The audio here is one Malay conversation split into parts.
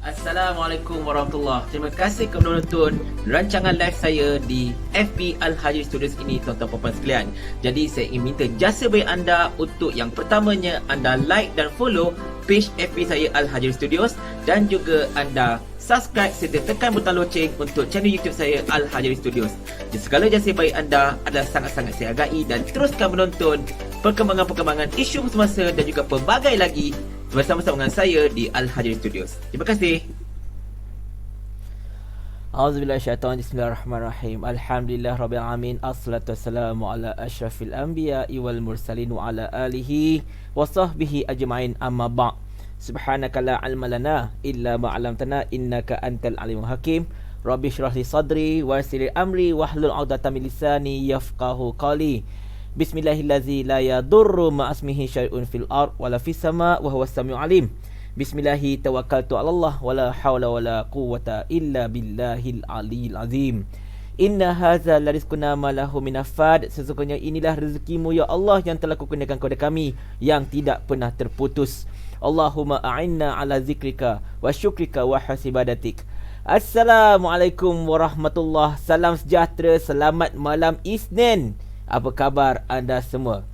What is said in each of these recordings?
Assalamualaikum warahmatullahi. Terima kasih kerana menonton rancangan live saya di FB Al-Hajri Studios ini, tuan-tuan puan-puan sekalian. Jadi saya ingin minta jasa baik anda untuk yang pertamanya anda like dan follow page FB saya Al-Hajri Studios, dan juga anda subscribe serta tekan butang loceng untuk channel YouTube saya Al-Hajri Studios. Jadi segala jasa baik anda adalah sangat-sangat saya hargai, dan teruskan menonton perkembangan-perkembangan isu semasa dan juga pelbagai lagi bersama-sama dengan saya di Al-Hajri Studios. Terima kasih. A'udzubillahi Bismillahirrahmanirrahim. Alhamdulillah Rabbil Alamin. Assalatu wassalamu ala asyrafil anbiya'i wal mursalin wa ala alihi wa sahbihi ajma'in, amma ba'. Subhanaka la ilma lana illa ma 'allamtana innaka antal alimul hakim. Rabbi shrah li sadri wa yassir li amri wahlul 'uqdatam min lisani yafqahu qawli. Bismillahillazi la yadurru ma asmihi syai'un fil ard wala fis sama' wa huwas samiul alim. Bismillahi tawakkaltu 'ala Allah wala haula wala quwwata illa billahil aliyil azim. Inna hadza larizquna ma lahu minafad. Sesungguhnya inilah rezekimu ya Allah yang telah Kau-kurniakan kepada kami yang tidak pernah terputus. Allahumma a'inna ala zikrika wa syukrika wa hasibadatik. Assalamualaikum warahmatullahi. Salam sejahtera, selamat malam Isnin. Apa khabar anda semua?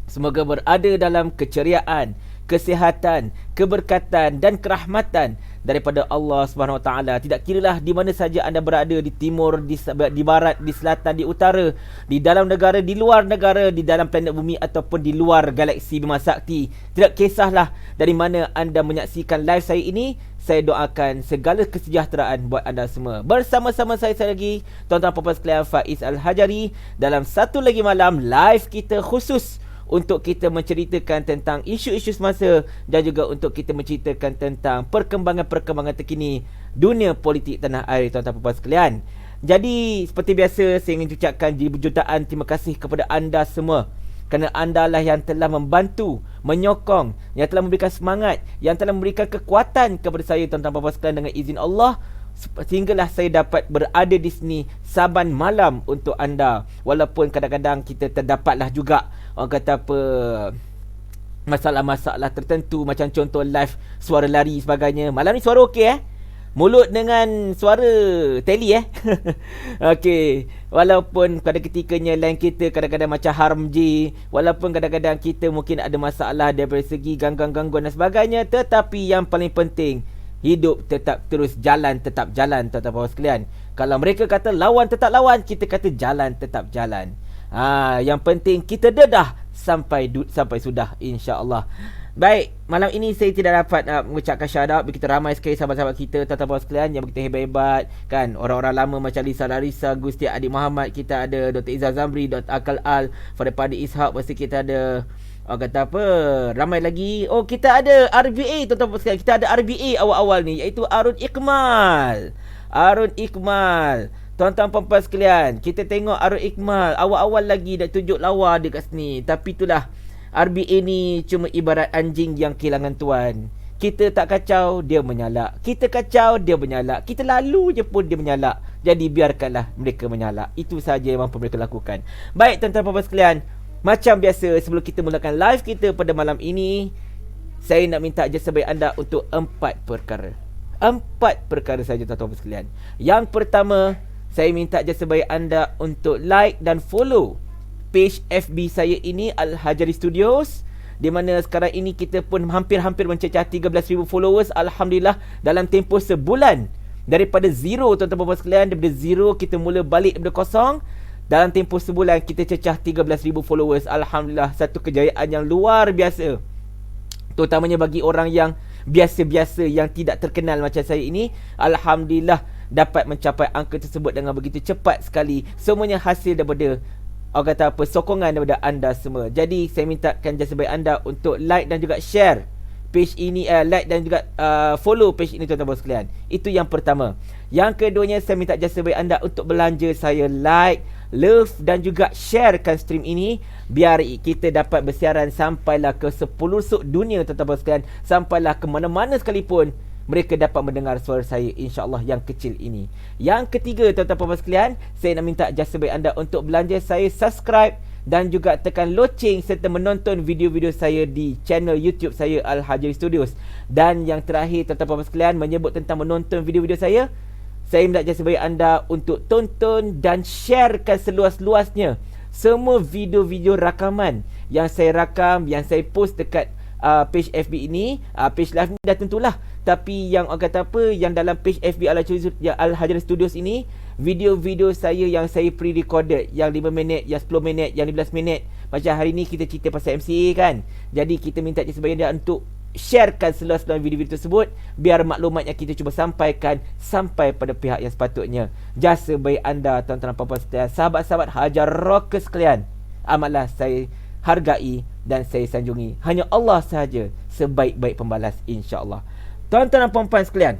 Semoga berada dalam keceriaan, kesihatan, keberkatan dan kerahmatan daripada Allah Subhanahu Wa Taala. Tidak kiralah di mana saja anda berada, di timur, di barat, di selatan, di utara, di dalam negara, di luar negara, di dalam planet bumi ataupun di luar galaksi Bima Sakti. Tidak kisahlah dari mana anda menyaksikan live saya ini. Saya doakan segala kesejahteraan buat anda semua. Bersama-sama saya lagi, tuan-tuan puan-puan sekalian, Faiz Al-Hajari, dalam satu lagi malam live kita khusus untuk kita menceritakan tentang isu-isu semasa dan juga untuk kita menceritakan tentang perkembangan-perkembangan terkini dunia politik tanah air, tuan-tuan puan-puan sekalian. Jadi seperti biasa, saya ingin ucapkan jutaan terima kasih kepada anda semua, kerana anda lah yang telah membantu, menyokong, yang telah memberikan semangat, yang telah memberikan kekuatan kepada saya, tuan-tuan puan-puan sekalian, dengan izin Allah, sehinggalah saya dapat berada di sini saban malam untuk anda. Walaupun kadang-kadang kita terdapatlah juga orang kata apa, masalah-masalah tertentu, macam contoh live suara lari sebagainya. Malam ni suara okey mulut dengan suara teli okey. Walaupun pada ketikanya line kita kadang-kadang macam harmji, walaupun kadang-kadang kita mungkin ada masalah daripada segi gangguan-gangguan dan sebagainya, tetapi yang paling penting, hidup tetap terus jalan, tetap jalan, tuan-tuan sekalian. Kalau mereka kata lawan tetap lawan, kita kata jalan tetap jalan. Yang penting kita dedah sampai sudah, insya-Allah. Baik, malam ini saya tidak dapat mengucapkan shout out. Begitu ramai sekali sahabat-sahabat kita, tuan-tuan sekalian, yang begitu hebat-hebat kan. Orang-orang lama macam Lisa Larissa, Gusti Adik Muhammad, kita ada Dr. Izzah Zamri, Dr. Akal Al, Fadipadi Ishak, pasti kita ada kata apa, ramai lagi. Kita ada RBA, tuan-tuan sekalian. Kita ada RBA awal-awal ni, iaitu Arun Iqmal. Tuan-tuan puan-puan sekalian, kita tengok Arun Iqmal awal-awal lagi dah tunjuk lawa dekat sini. Tapi itulah, RBA ni cuma ibarat anjing yang kehilangan tuan. Kita tak kacau, dia menyalak. Kita kacau, dia menyalak. Kita lalu je pun dia menyalak. Jadi biarkanlah mereka menyalak. Itu sahaja yang mampu mereka lakukan. Baik, tuan-tuan puan-puan sekalian, macam biasa, sebelum kita mulakan live kita pada malam ini, saya nak minta jasa baik anda untuk 4 perkara. 4 perkara saja, tuan-tuan sekalian. Yang pertama, saya minta jasa baik anda untuk like dan follow page FB saya ini, Al-Hajari Studios, di mana sekarang ini kita pun hampir-hampir mencecah 13,000 followers. Alhamdulillah, dalam tempoh sebulan. Daripada zero, tuan-tuan puan-puan sekalian, daripada zero kita mula balik daripada kosong. Dalam tempoh sebulan kita cecah 13,000 followers. Alhamdulillah, satu kejayaan yang luar biasa, terutamanya bagi orang yang biasa-biasa, yang tidak terkenal macam saya ini. Alhamdulillah, dapat mencapai angka tersebut dengan begitu cepat sekali. Semuanya hasil daripada sokongan daripada anda semua. Jadi saya mintakan jasa baik anda untuk like dan juga share page ini, like dan juga follow page ini, tuan-tuan sekalian. Itu yang pertama. Yang keduanya, saya minta jasa baik anda untuk belanja saya, like, love dan juga sharekan stream ini, biar kita dapat bersiaran sampailah ke sepelosok dunia, tuan-tuan sekalian. Sampailah ke mana-mana sekalipun mereka dapat mendengar suara saya, insya-Allah, yang kecil ini. Yang ketiga, tuan-tuan sekalian, saya nak minta jasa baik anda untuk belanja saya subscribe dan juga tekan loceng serta menonton video-video saya di channel YouTube saya, Al-Hajari Studios. Dan yang terakhir, tuan-tuan sekalian, menyebut tentang menonton video-video saya minta jasa baik anda untuk tonton dan sharekan seluas-luasnya semua video-video rakaman yang saya rakam, yang saya post dekat page FB ini. Page live ni dah tentulah, tapi yang yang dalam page FB Al-Hajari Studios ini, video-video saya yang saya pre-recorded, yang 5 minit, yang 10 minit, yang 15 minit. Macam hari ni kita cerita pasal MCA kan. Jadi kita minta jasa baik anda untuk sharekan seluas-luas video-video tersebut, biar maklumat yang kita cuba sampaikan sampai pada pihak yang sepatutnya. Jasa baik anda, tuan-tuan puan-puan sekalian, sahabat-sahabat Hajar Rockers sekalian, amatlah saya hargai dan saya sanjungi. Hanya Allah sahaja sebaik-baik pembalas, insya-Allah. Tuan-tuan dan puan-puan sekalian,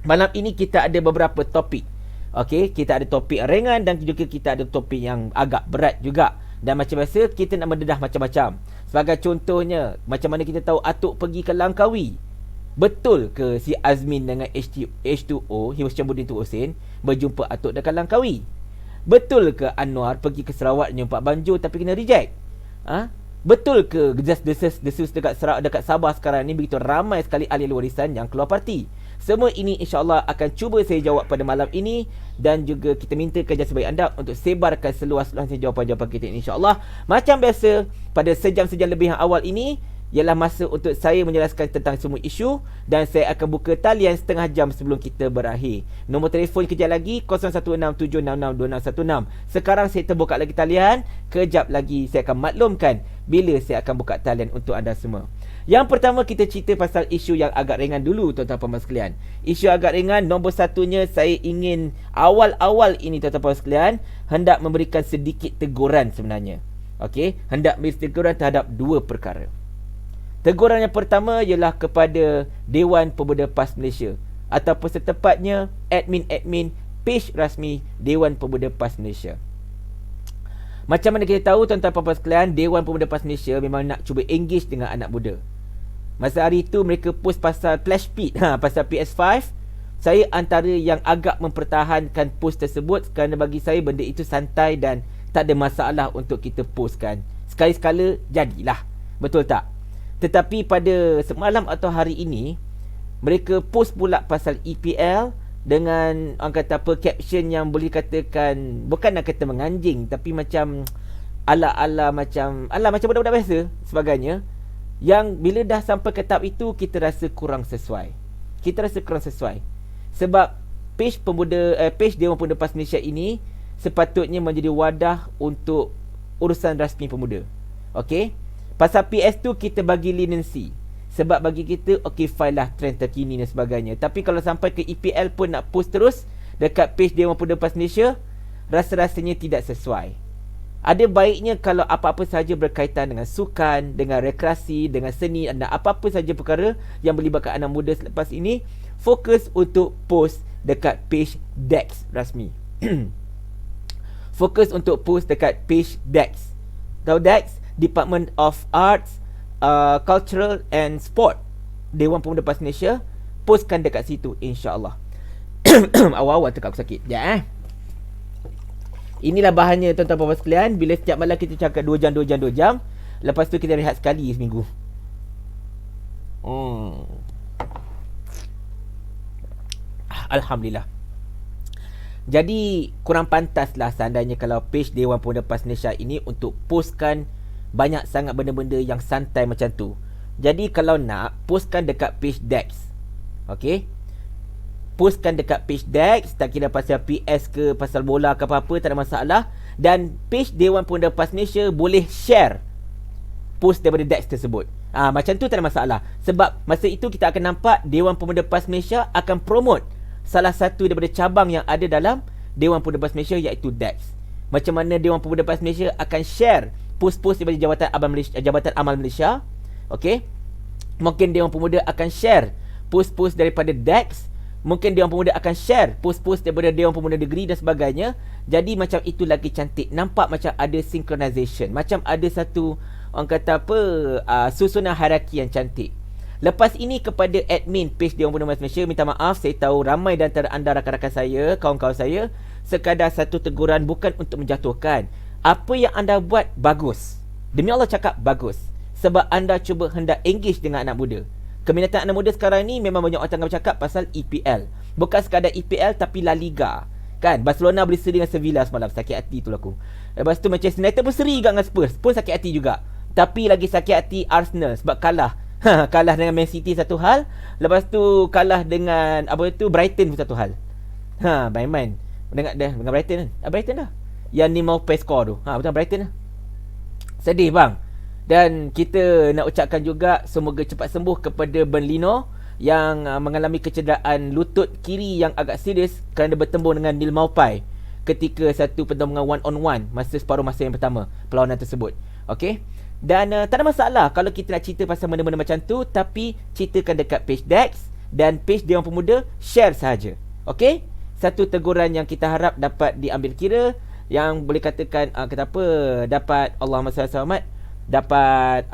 malam ini kita ada beberapa topik. Okey, kita ada topik ringan dan juga kita ada topik yang agak berat juga. Dan macam biasa, kita nak mendedah macam-macam. Sebagai contohnya, macam mana kita tahu atuk pergi ke Langkawi. betul ke si Azmin dengan H2O, Hiwasyamuddin Tu Husin, berjumpa Atuk dekat Langkawi? Betul ke Anwar pergi ke Sarawak jumpa Banjo tapi kena reject? Betul ke desus dekat Sabah sekarang ni begitu ramai sekali ahli warisan yang keluar parti? Semua ini insya-Allah akan cuba saya jawab pada malam ini, dan juga kita minta kerja sebaik anda untuk sebarkan seluas-luasnya jawapan-jawapan kita ini insya-Allah. Macam biasa pada sejam-sejam lebih yang awal ini ialah masa untuk saya menjelaskan tentang semua isu, dan saya akan buka talian setengah jam sebelum kita berakhir. Nombor telefon kejap lagi 0167662616. Sekarang saya terbuka lagi talian, kejap lagi saya akan maklumkan bila saya akan buka talian untuk anda semua. Yang pertama kita cerita pasal isu yang agak ringan dulu tuan-tuan puan sekalian. Isu agak ringan, nombor satunya saya ingin awal-awal ini tuan-tuan puan sekalian hendak memberikan sedikit teguran sebenarnya. Okey, hendak memberi teguran terhadap dua perkara. Teguran yang pertama ialah kepada Dewan Pemuda PAS Malaysia, ataupun setepatnya admin-admin page rasmi Dewan Pemuda PAS Malaysia. Macam mana kita tahu tuan-tuan puan sekalian, Dewan Pemuda PAS Malaysia memang nak cuba engage dengan anak muda. Masa hari itu mereka post pasal Flash Speed, pasal PS5. Saya antara yang agak mempertahankan post tersebut, kerana bagi saya benda itu santai dan tak ada masalah untuk kita postkan. Sekali-sekala jadilah, betul tak? Tetapi pada semalam atau hari ini, mereka post pula pasal EPL dengan orang kata apa, caption yang boleh katakan bukan nak kata menganjing, tapi macam ala-ala macam budak-budak biasa sebagainya, yang bila dah sampai ke tahap itu kita rasa kurang sesuai. Sebab page Dewan Pemuda PAS Malaysia ini sepatutnya menjadi wadah untuk urusan rasmi pemuda. Okey, pasal PS tu kita bagi leniency, sebab bagi kita file lah trend terkini dan sebagainya. Tapi kalau sampai ke EPL pun nak post terus dekat page Dewan Pemuda PAS Malaysia, rasa-rasanya tidak sesuai. Ada baiknya kalau apa-apa sahaja berkaitan dengan sukan, dengan rekreasi, dengan seni, dan apa-apa sahaja perkara yang melibatkan anak muda selepas ini, fokus untuk post dekat page DEX rasmi. Fokus untuk post dekat page DEX. Tahu DEX? Department of Arts, Cultural and Sport, Dewan Pemuda PAS Malaysia. Postkan dekat situ insya-Allah. Awal-awal tekak aku sakit. Inilah bahannya tuan-tuan puan sekalian. Bila setiap malam kita cakap 2 jam, lepas tu kita rehat sekali seminggu. Alhamdulillah. Jadi kurang pantaslah seandainya kalau page Dewan Pemuda PAS Malaysia ini untuk postkan banyak sangat benda-benda yang santai macam tu. Jadi kalau nak, postkan dekat page DEX. Okey, postkan dekat page DEX, tak kira pasal PS ke, pasal bola ke apa-apa, tak ada masalah. Dan page Dewan Pemuda PAS Malaysia boleh share post daripada DEX tersebut. Macam tu tak ada masalah. Sebab masa itu kita akan nampak Dewan Pemuda PAS Malaysia akan promote salah satu daripada cabang yang ada dalam Dewan Pemuda PAS Malaysia, iaitu DEX. Macam mana Dewan Pemuda PAS Malaysia akan share post-post daripada Jabatan Amal Malaysia. Okey, mungkin Dewan Pemuda akan share post-post daripada DEX. Mungkin Dewan Pemuda akan share post-post daripada Dewan Pemuda Negeri dan sebagainya. Jadi macam itu lagi cantik. Nampak macam ada synchronization, macam ada satu orang kata apa, susunan hierarki yang cantik. Lepas ini kepada admin page Dewan Pemuda PAS Malaysia, minta maaf, saya tahu ramai dan antara anda rakan-rakan saya, kawan-kawan saya, sekadar satu teguran, bukan untuk menjatuhkan. Apa yang anda buat bagus, demi Allah cakap bagus, sebab anda cuba hendak engage dengan anak muda. Keminatan anak muda sekarang ni memang banyak orang tengah bercakap pasal EPL. Bukan sekadar EPL tapi La Liga. Kan, Barcelona boleh seri dengan Sevilla semalam, sakit hati tu aku. Lepas tu Manchester United pun seri dengan Spurs, pun sakit hati juga. Tapi lagi sakit hati Arsenal sebab kalah. Kalah dengan Man City satu hal, lepas tu kalah dengan Brighton pun satu hal. Main-main. Dengar dah dengan Brighton kan? Brighton dah. Yang ni mau pay score tu. Betul, Brighton lah. Sedih bang. Dan kita nak ucapkan juga semoga cepat sembuh kepada Bernardino yang mengalami kecederaan lutut kiri yang agak serius kerana bertembung dengan Neil Maupay ketika satu pertembungan one on one masa separuh masa yang pertama perlawanan tersebut. Okey. Dan tak ada masalah kalau kita nak cerita pasal benda-benda macam tu, tapi ceritakan dekat page DEX dan page Dewan Pemuda, share sahaja. Okey? Satu teguran yang kita harap dapat diambil kira, yang boleh katakan dapat Allahumma salli alaihi dapat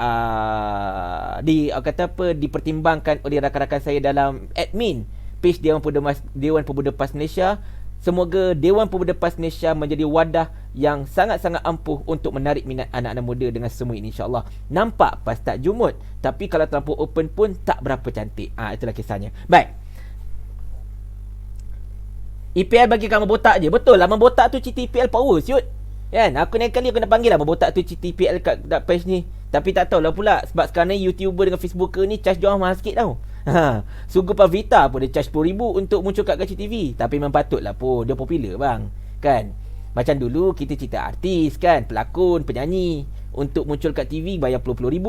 dipertimbangkan oleh rakan-rakan saya dalam admin page Dewan Pemuda PAS Malaysia. Semoga Dewan Pemuda PAS Malaysia menjadi wadah yang sangat-sangat ampuh untuk menarik minat anak-anak muda dengan semua ini, insya-Allah. Nampak PAS tak jumut, tapi kalau terlampau open pun tak berapa cantik. Itulah kisahnya. Baik. EPL bagi kamu botak je. Betul lah, membotak tu cerita EPL power siut. Kan? Aku naik kali aku nak panggil lah membotak tu cerita EPL kat page ni. Tapi tak tahulah pula, sebab sekarang ni YouTuber dengan Facebooker ni charge diorang mahal sikit tau. Sugupa Vita pun dia charge RM10,000 untuk muncul kat Kacau TV. Tapi memang patut lah pun, dia popular bang. Kan? Macam dulu kita cerita artis kan, pelakon, penyanyi, untuk muncul kat TV bayar RM10,000.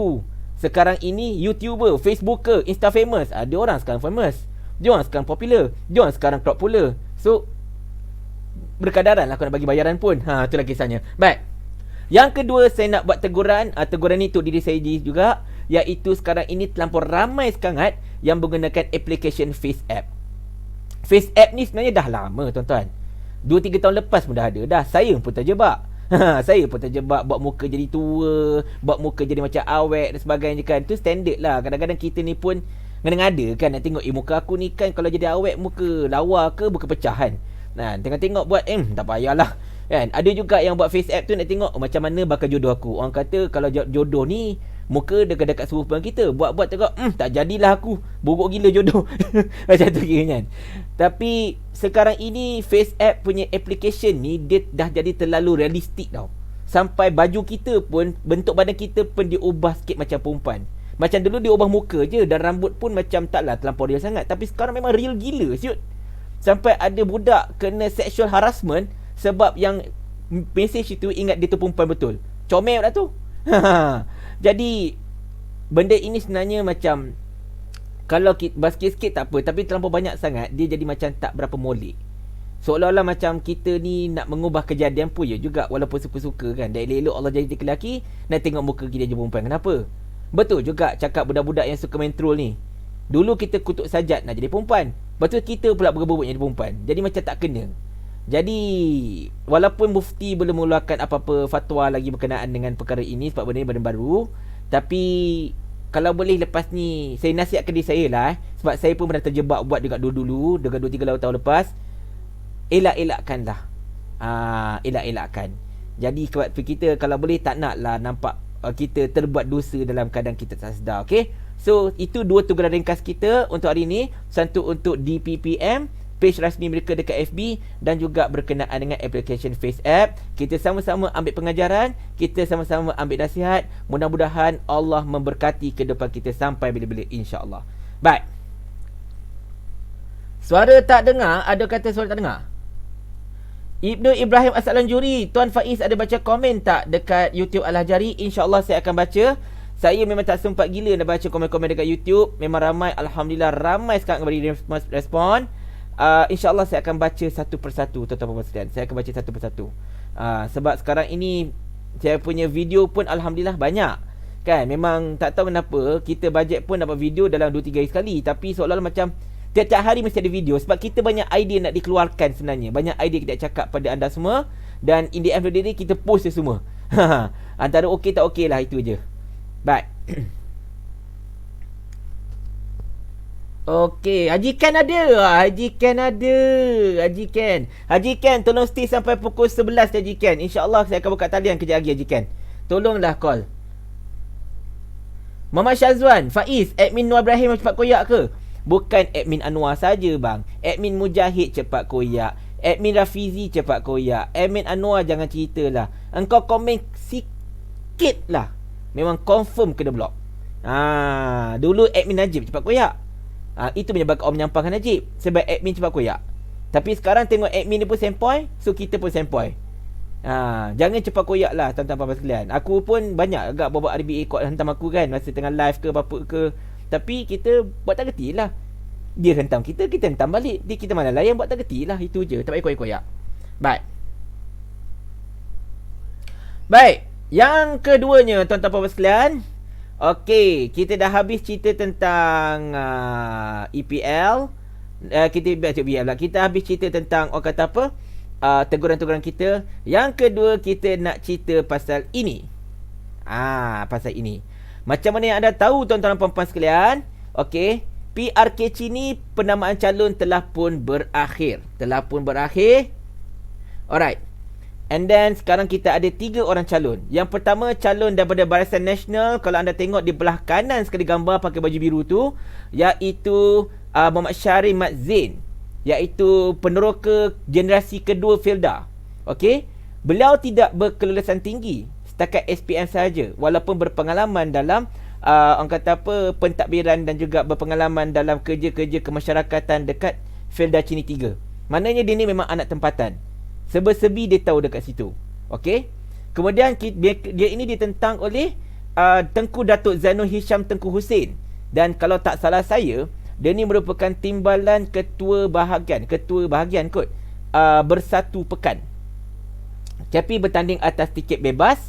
Sekarang ini YouTuber, Facebooker, Insta famous. Dia orang sekarang famous, dia orang sekarang popular, dia orang sekarang crowd puller. So berkadaran lah aku nak bagi bayaran pun. Itulah kisahnya. Baik. Yang kedua saya nak buat teguran. Teguran ni untuk diri saya juga, iaitu sekarang ini terlampau ramai sangat yang menggunakan application Face App. Face App ni sebenarnya dah lama tuan-tuan. 2-3 tahun lepas pun dah ada dah. Saya pun terjebak. Saya pun terjebak buat muka jadi tua, buat muka jadi macam awet dan sebagainya kan. Tu standard lah. Kadang-kadang kita ni pun ngada-ngada kan nak tengok muka aku ni kan, kalau jadi awet muka lawa ke muka pecah kan. Tengok-tengok buat tak payahlah kan. Ada juga yang buat Face App tu nak tengok macam mana bakal jodoh aku. Orang kata kalau jodoh ni muka dekat-dekat serupan kita, buat-buat tengok tak jadilah aku, buruk gila jodoh. Macam tu kira kan. Tapi sekarang ini Face App punya application ni dia dah jadi terlalu realistik tau. Sampai baju kita pun, bentuk badan kita pun diubah sikit macam perempuan. Macam dulu dia ubah muka je, dan rambut pun macam taklah terlampau real sangat. Tapi sekarang memang real gila siut. Sampai ada budak kena sexual harassment sebab yang message itu ingat dia tu perempuan betul. Comel dah tu. Jadi benda ini sebenarnya macam, kalau basket sikit tak apa, tapi terlampau banyak sangat dia jadi macam tak berapa molek. Seolah-olah macam kita ni nak mengubah kejadian pun ya juga, walaupun suka-suka kan. Dan elok-elok Allah jadi lelaki, nak tengok muka kita je perempuan. Kenapa? Betul juga cakap budak-budak yang suka main troll ni. Dulu kita kutuk Sajad nak jadi perempuan, betul kita pula berebut jadi perempuan. Jadi macam tak kena. Jadi walaupun mufti belum mengeluarkan apa-apa fatwa lagi berkenaan dengan perkara ini, sebab benda ni benda baru, tapi kalau boleh lepas ni saya nasihatkan diri saya lah sebab saya pun pernah terjebak buat juga dulu dekat 2-3 tahun lepas. Elak-elakkanlah. Elak-elakkan. Jadi kita kalau boleh tak nak lah nampak kita terbuat dosa dalam keadaan kita tak sedar. Okay, so itu 2 tugaran ringkas kita untuk hari ini. Satu untuk DPPM, page rasmi mereka dekat FB, dan juga berkenaan dengan application Face App. Kita sama-sama ambil pengajaran, kita sama-sama ambil nasihat. Mudah-mudahan Allah memberkati kehidupan kita sampai bila-bila, insya-Allah. Baik. Suara tak dengar, ada kata suara tak dengar. Ibnu Ibrahim As-Salanjuri, Tuan Faiz ada baca komen tak dekat YouTube Al-Hajari? InsyaAllah saya akan baca. Saya memang tak sempat gila nak baca komen-komen dekat YouTube. Memang ramai, Alhamdulillah ramai sekarang beri respon. InsyaAllah saya akan baca satu persatu, tuan-tuan dan sekalian. Saya akan baca satu persatu. Sebab sekarang ini saya punya video pun Alhamdulillah banyak kan. Memang tak tahu kenapa kita bajet pun dapat video dalam 2-3 hari sekali, tapi seolah-olah macam tiap-tiap hari mesti ada video. Sebab kita banyak idea nak dikeluarkan sebenarnya. Banyak idea kita nak cakap pada anda semua. Dan in the end of the day kita post dia semua. Antara okey tak okey lah, itu je. Baik. Okey, Haji Ken ada. Haji Ken ada. Haji Ken tolong stay sampai pukul 11 Haji Ken. InsyaAllah saya akan buka talian kejap lagi Haji Ken. Tolonglah call. Muhammad Syazwan, Faiz, admin Nur Ibrahim cepat koyak ke? Bukan admin Anwar saja bang. Admin Mujahid cepat koyak, admin Rafizi cepat koyak, admin Anwar jangan ceritalah. Engkau komen sikit lah, memang confirm kena block. Dulu admin Najib cepat koyak. Itu menyebabkan orang menyampahkan Najib sebab admin cepat koyak. Tapi sekarang tengok admin ni pun sempoi, so kita pun sempoi. Jangan cepat koyak lah tuan-tuan puan sekalian. Aku pun banyak agak bawa RBA code hantam aku kan, masa tengah live ke apa ke. Tapi kita buat tak gerti lah. Dia hentam kita, kita hentam balik. Dia kita mana layan buat tak gerti lah. Itu je, tak payah koyak-koyak. Baik. Yang keduanya tuan-tuan puan sekalian. Okey, kita dah habis cerita tentang EPL. Kita habis cerita tentang orang kata apa, teguran-teguran kita. Yang kedua kita nak cerita pasal ini. Pasal ini. Macam mana yang anda tahu tuan-tuan dan puan-puan sekalian? Okey, PRKC ni penamaan calon telah pun berakhir. Alright. And then sekarang kita ada 3 orang calon. Yang pertama, calon daripada Barisan Nasional. Kalau anda tengok di belah kanan sekali gambar pakai baju biru tu, iaitu Muhammad Syahrim Mat Zain, iaitu peneroka generasi kedua Felda. Okey, beliau tidak berkelulusan tinggi, setakat SPM sahaja, walaupun berpengalaman dalam orang kata apa, pentadbiran dan juga berpengalaman dalam kerja-kerja kemasyarakatan dekat Felda Cini 3. Maknanya dia ni memang anak tempatan. Serba-serbi dia tahu dekat situ. Okey. Kemudian dia ini ditentang oleh Tengku Datuk Zainul Hisham Tengku Hussein. Dan kalau tak salah saya, dia ni merupakan timbalan ketua bahagian kot, Bersatu Pekan. Tapi bertanding atas tiket bebas,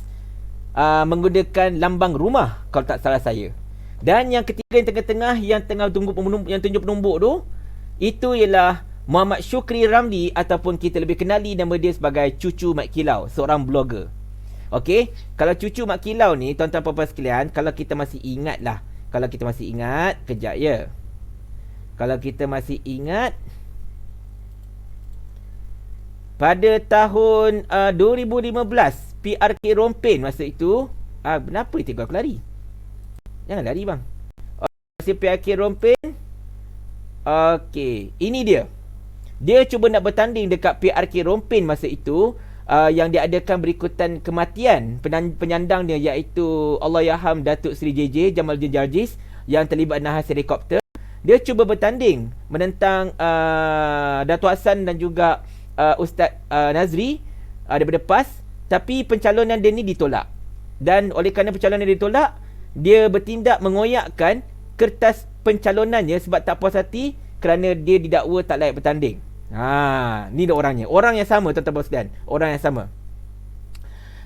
menggunakan lambang rumah kalau tak salah saya. Dan yang ketiga yang tengah-tengah, yang tengah tunggu penumbuk, yang tunjuk penumbuk tu, itu ialah Muhammad Syukri Ramli, ataupun kita lebih kenali nama dia sebagai Cucu Mat Kilau, seorang blogger. Okey, kalau Cucu Mat Kilau ni, tuan-tuan puan-puan sekalian, kalau kita masih ingat, kejap ya. Kalau kita masih ingat, pada tahun 2015, PRK Rompen masa itu, kenapa dia tengok aku lari? Jangan lari bang. Masa PRK Rompen, okey, ini dia. Dia cuba nak bertanding dekat PRK Rompen masa itu, yang diadakan berikutan kematian penyandang dia, iaitu Allahyarham Datuk Seri JJ Jamaluddin Jarjis, yang terlibat nahas helikopter. Dia cuba bertanding menentang Datuk Hassan dan juga Ustaz Nazri daripada PAS, tapi pencalonan dia ni ditolak. Dan oleh kerana pencalonan dia ditolak, dia bertindak mengoyakkan kertas pencalonannya sebab tak puas hati kerana dia didakwa tak layak bertanding. Ni dia orangnya. Orang yang sama, tuan-tuan sekalian. Orang yang sama.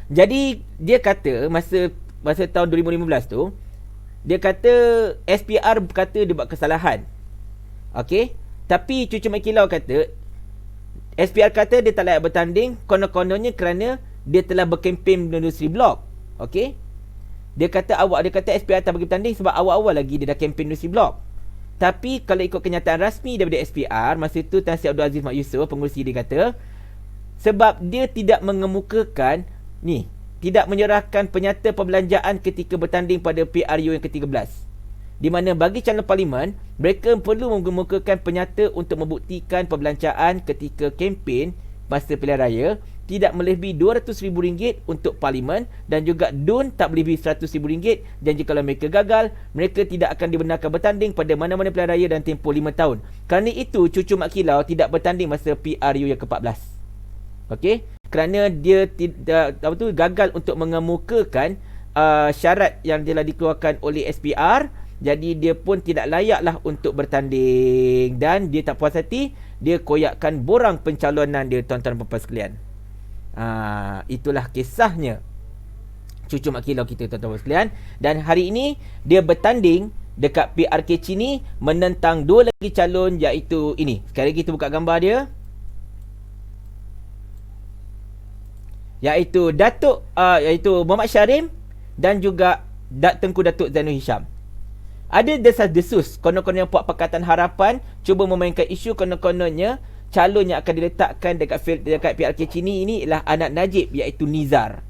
Jadi dia kata masa tahun 2015 tu, dia kata SPR berkata dia buat kesalahan. Okey, tapi Cucu Mat Kilau kata SPR kata dia tak layak bertanding konon-kononnya kerana dia telah berkempen industri blok. Okey, dia kata SPR tak bagi bertanding sebab awal-awal lagi dia dah kempen industri blok. Tapi kalau ikut kenyataan rasmi daripada SPR, masa itu Tan Sri Abdul Aziz Mat Yusof, pengurusi, dia kata sebab dia tidak mengemukakan tidak menyerahkan penyata perbelanjaan ketika bertanding pada PRU yang ke-13, di mana bagi calon parlimen, mereka perlu mengemukakan penyata untuk membuktikan perbelanjaan ketika kempen masa pilihan raya tidak melebihi RM200,000 untuk parlimen, dan juga DUN tak melebihi RM100,000, dan jika mereka gagal, mereka tidak akan dibenarkan bertanding pada mana-mana pilihan raya dan tempoh 5 tahun. Kerana itu, Cucu Mat Kilau tidak bertanding masa PRU yang ke-14. Okey, kerana dia tidak gagal untuk mengemukakan syarat yang telah dikeluarkan oleh SPR. Jadi dia pun tidak layaklah untuk bertanding, dan dia tak puas hati, dia koyakkan borang pencalonan dia, tuan-tuan dan puan-puan sekalian. Itulah kisahnya Cucu Mat Kilau kita, tuan-tuan dan sekalian. Dan hari ini dia bertanding dekat PRK Cini menentang 2 lagi calon, iaitu ini. Sekarang kita buka gambar dia, iaitu Muhammad Syahrim dan juga Tengku Datuk Zainul Hisham. Ada desas-desus konon-konon yang Puak Pakatan Harapan cuba memainkan isu konon-kononnya calon yang akan diletakkan dekat PRK Cini ini ialah anak Najib, iaitu Nizar.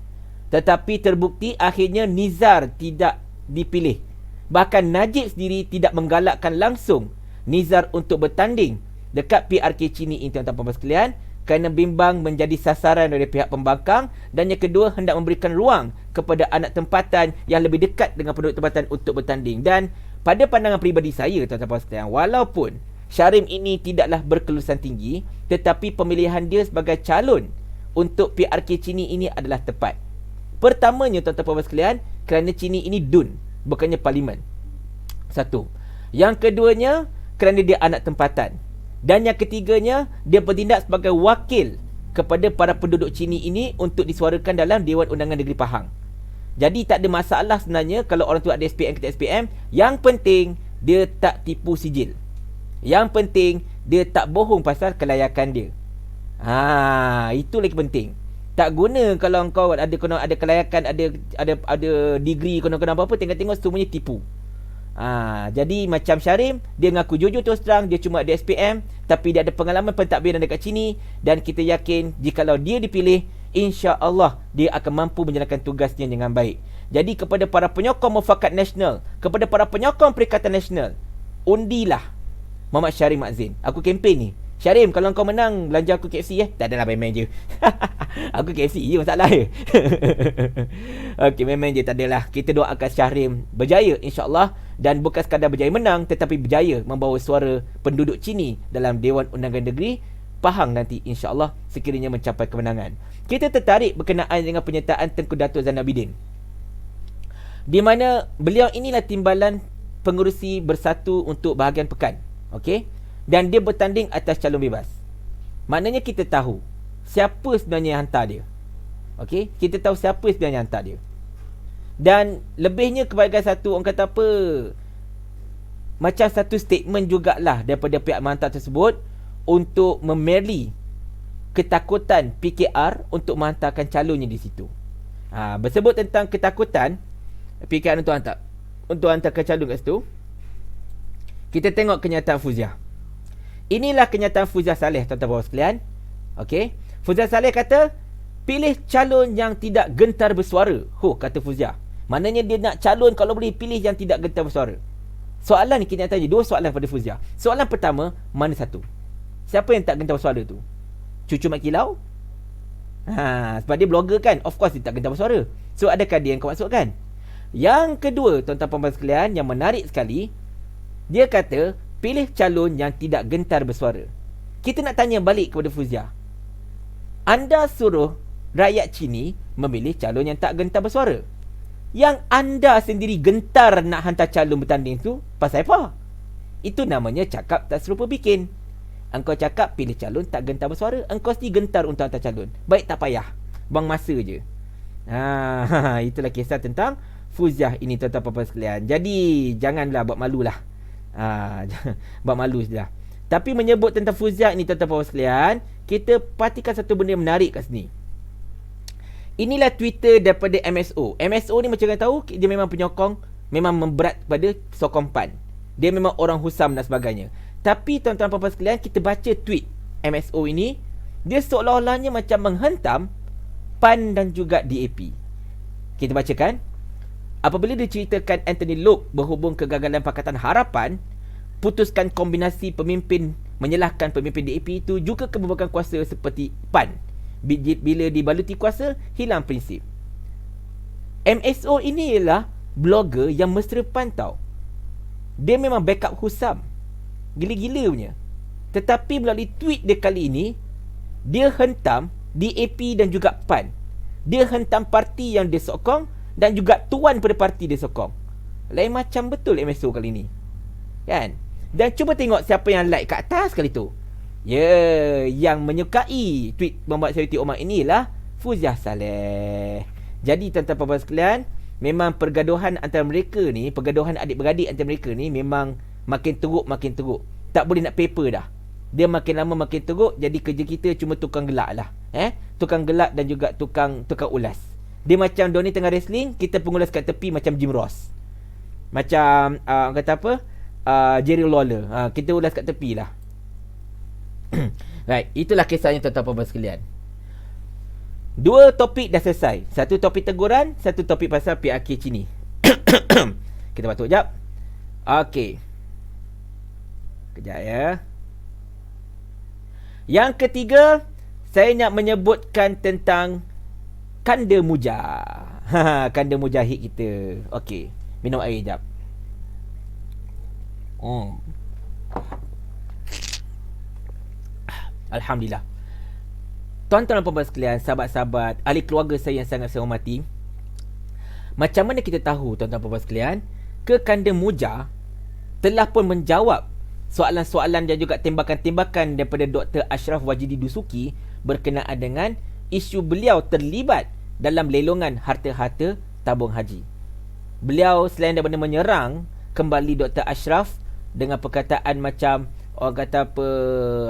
Tetapi terbukti akhirnya Nizar tidak dipilih. Bahkan Najib sendiri tidak menggalakkan langsung Nizar untuk bertanding dekat PRK Cini ini, tuan-tuan dan puan-puan sekalian, kerana bimbang menjadi sasaran dari pihak pembangkang, dan yang kedua hendak memberikan ruang kepada anak tempatan yang lebih dekat dengan penduduk tempatan untuk bertanding. Dan pada pandangan peribadi saya, tuan-tuan dan puan-puan sekalian, walaupun Syahrim ini tidaklah berkelulusan tinggi, tetapi pemilihan dia sebagai calon untuk PRK Cini ini adalah tepat. Pertamanya, tuan-tuan dan puan-puan sekalian, kerana Cini ini DUN, bukannya parlimen. Satu. Yang keduanya, kerana dia anak tempatan. Dan yang ketiganya, dia bertindak sebagai wakil kepada para penduduk Cini ini untuk disuarakan dalam Dewan Undangan Negeri Pahang. Jadi tak ada masalah sebenarnya kalau orang tu ada SPM ke tak SPM. Yang penting dia tak tipu sijil. Yang penting dia tak bohong pasal kelayakan dia. Itu lagi penting. Tak guna kalau kau ada kelayakan, ada degree kena apa-apa, tengok-tengok semuanya tipu. Jadi macam Syarim, dia ngaku jujur terus terang, dia cuma ada SPM, tapi dia ada pengalaman pentadbiran dekat sini, dan kita yakin jikalau dia dipilih, insya-Allah dia akan mampu menjalankan tugasnya dengan baik. Jadi kepada para penyokong Mufakat Nasional, kepada para penyokong Perikatan Nasional, undilah Muhammad Syarim Mak Zain. Aku kempen ni. Syarim, kalau kau menang, belanja aku KFC Tak adalah, main-main je. Aku KFC je masalah je. Okey, main-main je, tak adalah. Kita doakan Syarim berjaya insya-Allah, dan bukan sekadar berjaya menang, tetapi berjaya membawa suara penduduk Cini dalam Dewan Undangan Negeri Pahang nanti insya-Allah sekiranya mencapai kemenangan. Kita tertarik berkenaan dengan penyertaan Tengku Datuk Zainal Abidin, di mana beliau inilah timbalan pengerusi Bersatu untuk bahagian pekan. Okey, dan dia bertanding atas calon bebas. Maknanya kita tahu siapa sebenarnya yang hantar dia. Okey, kita tahu siapa sebenarnya yang hantar dia. Dan lebihnya kepada satu, orang kata apa, macam satu statement jugalah daripada pihak menghantar tersebut untuk memeli ketakutan PKR untuk menghantarkan calonnya di situ. Bersebut tentang ketakutan PKR untuk hantarkan calon kat situ, kita tengok kenyataan Fuziah. Inilah kenyataan Fuziah Saleh, tuan-tuan sekalian. Okey, Fuziah Saleh kata, pilih calon yang tidak gentar bersuara. Kata Fuziah, maknanya dia nak calon kalau boleh pilih yang tidak gentar bersuara. Soalan ni kita tanya, dua soalan pada Fuziah. Soalan pertama, mana satu? Siapa yang tak gentar bersuara tu? Cucu Mat Kilau? Sebab dia blogger kan, of course dia tak gentar bersuara. So adakah dia yang kau maksudkan? Yang kedua, tuan-tuan sekalian, yang menarik sekali, dia kata pilih calon yang tidak gentar bersuara. Kita nak tanya balik kepada Fuziah, anda suruh rakyat Cini memilih calon yang tak gentar bersuara. Yang anda sendiri gentar nak hantar calon bertanding tu, pasal apa? Itu namanya cakap tak serupa bikin. Engkau cakap pilih calon tak gentar bersuara, engkau sendiri gentar untuk hantar calon. Baik, tak payah, buang masa je. Itulah kisah tentang Fuziah ini, tuan-tuan sekalian. Jadi janganlah buat malulah. Buat malu je lah. Tapi menyebut tentang Fuziah ini, tuan-tuan sekalian, kita perhatikan satu benda yang menarik kat sini. Inilah Twitter daripada MSO. MSO ni macam kalian tahu, dia memang penyokong, memang memberat kepada sokong PAN. Dia memang orang husam dan sebagainya. Tapi tuan-tuan sekalian, kita baca tweet MSO ini, dia seolah-olahnya macam menghentam PAN dan juga DAP. Kita bacakan. Apabila diceritakan Anthony Loke berhubung kegagalan Pakatan Harapan putuskan kombinasi pemimpin menyalahkan pemimpin DAP itu juga kememegang kuasa seperti PAN. Bila dibaluti kuasa, hilang prinsip. MSO ini ialah blogger yang mesra PAN tau. Dia memang backup husam, gila-gila punya. Tetapi melalui tweet dia kali ini, dia hentam DAP dan juga PAN. Dia hentam parti yang dia sokong dan juga tuan pada parti dia sokong. Lain macam betul MSO kali ni, kan? Dan cuba tengok siapa yang like kat atas kali tu. Yang menyukai tweet Muhammad Syariti Omar inilah Fuziah Saleh. Jadi tuan-tuan sekalian, memang pergaduhan antara mereka ni, pergaduhan adik-beradik antara mereka ni memang makin teruk. Tak boleh nak paper dah. Dia makin lama makin teruk. Jadi kerja kita cuma tukang gelak lah. Tukang gelak dan juga tukang ulas. Dia macam Donnie tengah wrestling, kita pengulas kat tepi macam Jim Ross. Macam orang kata apa, Jerry Lawler, kita ulas kat tepi lah. Right, itulah kisahnya tuan-tuan sekalian. Dua topik dah selesai. Satu topik teguran, satu topik pasal PRK Cini. Kita batuk sekejap. Okey, kejap ya. Yang ketiga, saya nak menyebutkan tentang Kanda Muja. Kanda Mujahid kita. Okey, minum air sekejap. Alhamdulillah. Tuan-tuan dan puan-puan sekalian, sahabat-sahabat, ahli keluarga saya yang sangat saya hormati, macam mana kita tahu, tuan-tuan dan puan-puan sekalian, Kanda Muja telah pun menjawab soalan-soalan dan juga tembakan-tembakan daripada Dr. Ashraf Wajidi Dusuki berkenaan dengan isu beliau terlibat dalam lelongan harta-harta tabung haji. Beliau selain daripada menyerang kembali Dr. Ashraf dengan perkataan macam orang kata apa,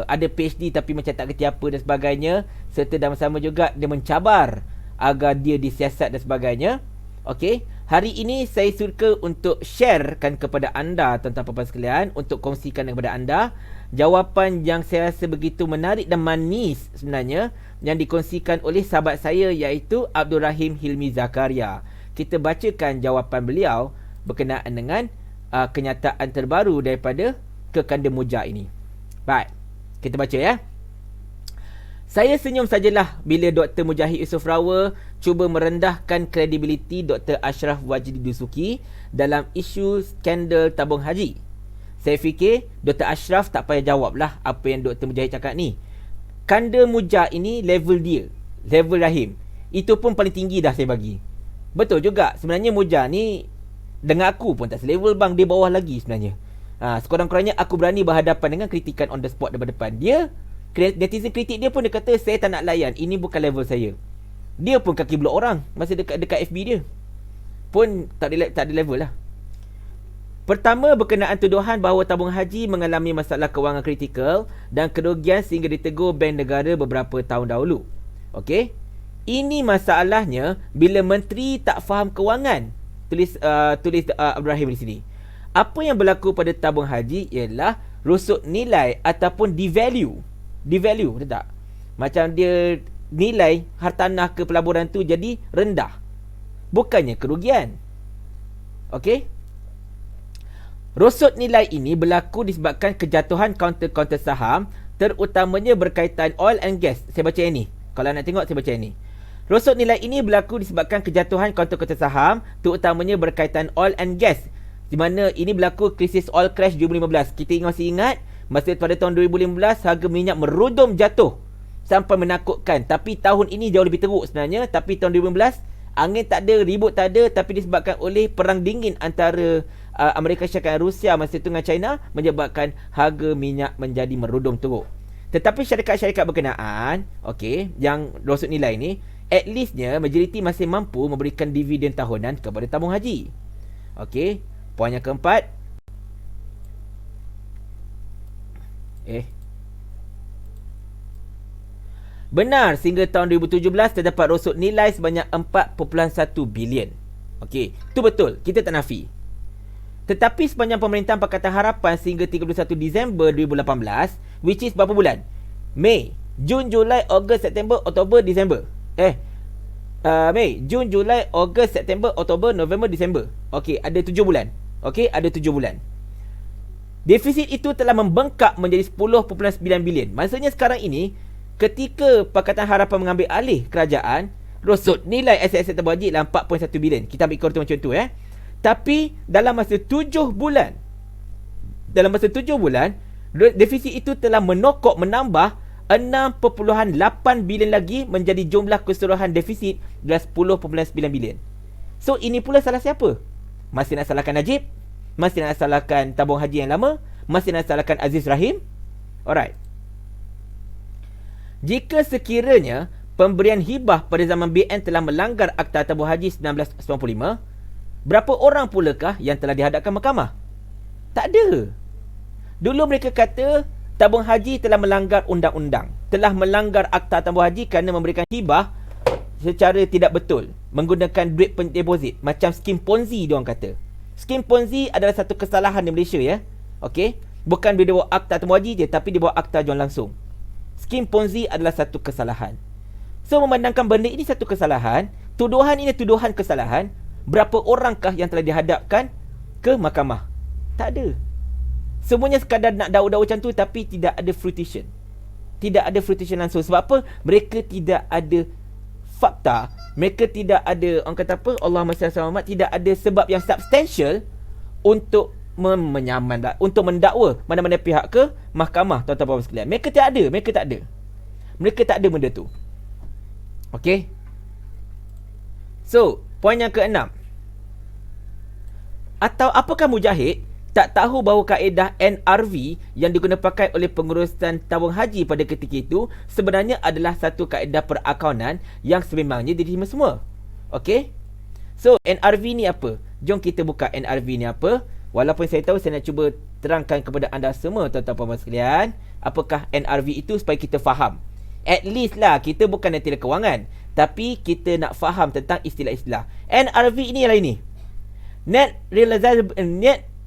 ada PhD tapi macam tak kerti apa dan sebagainya, serta dalam sama juga dia mencabar agar dia disiasat dan sebagainya. Okey, hari ini saya suka untuk sharekan kepada anda tuan-tuan puan-puan sekalian, untuk kongsikan kepada anda jawapan yang saya rasa begitu menarik dan manis sebenarnya, yang dikongsikan oleh sahabat saya iaitu Abdul Rahim Hilmi Zakaria. Kita bacakan jawapan beliau berkenaan dengan kenyataan terbaru daripada kekanda muja ini. Baik, kita baca ya. Saya senyum sajalah bila Dr. Mujahid Yusof Rawa cuba merendahkan kredibiliti Dr. Ashraf Wajdi Dusuki dalam isu skandal tabung haji. Saya fikir Dr. Ashraf tak payah jawablah apa yang Dr. Mujahid cakap ni. Kanda muja ini level dia, level Rahim. Itu pun paling tinggi dah saya bagi. Betul juga, sebenarnya muja ni dengan aku pun tak selevel bang, dia bawah lagi sebenarnya. Sekurang-kurangnya aku berani berhadapan dengan kritikan on the spot daripada depan. Dia, netizen kritik dia pun dia kata saya tak nak layan, ini bukan level saya. Dia pun kaki blok orang masa dekat FB dia. Pun tak ada level lah. Pertama, berkenaan tuduhan bahawa tabung haji mengalami masalah kewangan kritikal dan kerugian sehingga ditegur Bank Negara beberapa tahun dahulu. Okey. Ini masalahnya bila menteri tak faham kewangan. Tulis Ibrahim di sini. Apa yang berlaku pada tabung haji ialah rosot nilai ataupun devalue. Devalue, betul tak? Macam dia nilai hartanah ke pelaburan tu jadi rendah. Bukannya kerugian. Okey? Rosot nilai ini berlaku disebabkan kejatuhan kaunter-kaunter saham, terutamanya berkaitan oil and gas. Saya baca yang ni. Kalau nak tengok, saya baca yang ni. Rosot nilai ini berlaku disebabkan kejatuhan kaunter-kaunter saham, terutamanya berkaitan oil and gas. Di mana ini berlaku krisis oil crash 2015. Kita masih ingat, masa pada tahun 2015, harga minyak merudum jatuh sampai menakutkan. Tapi tahun ini jauh lebih teruk sebenarnya. Tapi tahun 2015, angin tak ada, ribut tak ada, tapi disebabkan oleh perang dingin antara Amerika Syarikat dan Rusia masa itu dengan China, menyebabkan harga minyak menjadi merudum teruk. Tetapi syarikat-syarikat berkenaan, okey, yang rosot nilai ni, at leastnya majoriti masih mampu memberikan dividen tahunan kepada tabung haji. Okey, poin yang keempat. Benar, sehingga tahun 2017 terdapat rosot nilai sebanyak 4.1 bilion. Okey, itu betul, kita tak nafi. Tetapi sepanjang pemerintahan Pakatan Harapan sehingga 31 Disember 2018, which is berapa bulan? Mei, Jun, Julai, Ogos, September, Oktober, Disember. Mei, Jun, Julai, Ogos, September, Oktober, November, Disember. Okey, ada 7 bulan. Okey, ada 7 bulan. Defisit itu telah membengkak menjadi 10.9 bilion. Maksudnya sekarang ini, ketika Pakatan Harapan mengambil alih kerajaan, rosot nilai aset-aset tabung haji adalah 4.1 bilion. Kita ambil konten macam tu Tapi dalam masa 7 bulan, defisit itu telah menambah 6.8 bilion lagi menjadi jumlah keseluruhan defisit adalah 10.9 bilion. So ini pula salah siapa? Masih nak salahkan Najib? Masih nak salahkan tabung haji yang lama? Masih nak salahkan Aziz Rahim? Alright. Jika sekiranya pemberian hibah pada zaman BN telah melanggar Akta Tabung Haji 1995, berapa orang pulakah yang telah dihadapkan mahkamah? Tak ada. Dulu mereka kata tabung haji telah melanggar undang-undang, telah melanggar Akta Tabung Haji kerana memberikan hibah secara tidak betul, menggunakan duit deposit, macam skim Ponzi diorang kata. Skim Ponzi adalah satu kesalahan di Malaysia Okey, bukan dia bawa Akta Tabung Haji je, tapi dia bawa Akta jual langsung. Skim Ponzi adalah satu kesalahan. So memandangkan benda ini satu kesalahan, tuduhan ini tuduhan kesalahan, berapa orangkah yang telah dihadapkan ke mahkamah? Tak ada. Semuanya sekadar nak daur-daur macam tu, tapi tidak ada fruition. Tidak ada fruition langsung. Sebab apa? Mereka tidak ada fakta. Mereka tidak ada, orang kata apa, Allahumma salli ala Muhammad, tidak ada sebab yang substantial untuk menyaman, untuk mendakwa mana-mana pihak ke mahkamah, tuan-tuan sekalian. Mereka tak ada. Mereka tak ada benda tu. Okey. So, poin yang keenam. Atau apakah Mujahid tak tahu bahawa kaedah NRV yang digunakan pakai oleh pengurusan tabung haji pada ketika itu sebenarnya adalah satu kaedah perakaunan yang sememangnya diterima semua. Okey? So, NRV ni apa? Jom kita buka NRV ni apa. Walaupun saya tahu saya nak cuba terangkan kepada anda semua tuan-tuan puan-puan sekalian, apakah NRV itu supaya kita faham. At least lah, kita bukan netira kewangan, tapi kita nak faham tentang istilah-istilah. NRV ini ialah ini, Net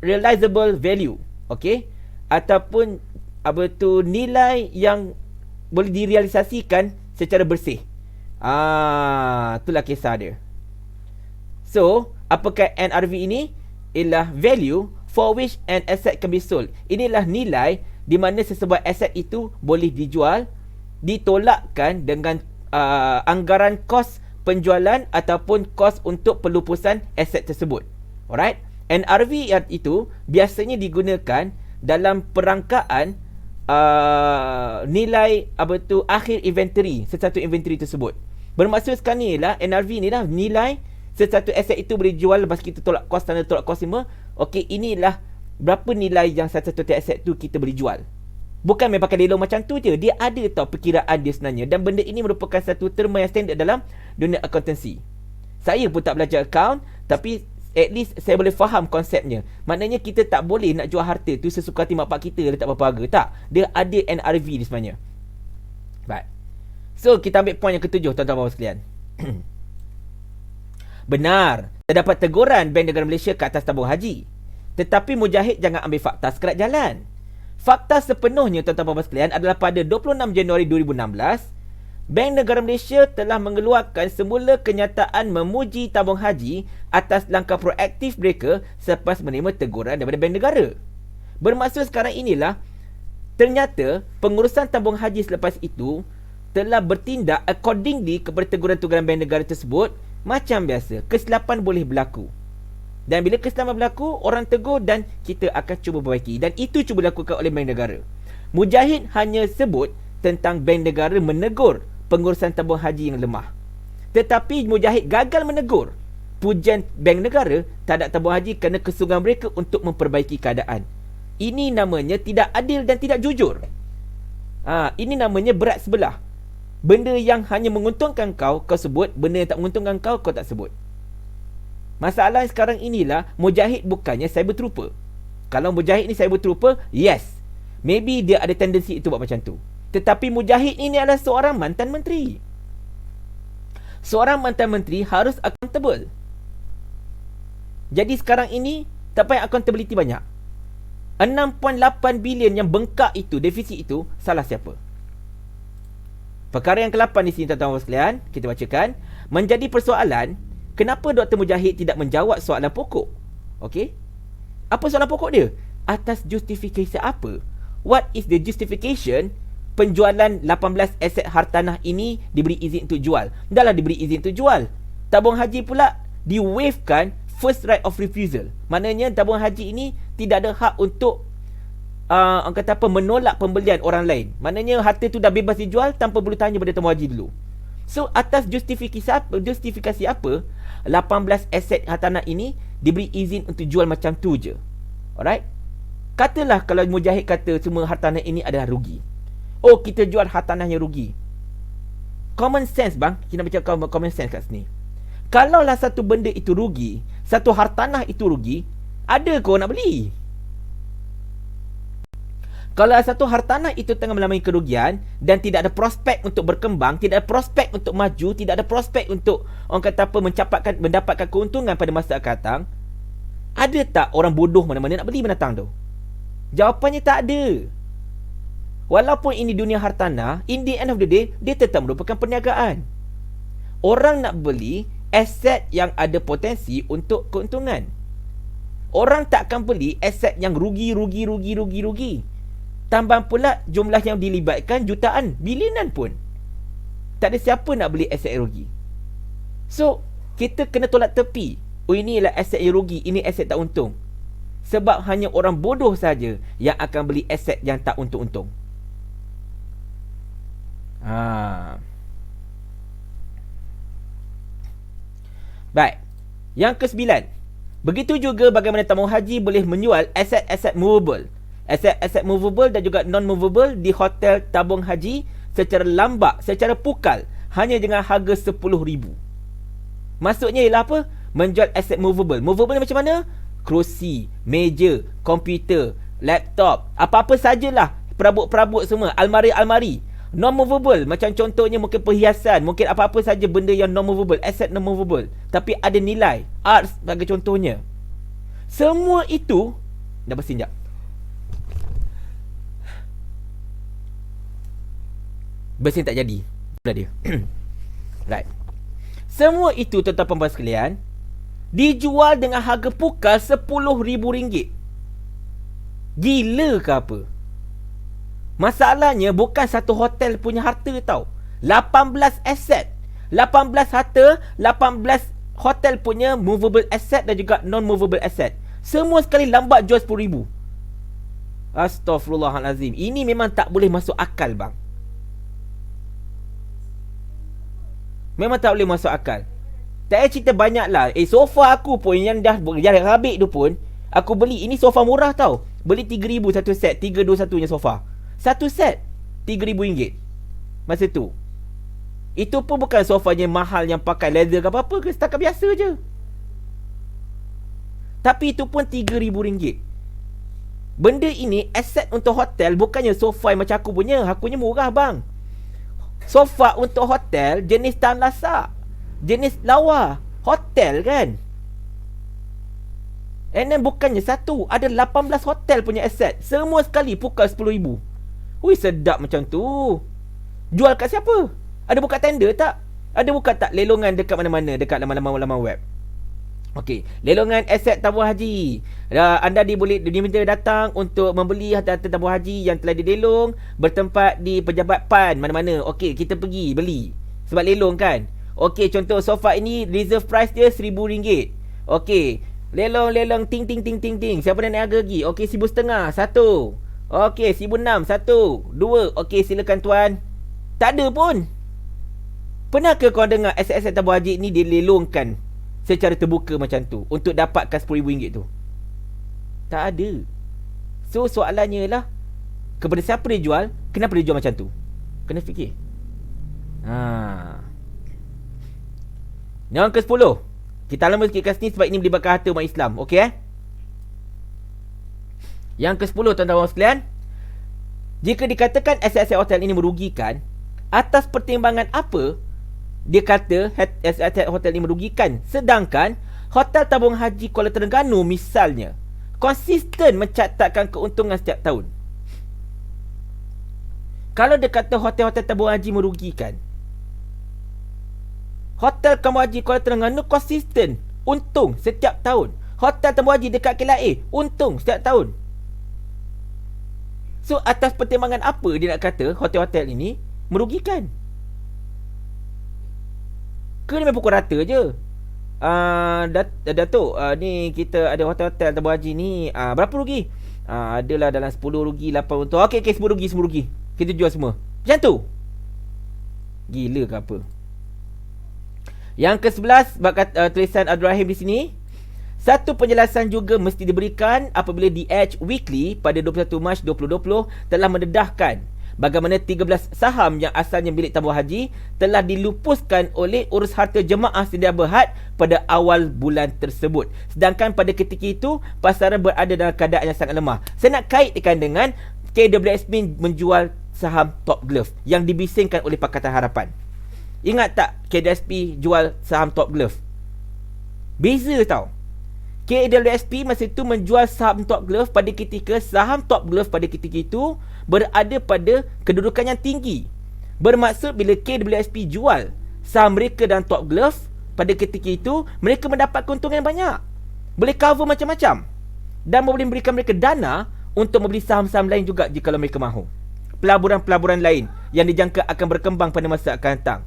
Realizable Value, okey, ataupun apa tu, nilai yang boleh direalisasikan secara bersih. Itulah kisah dia. So, apakah NRV ini? Ialah value for which an asset can be sold. Inilah nilai di mana sesebuah aset itu boleh dijual, ditolakkan dengan anggaran kos penjualan ataupun kos untuk pelupusan aset tersebut. Alright? NRV itu biasanya digunakan dalam perangkaan nilai akhir inventory sesuatu inventory tersebut. Bermaksud sekarang ni lah, NRV ni lah nilai sesuatu aset itu boleh dijual lepas kita tolak kos, tanda tolak kos semua. Okey, inilah berapa nilai yang satu aset tu kita boleh jual. Bukan main pakai lelong macam tu je. Dia ada tau perkiraan dia sebenarnya. Dan benda ini merupakan satu terma yang standard dalam dunia akuntansi. Saya pun tak belajar account, tapi at least saya boleh faham konsepnya. Maknanya kita tak boleh nak jual harta tu sesuka hati mak pak kita, letak berapa harga. Tak. Dia ada NRV ni sebenarnya. Baik. So, kita ambil poin yang ketujuh, tuan-tuan dan sekalian. Benar, terdapat teguran Bank Negara Malaysia ke atas tabung haji. Tetapi Mujahid jangan ambil fakta sekerat jalan. Fakta sepenuhnya, tuan-tuan dan sekalian, adalah pada 26 Januari 2016, Bank Negara Malaysia telah mengeluarkan semula kenyataan memuji tabung haji atas langkah proaktif mereka selepas menerima teguran daripada Bank Negara. Bermaksud sekarang inilah, ternyata pengurusan tabung haji selepas itu telah bertindak accordingly kepada teguran-teguran Bank Negara tersebut. Macam biasa, kesilapan boleh berlaku. Dan bila kesilapan berlaku, orang tegur dan kita akan cuba perbaiki. Dan itu cuba dilakukan oleh Bank Negara. Mujahid hanya sebut tentang Bank Negara menegur pengurusan tabung haji yang lemah. Tetapi Mujahid gagal menegur pujian Bank Negara terhadap tabung haji kerana kesungguhan mereka untuk memperbaiki keadaan. Ini namanya tidak adil dan tidak jujur. Ini namanya berat sebelah. Benda yang hanya menguntungkan kau sebut. Benda yang tak menguntungkan kau tak sebut. Masalah sekarang inilah, Mujahid bukannya cyber trooper. Kalau Mujahid ni cyber trooper, yes, maybe dia ada tendensi itu buat macam tu. Tetapi Mujahid ini adalah seorang mantan menteri. Seorang mantan menteri harus accountable. Jadi sekarang ini tak payah accountability banyak. 6.8 bilion yang bengkak itu, defisit itu, salah siapa? Perkara yang ke-8 di sini, tuan-tuan sekalian, kita bacakan. Menjadi persoalan, kenapa Dr. Mujahid tidak menjawab soalan pokok? Okey? Apa soalan pokok dia? Atas justifikasi apa? What is the justification penjualan 18 aset hartanah ini diberi izin untuk jual? Dah lah diberi izin untuk jual. Tabung haji pula di-waivekan first right of refusal. Maknanya tabung haji ini tidak ada hak untuk orang kata apa, menolak pembelian orang lain. Maknanya harta tu dah bebas dijual tanpa perlu tanya pada tabung haji dulu. So, atas justifikasi apa 18 aset hartanah ini diberi izin untuk jual macam tu je? Alright? Katalah kalau Mujahid kata semua hartanah ini adalah rugi. Oh, kita jual hartanah yang rugi. Common sense bang, kita baca common sense kat sini. Kalaulah satu benda itu rugi, satu hartanah itu rugi, ada kau nak beli? Kalau satu hartanah itu tengah mengalami kerugian dan tidak ada prospek untuk berkembang, tidak ada prospek untuk maju, tidak ada prospek untuk orang kata apa, mendapatkan keuntungan pada masa akan datang, ada tak orang bodoh mana-mana nak beli binatang tu? Jawapannya tak ada. Walaupun ini dunia hartanah, in the end of the day, dia tetap merupakan perniagaan. Orang nak beli aset yang ada potensi untuk keuntungan. Orang tak akan beli aset yang rugi. Tambah pula jumlah yang dilibatkan jutaan, bilinan pun. Tak ada siapa nak beli aset yang rugi. So, kita kena tolak tepi. Oh, ini ialah aset yang rugi, ini aset tak untung. Sebab hanya orang bodoh saja yang akan beli aset yang tak untung-untung. Baik. Yang ke-9. Begitu juga bagaimana tamu haji boleh menjual aset-aset movable. Aset-aset movable dan juga non-movable di hotel tabung haji secara lambak, secara pukal, hanya dengan harga RM10,000. Maksudnya ialah apa? Menjual aset movable. Movable macam mana? Kerusi, meja, komputer, laptop, apa-apa sajalah, perabot-perabot semua, almari-almari non-movable, macam contohnya mungkin perhiasan, mungkin apa-apa saja benda yang non-movable, aset non-movable tapi ada nilai, arts sebagai contohnya. Semua itu dah bersin jap. Bersin tak jadi. Dah dia. Right. Semua itu tuan-tuan puan-puan sekalian dijual dengan harga pukal RM10,000. Gila ke apa? Masalahnya bukan satu hotel punya harta tau. 18 aset, 18 harta, 18 hotel punya movable asset dan juga non-movable asset. Semua sekali lambat jual RM10,000. Astaghfirullahalazim. Ini memang tak boleh masuk akal bang. Memang tak boleh masuk akal. Tak payah cerita banyak lah. Sofa aku pun yang dah habis tu pun aku beli. Ini sofa murah tau. Beli RM3,000 satu set, 321 nya sofa. Satu set RM3,000 masa tu. Itu pun bukan sofanya mahal yang pakai leather ke apa-apa ke, setakat biasa je. Tapi itu pun RM3,000. Benda ini aset untuk hotel, bukannya sofa yang macam aku punya. Aku punya murah bang. Sofa untuk hotel jenis tan lasak, jenis lawa, hotel kan. And then bukannya satu, ada 18 hotel punya aset. Semua sekali pukal RM10,000. Ui, sedap macam tu. Jual kat siapa? Ada buka tender tak? Ada buka tak lelongan dekat mana-mana, dekat laman-laman web? Okey, lelongan aset tabung haji. Anda diminta datang untuk membeli harta tabung haji yang telah dilelong bertempat di pejabat PAN mana-mana. Okey, kita pergi beli. Sebab lelong kan? Okey, contoh sofa ini reserve price dia RM1,000. Okey, lelong ting. Siapa nak naik harga lagi? Okey, RM1,500 satu. Okey, RM1,600 satu. Dua. Okey, silakan tuan. Tak ada pun. Pernah ke kau dengar aset-aset tabung haji ni dilelongkan secara terbuka macam tu untuk dapatkan RM10,000 tu? Tak ada. So soalannya lah, kepada siapa dia jual? Kenapa dia jual macam tu? Kena fikir. Yang ke-10. Kita lama sikit kat sini sebab ini melibatkan harta umat Islam. Okey Yang ke-10 tuan-tuan sekalian, jika dikatakan aset-aset hotel ini merugikan, atas pertimbangan apa dia kata aset hotel ini merugikan, sedangkan Hotel Tabung Haji Kuala Terengganu misalnya konsisten mencatatkan keuntungan setiap tahun? Kalau dia kata hotel-hotel tabung haji merugikan, Hotel Tabung Haji Kuala Terengganu konsisten untung setiap tahun. Hotel Tabung Haji dekat KLIA untung setiap tahun. So atas pertimbangan apa dia nak kata hotel-hotel ini merugikan? Ke dia main pukul rata je? Datuk, ni kita ada hotel-hotel tabung haji ni, berapa rugi? Adalah dalam 10 rugi, 8 untung. Okey, 10 rugi. Kita jual semua. Macam tu. Gila ke apa? Yang ke-11 tulisan Abdul Rahim di sini. Satu penjelasan juga mesti diberikan apabila The Edge Weekly pada 21 Mac 2020 telah mendedahkan bagaimana 13 saham yang asalnya milik tabung haji telah dilupuskan oleh urus harta jemaah sedia berhad pada awal bulan tersebut. Sedangkan pada ketika itu pasaran berada dalam keadaan yang sangat lemah. Saya nak kaitkan dengan KWSP menjual saham Top Glove yang dibisingkan oleh Pakatan Harapan. Ingat tak KWSP jual saham Top Glove? Beza tau. KWSP masa itu menjual saham Top Glove pada ketika saham Top Glove pada ketika itu berada pada kedudukan yang tinggi. Bermaksud bila KWSP jual saham mereka dan Top Glove pada ketika itu, mereka mendapat keuntungan yang banyak. Boleh cover macam-macam. Dan boleh memberikan mereka dana untuk membeli saham-saham lain juga jika mereka mahu. Pelaburan-pelaburan lain yang dijangka akan berkembang pada masa akan datang.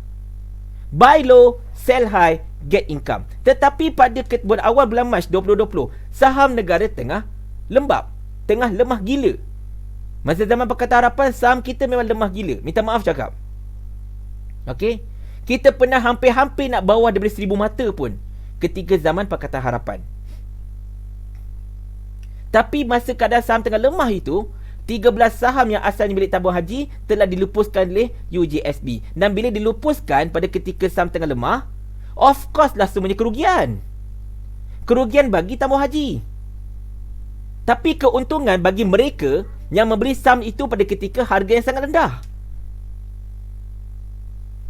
Buy low, sell high, get income. Tetapi pada awal bulan Mac 2020, saham negara tengah lembab, tengah lemah gila. Masa zaman Pakatan Harapan, saham kita memang lemah gila. Minta maaf cakap. Okey, kita pernah hampir-hampir nak bawah daripada 1000 mata pun ketika zaman Pakatan Harapan. Tapi masa keadaan saham tengah lemah itu, 13 saham yang asalnya milik tabung haji telah dilupuskan oleh UJSB. Dan bila dilupuskan pada ketika saham tengah lemah, of course lah semuanya kerugian. Kerugian bagi tabung haji. Tapi keuntungan bagi mereka yang membeli saham itu pada ketika harga yang sangat rendah.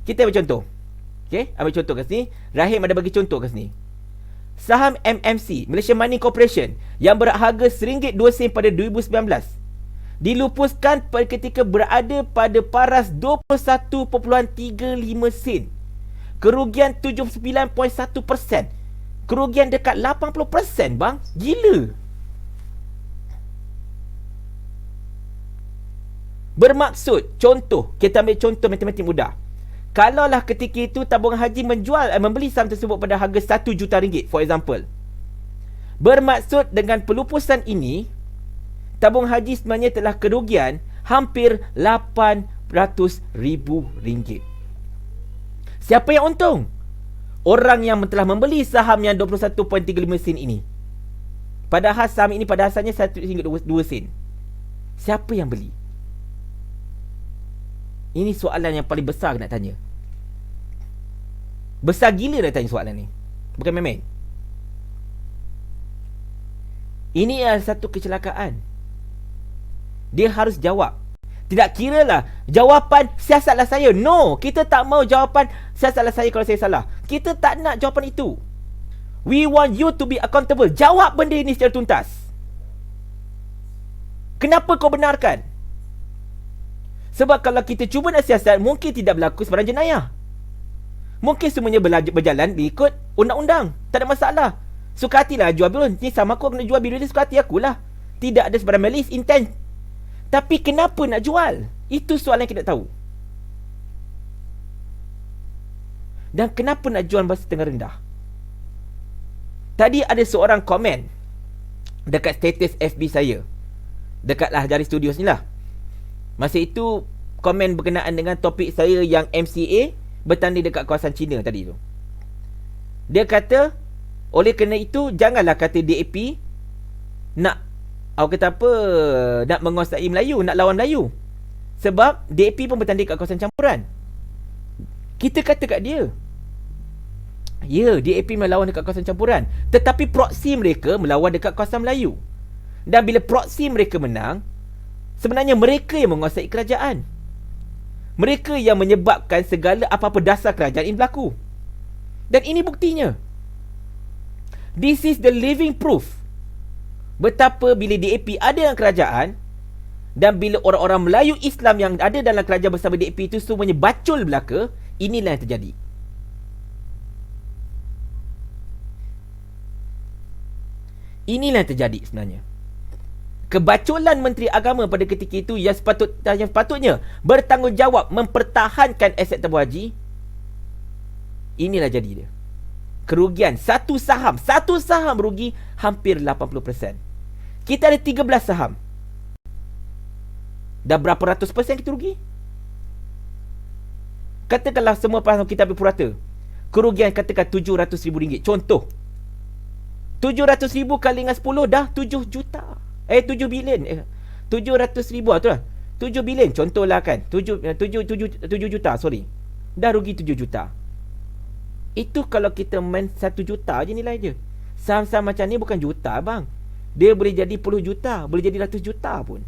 Kita ambil contoh. Okay, ambil contoh kat sini. Rahim ada bagi contoh kat sini. Saham MMC, Malaysia Mining Corporation, yang berharga RM1.02 pada 2019, dilupuskan pada ketika berada pada paras 21.35 sen. Kerugian 79.1%. Kerugian dekat 80%, bang. Gila. Bermaksud, contoh, kita ambil contoh matematik mudah. Kalaulah ketika itu tabungan haji membeli saham tersebut pada harga RM1 juta, for example. Bermaksud dengan pelupusan ini, tabung haji sebenarnya telah kerugian hampir RM800,000. Siapa yang untung? Orang yang telah membeli saham yang 21.35 sen ini. Padahal saham ini pada asalnya RM1.02. Siapa yang beli? Ini soalan yang paling besar nak tanya. Besar gila nak tanya soalan ni. Bukan main-main. Ini adalah satu kecelakaan. Dia harus jawab. Tidak kiralah jawapan siasatlah saya. No, kita tak mau jawapan siasatlah saya kalau saya salah. Kita tak nak jawapan itu. We want you to be accountable. Jawab benda ini secara tuntas. Kenapa kau benarkan? Sebab kalau kita cuba nak siasat, mungkin tidak berlaku sebarang jenayah. Mungkin semuanya berjalan ikut undang-undang. Tak ada masalah. Suka hatilah jual biru. Ni sama aku nak jual biru ni, suka hati akulah. Tidak ada sebarang malis, intent. Tapi kenapa nak jual? Itu soalan yang kita tahu. Dan kenapa nak jual masa tengah rendah? Tadi ada seorang komen dekat status FB saya. Dekatlah Jari Studios ni lah. Masa itu komen berkenaan dengan topik saya yang MCA bertanding dekat kawasan China tadi tu. Dia kata, oleh kerana itu janganlah kata DAP nak nak menguasai Melayu, nak lawan Melayu. Sebab DAP pun bertanding kat kawasan campuran. Kita kata kat dia, ya, DAP melawan dekat kawasan campuran, tetapi proksi mereka melawan dekat kawasan Melayu. Dan bila proksi mereka menang, sebenarnya mereka yang menguasai kerajaan. Mereka yang menyebabkan segala apa-apa dasar kerajaan ini berlaku. Dan ini buktinya. This is the living proof. Betapa bila DAP ada dalam kerajaan, dan bila orang-orang Melayu Islam yang ada dalam kerajaan bersama DAP itu semuanya bacul belaka, inilah yang terjadi. Inilah yang terjadi sebenarnya. Kebaculan Menteri Agama pada ketika itu yang sepatutnya bertanggungjawab mempertahankan aset tabung haji, inilah jadi dia. Kerugian satu saham rugi hampir 80%. Kita ada 13 saham. Dah berapa ratus persen kita rugi? Katakanlah semua saham kita ambil purata, kerugian katakan RM700,000. Contoh, 700,000 kali dengan 10 dah 7 juta. 7 bilion. 700,000 tu lah. 7 bilion contohlah kan. 7 juta, sorry. Dah rugi 7 juta. Itu kalau kita main 1 juta je nilai dia. Saham-saham macam ni bukan juta, bang. Dia boleh jadi puluh juta, boleh jadi ratus juta pun.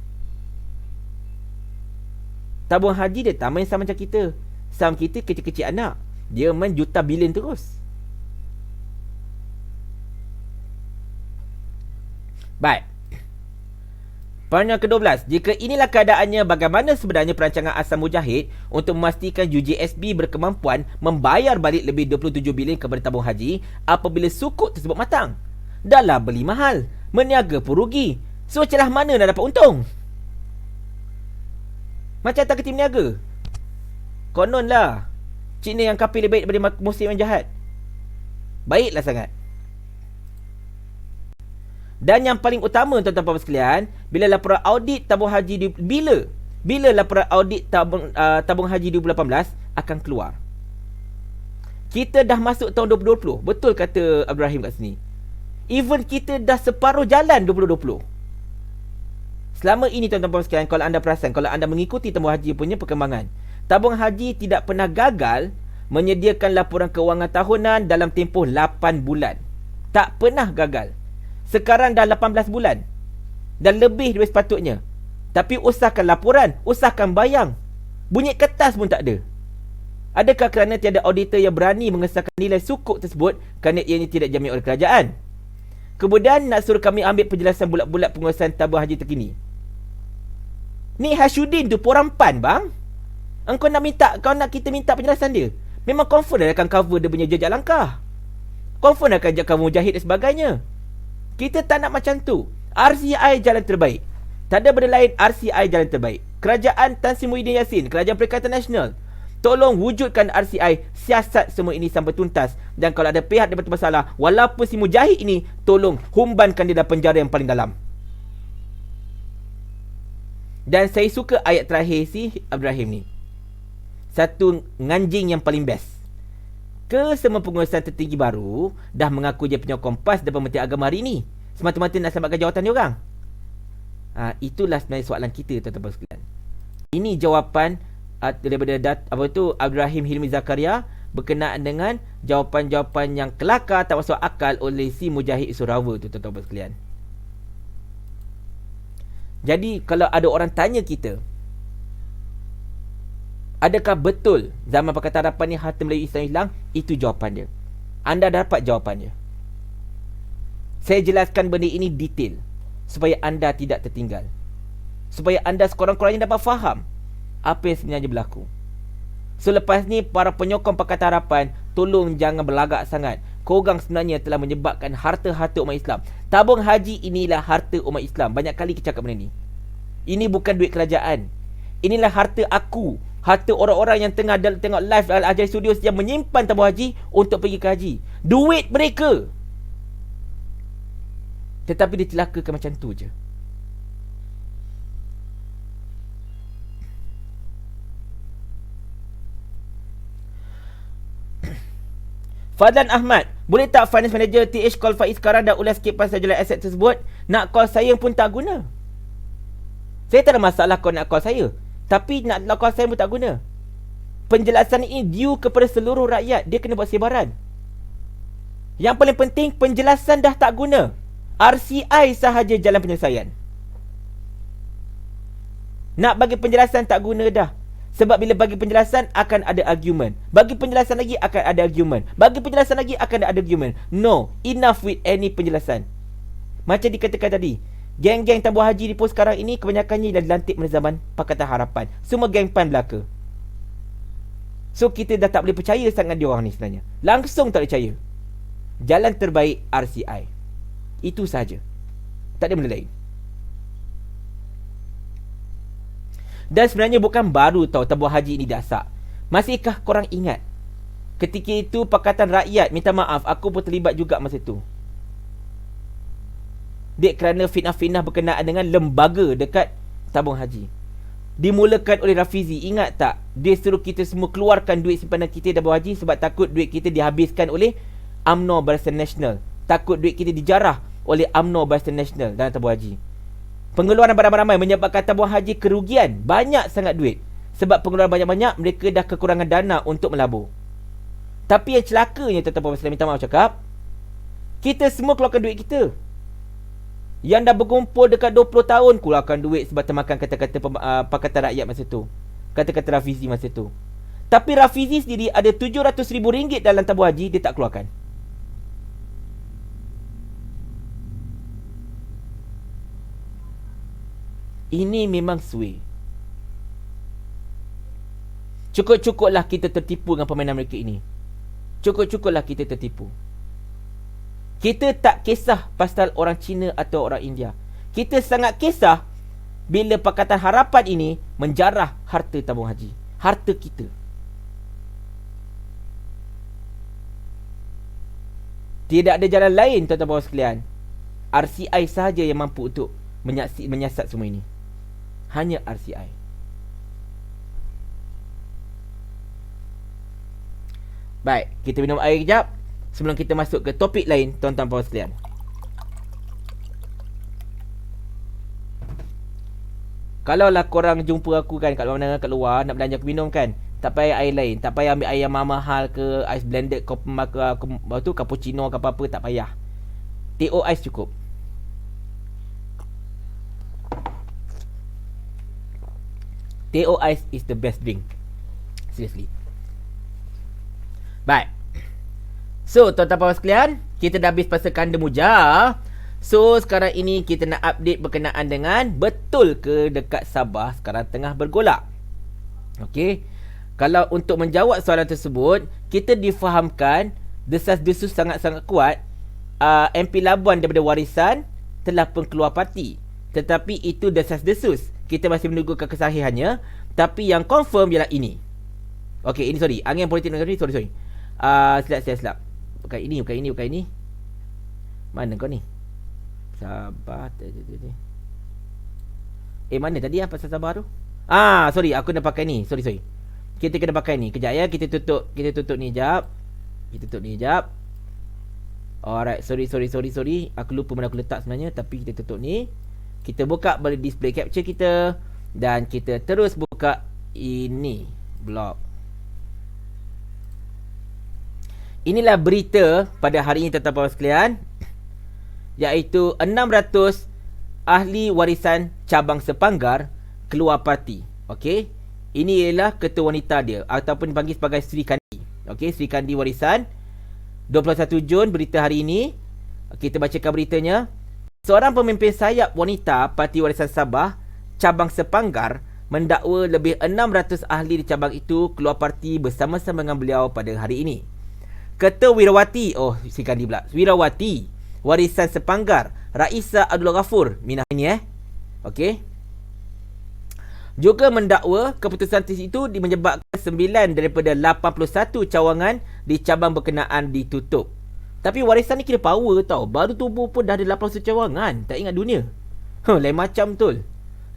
Tabung haji dia tak main saham macam kita. Saham kita kecil-kecil anak. Dia main juta bilion terus. Baik. Poin yang ke-12. Jika inilah keadaannya, bagaimana sebenarnya perancangan Asam Mujahid untuk memastikan UJSB berkemampuan membayar balik lebih 27 bilion kepada tabung haji apabila sukuk tersebut matang? Dahlah beli mahal, meniaga pun rugi. So celah mana nak dapat untung? Macam tak kerti meniaga. Kononlah Cina yang kapil lebih baik daripada Muslim yang jahat. Baiklah sangat. Dan yang paling utama tuan-tuan puan sekalian, bila laporan audit tabung haji bila laporan audit tabung haji 2018 akan keluar. Kita dah masuk tahun 2020. Betul kata Abdul Rahim kat sini. Even kita dah separuh jalan 2020. Selama ini tuan-tuan puan sekalian, kalau anda perasan, kalau anda mengikuti tabung haji punya perkembangan, tabung haji tidak pernah gagal menyediakan laporan kewangan tahunan dalam tempoh 8 bulan. Tak pernah gagal. Sekarang dah 18 bulan. dan lebih dari sepatutnya. Tapi usahkan laporan, usahkan bayang. Bunyi kertas pun tak ada. Adakah kerana tiada auditor yang berani mengesahkan nilai sukuk tersebut kerana ianya tidak dijamin oleh kerajaan? Kemudian nak suruh kami ambil penjelasan bulat-bulat pengurusan tabung haji terkini. Ni Hashudin tu orang PAN bang. Engkau nak kita minta penjelasan dia. Memang confirm dia akan cover dia punya jejak langkah. Confirm akan jaga Mujahid dan sebagainya. Kita tak nak macam tu. RCI jalan terbaik. Tak ada benda lain, RCI jalan terbaik. Kerajaan Tan Sri Muhyiddin Yassin, Kerajaan Perikatan Nasional, tolong wujudkan RCI, siasat semua ini sampai tuntas. Dan kalau ada pihak yang bermasalah, walaupun si Mujahid ini, tolong humbankan dia dalam penjara yang paling dalam. Dan saya suka ayat terakhir si Ibrahim ni. Satu nganjing yang paling best. Kesemua pengurusan tertinggi baru dah mengaku dia penyokong PAS dan Menteri Agama hari ini. Semata-mata nak selamatkan jawatan dia orang. Itulah sebenarnya soalan kita, tuan-tuan sekalian. Ini jawapan daripada Abdul Rahim Hilmi Zakaria berkenaan dengan jawapan-jawapan yang kelakar tak masuk akal oleh si Mujahid Surawa tu, tuan-tuan sekalian. Jadi kalau ada orang tanya kita, adakah betul zaman Pakatan Harapan ni harta Melayu Islam hilang? Itu jawapan dia. Anda dapat jawapan dia. Saya jelaskan benda ini detail supaya anda tidak tertinggal. Supaya anda sekurang-kurangnya dapat faham apa yang sebenarnya berlaku. Selepas ni para penyokong Pakatan Harapan, tolong jangan berlagak sangat. Korang sebenarnya telah menyebabkan harta-harta umat Islam. Tabung haji inilah harta umat Islam. Banyak kali kita cakap benda ni. Ini bukan duit kerajaan. Inilah harta aku, harta orang-orang yang tengah tengok live Al-Ajaib Studios yang menyimpan tabung haji untuk pergi ke haji. Duit mereka. Tetapi dia celakakan macam tu je. Fadlan Ahmad, boleh tak finance manager TH call Faiz sekarang dan ulas sikit pasal jualan aset tersebut? Nak call saya pun tak guna. Saya tak ada masalah kau nak call saya, tapi nak call saya pun tak guna. Penjelasan ini due kepada seluruh rakyat. Dia kena buat sebaran. Yang paling penting, penjelasan dah tak guna. RCI sahaja jalan penyelesaian. Nak bagi penjelasan tak guna dah. Sebab bila bagi penjelasan akan ada argument. Bagi penjelasan lagi akan ada argument. Bagi penjelasan lagi akan ada argument. No, enough with any penjelasan. Macam dikatakan tadi, geng-geng tabung haji di pos sekarang ini kebanyakannya dah dilantik pada zaman Pakatan Harapan. Semua geng PAN belaka. So kita dah tak boleh percaya sangat diorang ni sebenarnya. Langsung tak percaya. Jalan terbaik RCI. Itu saja. Tak ada benda lain. Dan sebenarnya bukan baru tau tabung haji ini dasar. Masihkah korang ingat? Ketika itu Pakatan Rakyat minta maaf, aku pun terlibat juga masa itu. Dek kerana fitnah-fitnah berkenaan dengan lembaga dekat tabung haji. Dimulakan oleh Rafizi. Ingat tak? Dia suruh kita semua keluarkan duit simpanan kita tabung haji sebab takut duit kita dihabiskan oleh UMNO Barisan Nasional. Takut duit kita dijarah oleh UMNO Barisan Nasional dalam tabung haji. Pengeluaran ramai-ramai menyebabkan tabung haji kerugian. Banyak sangat duit. Sebab pengeluaran banyak-banyak, mereka dah kekurangan dana untuk melabur. Tapi yang celakanya, tuan-tuan minta maaf cakap, kita semua keluarkan duit kita. Yang dah berkumpul dekat 20 tahun keluarkan duit sebab termakan kata-kata Pakatan Rakyat masa tu. Kata-kata Rafizi masa tu. Tapi Rafizi sendiri ada RM700,000 dalam tabung haji, dia tak keluarkan. Ini memang sway. Cukup-cukuplah kita tertipu dengan permainan mereka ini. Cukup-cukuplah kita tertipu. Kita tak kisah pasal orang Cina atau orang India. Kita sangat kisah bila Pakatan Harapan ini menjarah harta tabung haji. Harta kita. Tidak ada jalan lain, tuan-tuan sekalian. RCI sahaja yang mampu untuk menyiasat semua ini. Hanya RCI. Baik, kita minum air kejap sebelum kita masuk ke topik lain, tuan-tuan puan sekalian. Kalaulah korang jumpa aku kan kat mana kat luar nak belanja aku minum kan, tak payah air lain, tak payah ambil air yang mahal ke, ais blended kopi tu cappuccino ke apa-apa, tak payah. TO ais cukup. Teh ais is the best drink. Seriously. Baik. So, tuan-tuan puan sekalian, kita dah habis pasal kanda muja. So, sekarang ini kita nak update berkenaan dengan betul ke dekat Sabah sekarang tengah bergolak. Okey. Kalau untuk menjawab soalan tersebut, kita difahamkan desas-desus sangat-sangat kuat. MP Labuan daripada Warisan telah pun keluar parti. Tetapi itu desas-desus. Kita masih menunggu kesahihannya. Tapi yang confirm ialah ini. Okey, ini sorry. Angin politik negara ni, sorry. Silap. Bukan ini. Mana kau ni? Sabah. Mana tadi pasal Sabah tu? Sorry, aku nak pakai ni. Sorry. Kita kena pakai ni. Kejap ya, kita tutup ni jap. Alright, sorry. Aku lupa mana aku letak sebenarnya. Tapi kita tutup ni. Kita buka balik display capture kita. Dan kita terus buka ini blog. Inilah berita pada hari ini tuan-tuan puan sekalian. Iaitu 600 ahli warisan cabang Sepanggar keluar parti. Okey. Ini ialah ketua wanita dia ataupun dipanggil sebagai Sri Kandi. Okey, Sri Kandi Warisan. 21 Jun berita hari ini. Kita bacakan beritanya. Seorang pemimpin sayap wanita Parti Warisan Sabah cabang Sepanggar mendakwa lebih 600 ahli di cabang itu keluar parti bersama-sama dengan beliau pada hari ini. Ketua Wirawati, Sri Kandi pula. Wirawati Warisan Sepanggar, Raisa Abdul Ghafur. Minah ini Okey. Juga mendakwa keputusan itu menyebabkan 9 daripada 81 cawangan di cabang berkenaan ditutup. Tapi warisan ni kira power tau. Baru tubuh pun dah ada 81 cawangan. Tak ingat dunia. Lain macam betul.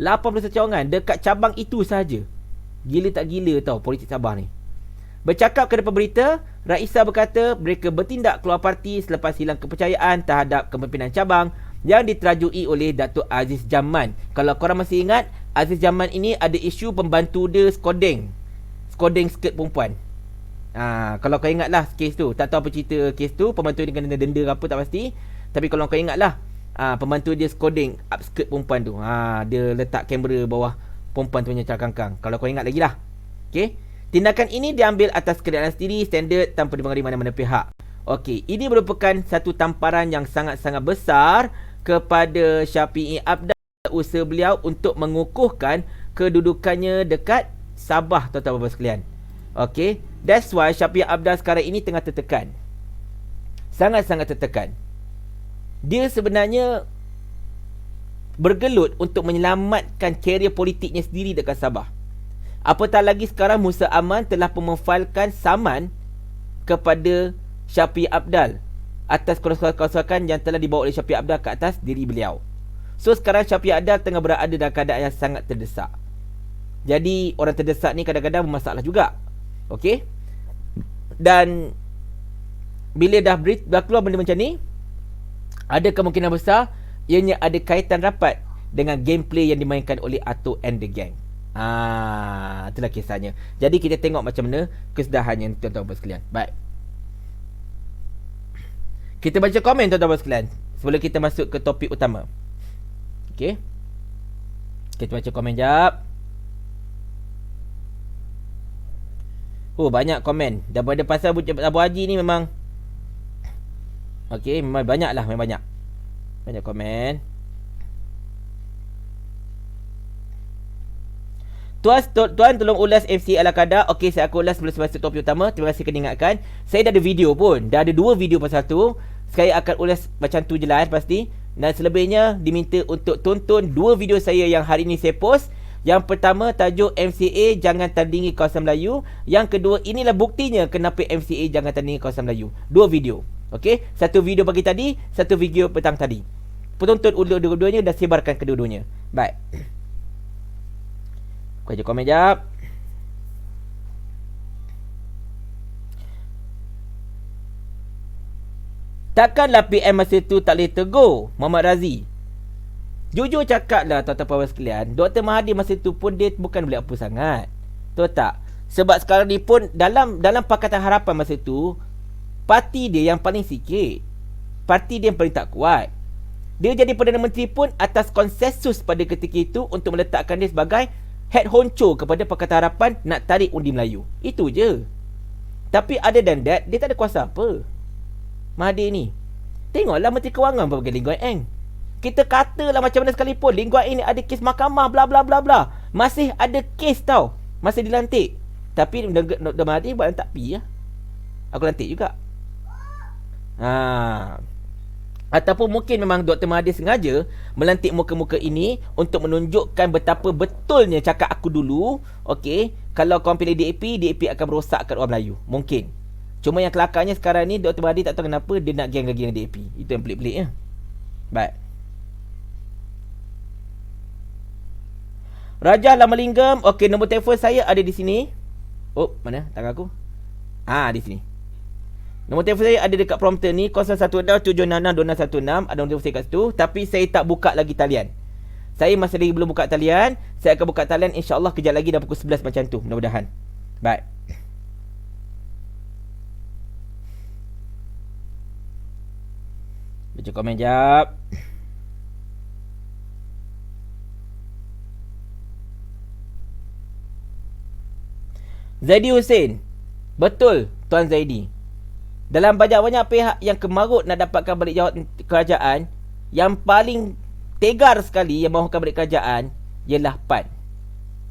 81 cawangan dekat cabang itu saja. Gila tak gila tau politik Sabah ni. Bercakap kepada pemberita, Raisa berkata mereka bertindak keluar parti selepas hilang kepercayaan terhadap kepimpinan cabang yang diterajui oleh Datuk Aziz Jaman. Kalau korang masih ingat, Aziz Jaman ini ada isu pembantu dia skodeng skirt perempuan. Kalau kau ingat lah kes tu. Tak tahu apa cerita kes tu. Pembantu dia kena denda apa tak pasti. Tapi kalau kau ingat lah, pembantu dia skodeng skirt perempuan tu. Dia letak kamera bawah perempuan tu punya cakangkang. Kalau kau ingat lagi lah. Okay. Tindakan ini diambil atas keadaan sendiri, standard tanpa dipengaruhi mana-mana pihak. Okey, ini merupakan satu tamparan yang sangat-sangat besar kepada Syafiee Apdal, usaha beliau untuk mengukuhkan kedudukannya dekat Sabah, tuan-tuan dan sekalian. Okey, that's why Syafiee Apdal sekarang ini tengah tertekan. Sangat-sangat tertekan. Dia sebenarnya bergelut untuk menyelamatkan karier politiknya sendiri dekat Sabah. Apatah lagi sekarang Musa Aman telah memfailkan saman kepada Syafiee Apdal atas kerosakan yang telah dibawa oleh Syafiee Apdal ke atas diri beliau. So sekarang Syafiee Apdal tengah berada dalam keadaan yang sangat terdesak. Jadi orang terdesak ni kadang-kadang bermasalah juga. Okey. Dan bila dah keluar benda macam ni, ada kemungkinan besar ianya ada kaitan rapat dengan gameplay yang dimainkan oleh Ato and the Gang. Itulah kisahnya. Jadi kita tengok macam mana kesedahannya, tuan-tuan sekalian. Baik. Kita baca komen, tuan-tuan sekalian, sebelum kita masuk ke topik utama. Okey. Kita baca komen jap. Banyak komen. Daripada pasal Abu Haji ni memang okey, memang banyak lah, memang banyak. Banyak komen. Tuan tolong ulas MC Al-Qaeda. Okey, saya akan ulas sebelum masuk topik utama. Terima kasih kerana ingatkan. Saya dah ada video pun. Dah ada 2 video pasal tu. Saya akan ulas macam tu je lah pasti. Dan selebihnya diminta untuk tonton 2 video saya yang hari ni saya post. Yang pertama tajuk MCA jangan tandingi kawasan Melayu. Yang kedua, inilah buktinya kenapa MCA jangan tandingi kawasan Melayu. 2 video. Okey, satu video pagi tadi, satu video petang tadi. Penonton dua-duanya dah sebarkan kedua-duanya. Baik. Aku aja komen jap. Takkanlah PM masa tu tak boleh tegur Muhammad Razi. Jujur cakap lah tuan-tuan puan sekalian, Dr. Mahathir masa tu pun dia bukan boleh apa sangat. Tahu tak? Sebab sekarang ni pun dalam Pakatan Harapan masa tu, parti dia yang paling sikit. Parti dia yang paling tak kuat. Dia jadi Perdana Menteri pun atas konsensus pada ketika itu untuk meletakkan dia sebagai head honcho kepada Pakatan Harapan nak tarik undi Melayu. Itu je. Tapi other than that, dia tak ada kuasa apa. Mahathir ni. Tengoklah Menteri Kewangan apa bagi Lee Kuan Eng. Kita katalah macam mana sekalipun Lee Kuan Eng ni ada kes mahkamah bla bla bla bla. Masih ada kes tau. Masih dilantik. Tapi Dr. Mahathir buat tak pi lah. Aku lantik juga. Ataupun mungkin memang Dr. Mahathir sengaja melantik muka-muka ini untuk menunjukkan betapa betulnya cakap aku dulu, okey, kalau korang pilih DAP akan merosakkan orang Melayu. Mungkin. Cuma yang kelakarnya sekarang ni Dr. Mahathir tak tahu kenapa dia nak geng-geng DAP. Itu yang pelik-pelik ya. Baik. Raja Lamalinggam, okey, nombor telefon saya ada di sini. Oh, mana tangan aku? Di sini. Nombor telefon saya ada dekat prompter ni 0167662616. Ada nombor telefon saya kat situ. Tapi saya tak buka lagi talian. Saya masih lagi belum buka talian. Saya akan buka talian insya-Allah kejap lagi dah pukul 11 macam tu. Mudah-mudahan. Baik. Baca komen jap. Zaidi Hussein. Betul Tuan Zaidi. Dalam banyak-banyak pihak yang kemarut nak dapatkan balik jawab kerajaan, yang paling tegar sekali yang mahukan balik kerajaan ialah PAN.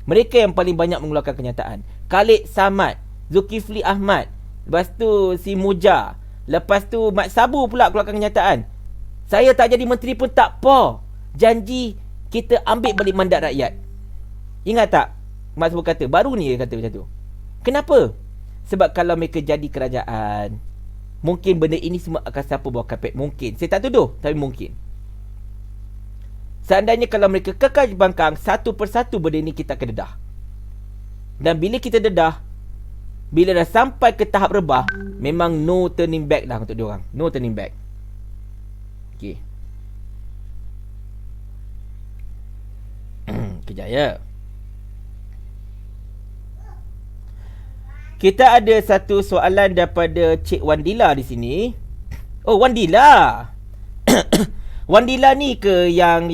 Mereka yang paling banyak mengeluarkan kenyataan. Khalid Samad, Zulkifli Ahmad, lepas tu si Muja, lepas tu Mat Sabu pula keluarkan kenyataan. Saya tak jadi menteri pun tak apa. Janji kita ambil balik mandat rakyat. Ingat tak? Mat Sabu kata, baru ni dia kata macam tu. Kenapa? Sebab kalau mereka jadi kerajaan, mungkin benda ini semua akan siapa bawah kapet. Mungkin. Saya tak tuduh, tapi mungkin. Seandainya kalau mereka kekal di bangkang, satu persatu benda ini kita akan dedah. Dan bila kita dedah, bila dah sampai ke tahap rebah, memang no turning back dah untuk diorang. No turning back. Okay. Kejap ya. Kita ada satu soalan daripada Cik Wandila di sini. Oh, Wandila. Wandila ni ke yang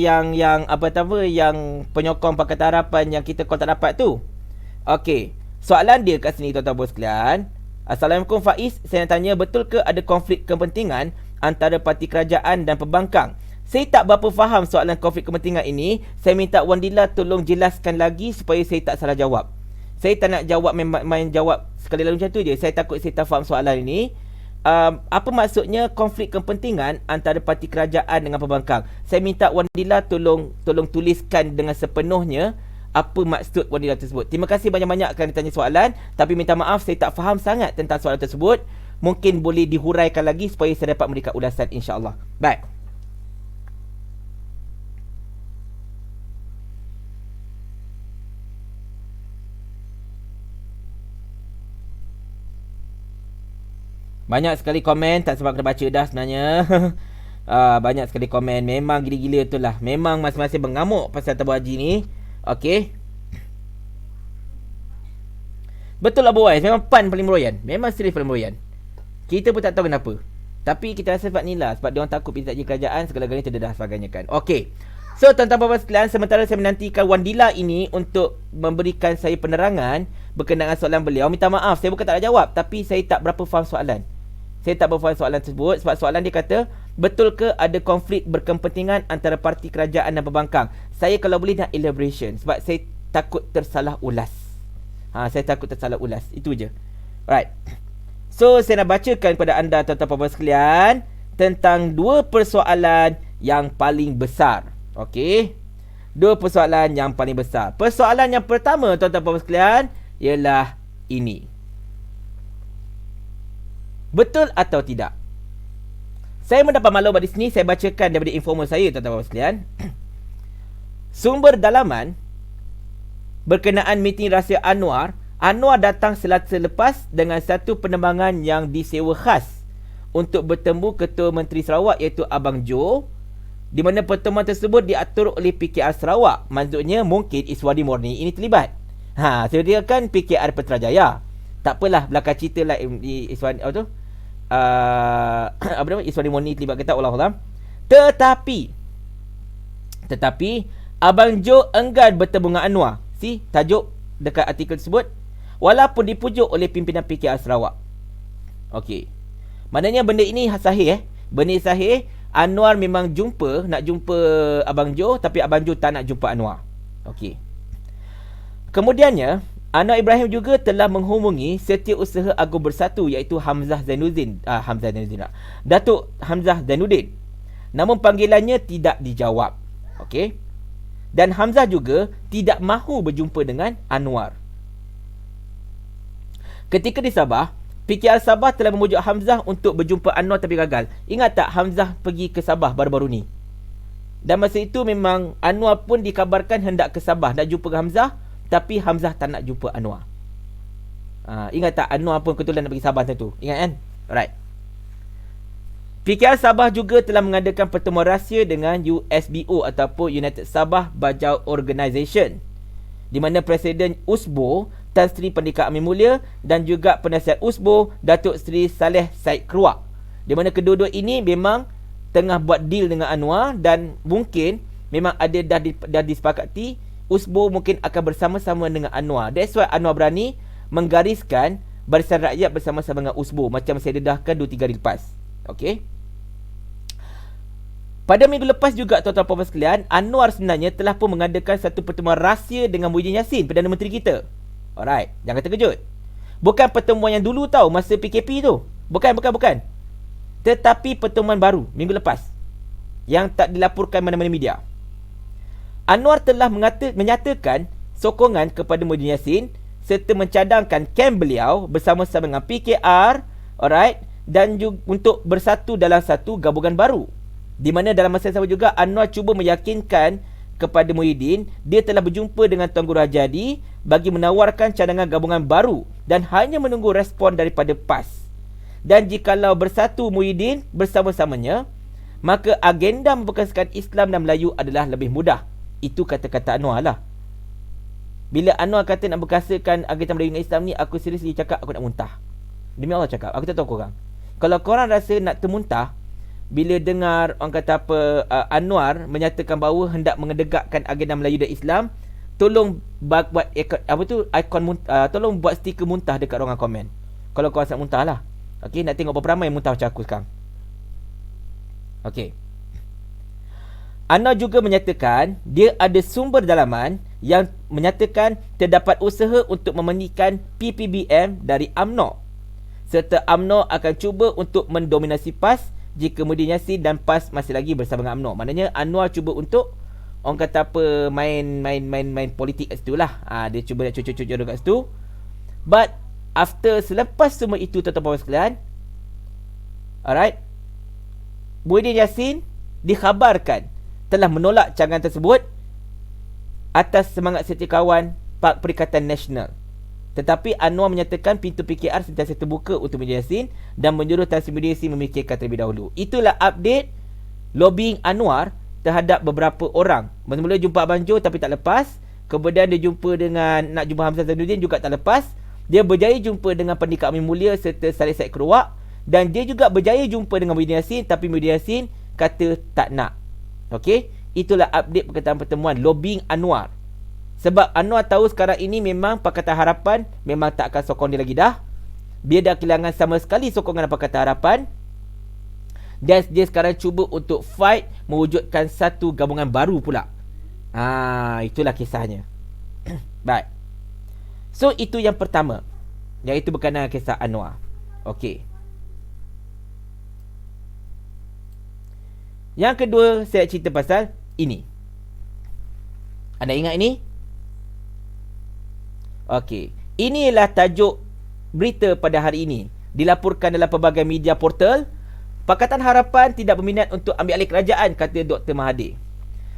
apa nama, yang penyokong Pakatan Harapan yang kita call tak dapat tu? Okey. Soalan dia kat sini tuan-tuan bos sekalian. Assalamualaikum Faiz, saya nak tanya, betul ke ada konflik kepentingan antara parti kerajaan dan pembangkang? Saya tak berapa faham soalan konflik kepentingan ini. Saya minta Wandila tolong jelaskan lagi supaya saya tak salah jawab. Saya tak nak jawab main jawab sekali lalu macam tu je. Saya takut saya tak faham soalan ini. Apa maksudnya konflik kepentingan antara parti kerajaan dengan pembangkang? Saya minta Wandila tolong tuliskan dengan sepenuhnya apa maksud Wandila tersebut. Terima kasih banyak-banyak kerana ditanya soalan. Tapi minta maaf saya tak faham sangat tentang soalan tersebut. Mungkin boleh dihuraikan lagi supaya saya dapat memberikan ulasan insya-Allah. Baik. Banyak sekali komen, tak sempat kena baca dah sebenarnya. Banyak sekali komen. Memang gila-gila tu lah. Memang masing-masing mengamuk pasal Tabung Haji ni. Okey. Betul Abu Wais, memang PAN paling meroyan. Memang serius paling meroyan. Kita pun tak tahu kenapa. Tapi kita rasa sebab ni lah. Sebab diorang takut bila tak jadi kerajaan, segala-galanya terdedah sebagainya kan. Okey. So tuan-tuan puan-puan sekalian, sementara saya menantikan Wandila ini untuk memberikan saya penerangan berkenaan soalan beliau. Minta maaf, saya bukan tak nak jawab, tapi saya tak berapa faham soalan. Saya tak berfaham soalan tersebut. Sebab soalan dia kata, betul ke ada konflik berkepentingan antara parti kerajaan dan pembangkang? Saya kalau boleh nak elaboration. Sebab saya takut tersalah ulas. Saya takut tersalah ulas. Itu je. Alright. So saya nak bacakan kepada anda tuan-tuan puan-puan sekalian tentang dua persoalan yang paling besar. Okey. Dua persoalan yang paling besar. Persoalan yang pertama tuan-tuan puan-puan sekalian ialah ini. Betul atau tidak? Saya mendapat maklumat di sini, saya bacakan daripada informal saya tuan-tuan sekalian. Sumber dalaman berkenaan meeting rahsia Anwar datang selepas dengan satu penerbangan yang disewa khas untuk bertemu Ketua Menteri Sarawak iaitu Abang Jo, di mana pertemuan tersebut diatur oleh PKR Sarawak. Maksudnya mungkin Iswadi Morni ini terlibat. Saya kan PKR Putrajaya. Tak apalah, belakang cerita lah Iswadi apa tu? Apa nama? Iswadi Morni terlibat ke tak, Wallahualam. Tetapi Abang Jo enggan bertemu dengan Anwar Si tajuk dekat artikel tersebut, walaupun dipujuk oleh pimpinan PKR Sarawak. Okey. Maknanya benda ini sahih Benda ini sahih. Anwar memang nak jumpa Abang Jo, tapi Abang Jo tak nak jumpa Anwar. Okey. Kemudiannya, Anwar Ibrahim juga telah menghubungi Setiausaha Agung Bersatu iaitu Datuk Hamzah Zainuddin. Namun panggilannya tidak dijawab. Okey. Dan Hamzah juga tidak mahu berjumpa dengan Anwar. Ketika di Sabah, PKR Sabah telah memujuk Hamzah untuk berjumpa Anwar tapi gagal. Ingat tak Hamzah pergi ke Sabah baru-baru ni? Dan masa itu memang Anwar pun dikabarkan hendak ke Sabah nak jumpa Hamzah, tapi Hamzah tak nak jumpa Anwar. Ingat tak Anwar pun kebetulan nak pergi Sabah tentu. Ingat kan? Alright. PKR Sabah juga telah mengadakan pertemuan rahsia dengan USBO ataupun United Sabah Bajau Organisation, di mana Presiden USBO Tan Sri Pendekar Amin Mulia dan juga penasihat USBO Datuk Seri Saleh Said Keruak, di mana kedua-dua ini memang tengah buat deal dengan Anwar dan mungkin memang ada dah disepakati USBO mungkin akan bersama-sama dengan Anwar. That's why Anwar berani menggariskan Barisan Rakyat bersama-sama dengan USBO macam saya dedahkan 2-3 hari lepas. Okey. Pada minggu lepas juga tuan-tuan puan-puan sekalian, Anwar sebenarnya telah pun mengadakan satu pertemuan rahsia dengan Muhyiddin Yassin, Perdana Menteri kita. Alright, jangan terkejut. Bukan pertemuan yang dulu tahu masa PKP tu. Bukan. Tetapi pertemuan baru minggu lepas yang tak dilaporkan mana-mana media. Anwar telah menyatakan sokongan kepada Muhyiddin Yassin serta mencadangkan kem beliau bersama-sama dengan PKR, alright, dan juga untuk bersatu dalam satu gabungan baru. Di mana dalam masa yang sama juga Anwar cuba meyakinkan kepada Muhyiddin dia telah berjumpa dengan Tuan Guru Hajadi bagi menawarkan cadangan gabungan baru dan hanya menunggu respon daripada PAS. Dan jikalau bersatu Muhyiddin bersama-samanya, maka agenda memperkasakan Islam dan Melayu adalah lebih mudah. Itu kata-kata Anwar lah. Bila Anwar kata nak berkasakan agenda Melayu dengan Islam ni, aku seriously cakap aku nak muntah. Demi Allah cakap, aku tak tahu korang. Kalau korang rasa nak termuntah bila dengar orang kata Anwar menyatakan bahawa hendak mengedegakkan agenda Melayu dan Islam, tolong buat tolong buat stiker muntah dekat ruangan komen. Kalau kau rasa muntah lah. Okey, nak tengok berapa ramai yang muntah macam aku sekarang. Okey. Anwar juga menyatakan dia ada sumber dalaman yang menyatakan terdapat usaha untuk memenyikan PPBM dari UMNO, serta UMNO akan cuba untuk mendominasi PAS jika Muhyiddin Yassin dan PAS masih lagi bersama dengan UMNO. Maknanya Anwar cuba untuk orang kata main politik kat situ lah. Dia cuba nak cucuk-cucuk dekat situ. But selepas semua itu tuan-tuan puan sekalian, alright, Muhyiddin Yassin dikhabarkan telah menolak cadangan tersebut atas semangat setiakawan Perikatan Nasional. Tetapi Anwar menyatakan pintu PKR sentiasa terbuka untuk Muhyiddin Yassin dan menyuruh Tan Sri Muhyiddin Yassin memikirkan terlebih dahulu. Itulah update lobbying Anwar terhadap beberapa orang. Mula-mula jumpa Abang Jo tapi tak lepas. Kemudian dia jumpa nak jumpa Hamzah Zainuddin juga tak lepas. Dia berjaya jumpa dengan Pendekar Amin Mulia serta Saleh Said Keruak. Dan dia juga berjaya jumpa dengan Muhyiddin Yassin, tapi Muhyiddin Yassin kata tak nak. Okey, itulah update perkataan pertemuan lobbying Anwar. Sebab Anwar tahu sekarang ini memang Pakatan Harapan memang tak akan sokong dia lagi dah. Dia dah kehilangan sama sekali sokongan Pakatan Harapan. Dan dia sekarang cuba untuk fight mewujudkan satu gabungan baru pula. Itulah kisahnya. Baik. So itu yang pertama, iaitu berkenaan kisah Anwar. Okey. Yang kedua saya cerita pasal ini. Anda ingat ini? Okey, inilah tajuk berita pada hari ini. Dilaporkan dalam pelbagai media portal. Pakatan Harapan tidak berminat untuk ambil alih kerajaan, kata Dr. Mahathir.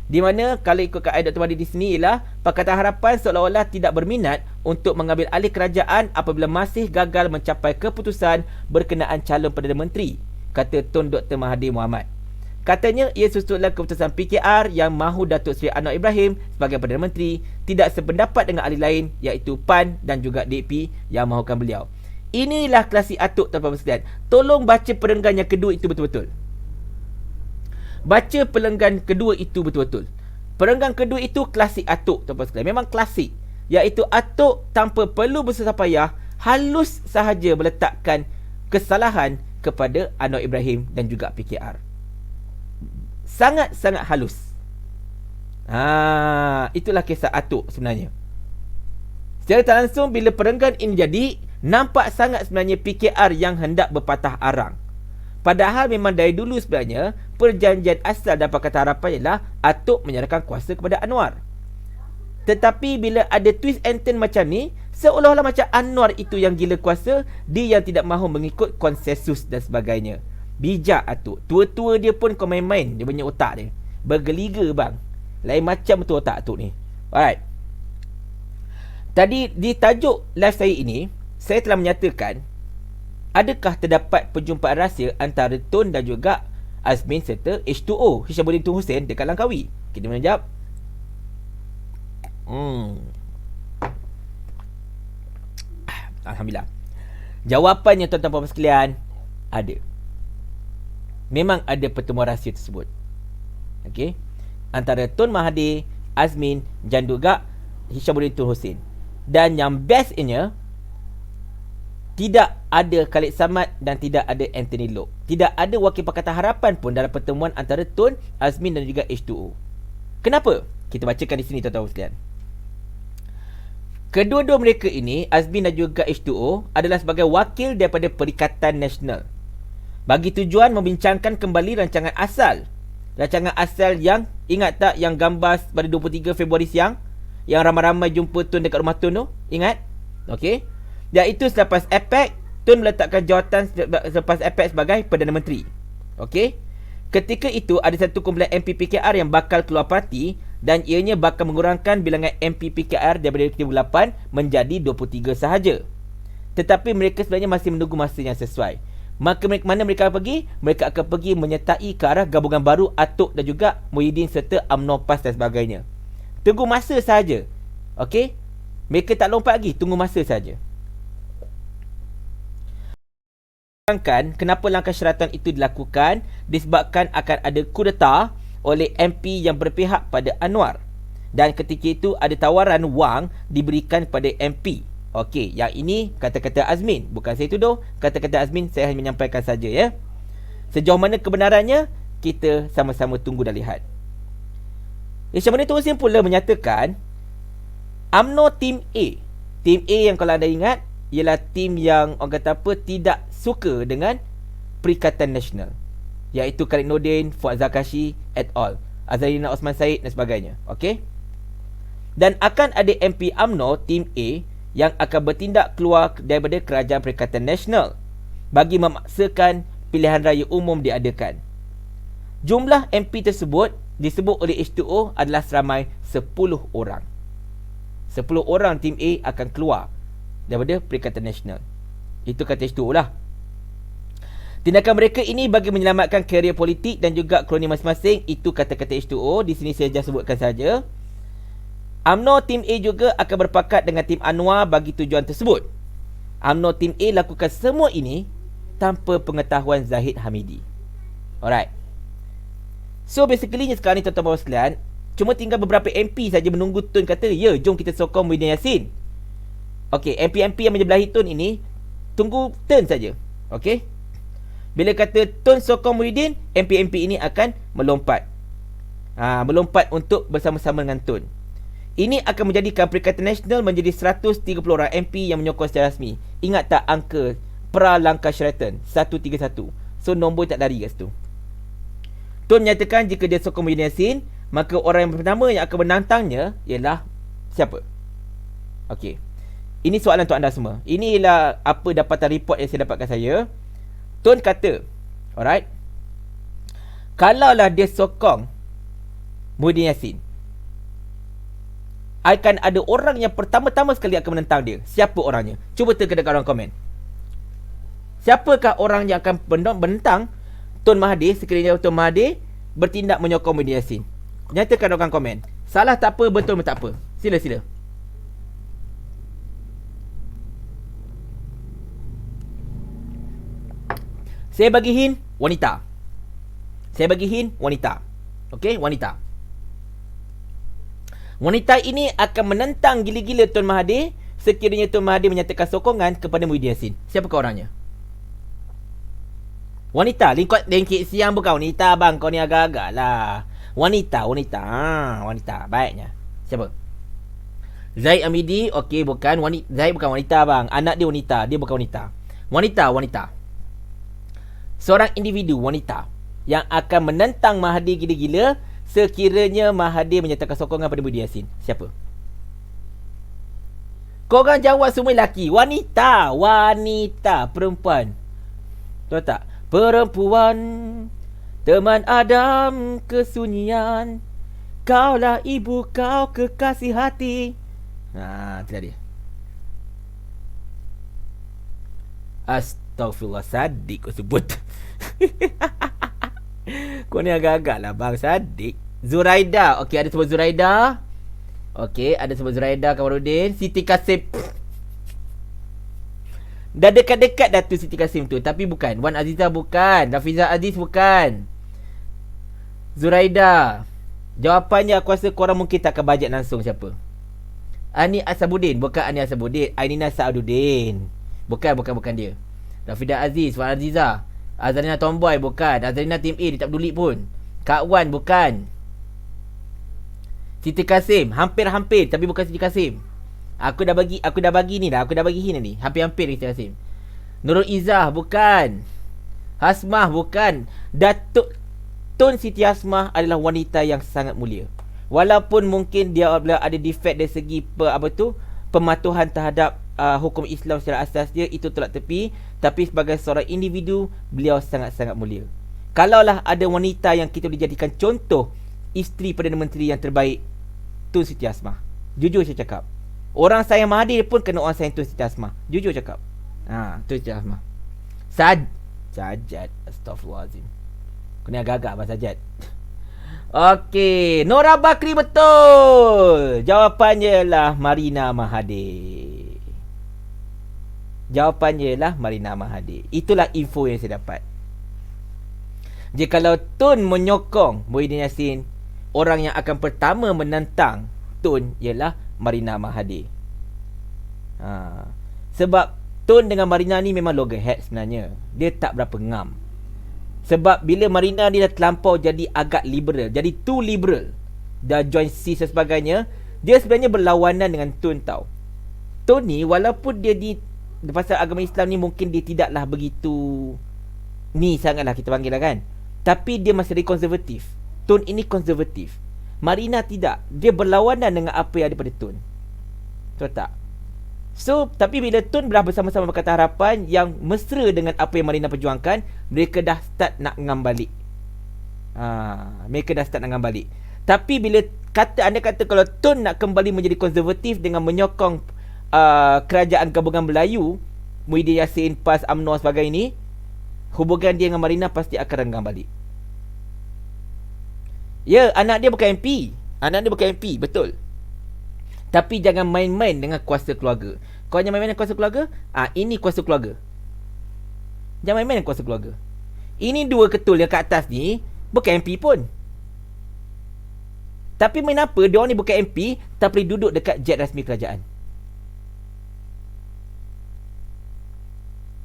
Di mana kalau ikut kaedah Dr. Mahathir di sini ialah Pakatan Harapan seolah-olah tidak berminat untuk mengambil alih kerajaan apabila masih gagal mencapai keputusan berkenaan calon Perdana Menteri, kata Tun Dr. Mahathir Mohamad. Katanya ia susulan keputusan PKR yang mahu Datuk Seri Anwar Ibrahim sebagai Perdana Menteri tidak sependapat dengan ahli lain iaitu PAN dan juga DAP yang mahukan beliau. Inilah klasik atuk tuan-tuan sekalian. Tolong baca perenggan yang kedua itu betul-betul. Baca perenggan kedua itu betul-betul. Perenggan kedua itu klasik atuk tuan-tuan sekalian. Memang klasik. iaitu Atuk tanpa perlu bersusah payah halus sahaja meletakkan kesalahan kepada Anwar Ibrahim dan juga PKR. Sangat-sangat halus. Itulah kisah Atuk sebenarnya. Secara tak langsung, bila perenggan ini jadi, nampak sangat sebenarnya PKR yang hendak berpatah arang. Padahal memang dari dulu sebenarnya perjanjian asal dan Pakatan Harapan ialah Atuk menyerahkan kuasa kepada Anwar. Tetapi bila ada twist and turn macam ni, seolah-olah macam Anwar itu yang gila kuasa, dia yang tidak mahu mengikut konsensus dan sebagainya. Bijak Atuk. Tua-tua dia pun kau main-main dia punya otak dia. Bergeliga bang. Lain macam betul otak Atuk ni. Alright. Tadi di tajuk live saya ini, saya telah menyatakan adakah terdapat perjumpaan rahsia antara Tun dan juga Azmin serta H2O, Hishamuddin Tun Hussein dekat Langkawi. Kita menjawab. Alhamdulillah. Jawapannya tuan-tuan puan sekalian, ada. Memang ada pertemuan rahsia tersebut. Okey. Antara Tun Mahathir, Azmin dan juga Hishamuddin Tun Hussein. Dan yang bestnya, tidak ada Khalid Samad dan tidak ada Anthony Loke. Tidak ada wakil Pakatan Harapan pun dalam pertemuan antara Tun, Azmin dan juga H2O. Kenapa? Kita bacakan di sini tuan-tuan sekalian. Kedua-dua mereka ini, Azmin dan juga H2O, adalah sebagai wakil daripada Perikatan Nasional bagi tujuan membincangkan kembali rancangan asal. Rancangan asal yang, ingat tak yang gambar pada 23 Februari siang, yang ramai-ramai jumpa Tun dekat rumah Tun tu? Ingat? Okey. Iaitu selepas APEC, Tun meletakkan jawatan selepas APEC sebagai Perdana Menteri. Okey. Ketika itu ada satu kumpulan MP PKR yang bakal keluar parti dan ianya bakal mengurangkan bilangan MP PKR daripada 38 menjadi 23 sahaja. Tetapi mereka sebenarnya masih menunggu masa yang sesuai. Maka mana mereka akan pergi? Mereka akan pergi menyertai ke arah gabungan baru Atuk dan juga Muhyiddin serta UMNO PAS dan sebagainya. Tunggu masa sahaja. Okey? Mereka tak lompat lagi, tunggu masa sahaja. Kenapa langkah syaratan itu dilakukan? Disebabkan akan ada kudeta oleh MP yang berpihak pada Anwar. Dan ketika itu ada tawaran wang diberikan pada MP. Okey, yang ini kata-kata Azmin. Bukan saya tuduh. Kata-kata Azmin saya hanya menyampaikan saja ya. Sejauh mana kebenarannya, kita sama-sama tunggu dan lihat. Hishamuddin Tun Hussein pula menyatakan UMNO Tim A. Tim A yang kalau anda ingat ialah tim yang orang kata apa, tidak suka dengan Perikatan Nasional, iaitu Khalid Nordin, Fuad Zakashi et al, Azalina Osman Said dan sebagainya. Okey. Dan akan ada MP UMNO Tim A yang akan bertindak keluar daripada Kerajaan Perikatan Nasional bagi memaksakan pilihan raya umum diadakan. Jumlah MP tersebut disebut oleh H2O adalah seramai 10 orang. 10 orang Tim A akan keluar daripada Perikatan Nasional. Itu kata H2O lah. Tindakan mereka ini bagi menyelamatkan karier politik dan juga kroni masing-masing. Itu kata-kata H2O. Di sini saya just sebutkan saja. UMNO Tim A juga akan berpakat dengan Tim Anwar bagi tujuan tersebut. UMNO Tim A lakukan semua ini tanpa pengetahuan Zahid Hamidi. Alright. So basically sekarang ni tuan-tuan dan sekalian, cuma tinggal beberapa MP saja menunggu Tun kata, ya jom kita sokong Muhyiddin Yassin. Okey, MP-MP yang menyebelahi Tun ini tunggu turn saja. Okey. Bila kata Tun sokong Muhyiddin, MP-MP ini akan melompat. Melompat untuk bersama-sama dengan Tun. Ini akan menjadikan Perikatan Nasional menjadi 130 orang MP yang menyokong secara rasmi. Ingat tak angka pra-langkah syaratan 131. So nombor tak lari kat situ. Tun menyatakan jika dia sokong Muhyiddin Yassin, maka orang yang pertama yang akan menantangnya ialah siapa? Okey. Ini soalan untuk anda semua. Inilah apa dapatan report yang saya dapatkan saya. Tun kata, alright, kalaulah dia sokong Muhyiddin Yassin, akan ada orang yang pertama-tama sekali akan menentang dia. Siapa orangnya? Cuba teka dekat orang komen. Siapakah orang yang akan menentang Tun Mahathir sekiranya Tun Mahathir bertindak menyokong Muhyiddin Yassin? Nyatakan orang komen. Salah tak apa, betul pun tak apa. Sila-sila. Saya bagi hint, wanita. Saya bagi hint, wanita. Okey, wanita. Wanita ini akan menentang gila-gila Tun Mahathir sekiranya Tun Mahathir menyatakan sokongan kepada Muhyiddin Yassin. Siapakah orangnya? Wanita. Lingkit siang bukan wanita bang. Kau ni agak-agak lah. Wanita. Wanita. Baiknya. Siapa? Zaid Amidi. Okey, bukan. Zaid bukan wanita bang. Anak dia wanita. Dia bukan wanita. Wanita. Seorang individu wanita yang akan menentang Mahathir gila-gila sekiranya Mahathir menyatakan sokongan pada Muhyiddin Yassin. Siapa? Korang jawab semua lelaki. Wanita. Perempuan. Tahu tak? Perempuan, teman Adam kesunyian, kaulah ibu, kau kekasih hati. Itulah dia. Astaghfirullah, Sadik kau sebut. Kau ni agak-agak lah bang, Sadik. Zuraida. Okey, ada sebut Zuraida. Okey, ada sebut Zuraida Kamarudin. Siti Kasim. Dah dekat-dekat dah tu Siti Kasim tu. Tapi bukan. Wan Azizah bukan. Rafiza Aziz bukan. Zuraida. Jawapannya aku rasa korang mungkin tak akan bajet langsung siapa. Ani Asabuddin. Bukan Ani Asabuddin. Ainina Sa'aduddin. Bukan dia. Rafida Aziz. Wan Azizah. Azalina Tomboy. Bukan. Azalina Tim A. Dia tak peduli pun. Kak Wan. Bukan. Siti Kasim. Hampir-hampir. Tapi bukan Siti Kasim. Aku dah bagi ni dah. Aku dah bagi hint ni. Hampir-hampir Siti Kasim. Nurul Izzah. Bukan. Hasmah. Bukan. Datuk Tun Siti Hasmah adalah wanita yang sangat mulia. Walaupun mungkin dia ada defect dari segi pematuhan terhadap hukum Islam secara asas dia, itu tolak tepi. Tapi sebagai seorang individu, beliau sangat-sangat mulia. Kalaulah ada wanita yang kita boleh jadikan contoh isteri Perdana Menteri yang terbaik, Tun Siti Hasmah. Jujur saya cakap. Orang sayang Mahathir pun kena orang sayang Tun Siti Hasmah. Jujur cakap. Tun Siti Hasmah. Sajad. Astaghfirullahalazim. Kau ni agak-agak Abang Sajad. Okey, Nora Bakri betul. Jawapannya ialah Marina Mahathir. Itulah info yang saya dapat. Jikalau Tun menyokong Muhyiddin Yassin, orang yang akan pertama menentang Tun ialah Marina Mahathir. Sebab Tun dengan Marina ni memang loggerhead sebenarnya. Dia tak berapa ngam. Sebab bila Marina ni dah terlampau jadi agak liberal, jadi too liberal, dah join CIS dan sebagainya, dia sebenarnya berlawanan dengan Tun tau. Tun ni walaupun dia di pasal agama Islam ni mungkin dia tidaklah begitu ni sangatlah kita panggil lah kan, tapi dia masih lagi konservatif. Tun ini konservatif. Marina tidak. Dia berlawanan dengan apa yang ada pada Tun. Tahu tak? So, tapi bila Tun bersama-sama Pakatan Harapan yang mesra dengan apa yang Marina perjuangkan, mereka dah start nak ngam balik. Tapi bila anda kata kalau Tun nak kembali menjadi konservatif dengan menyokong kerajaan gabungan Melayu, Muhyiddin Yassin, PAS, UMNO sebagainya ini, hubungan dia dengan Marina pasti akan renggang balik. Ya, anak dia bukan MP. Betul. Tapi jangan main-main dengan kuasa keluarga. Kau jangan main-main dengan kuasa keluarga? Ini kuasa keluarga. Jangan main-main dengan kuasa keluarga. Ini dua ketul yang kat atas ni bukan MP pun. Tapi main apa? Diorang ni bukan MP, tapi duduk dekat jet rasmi kerajaan.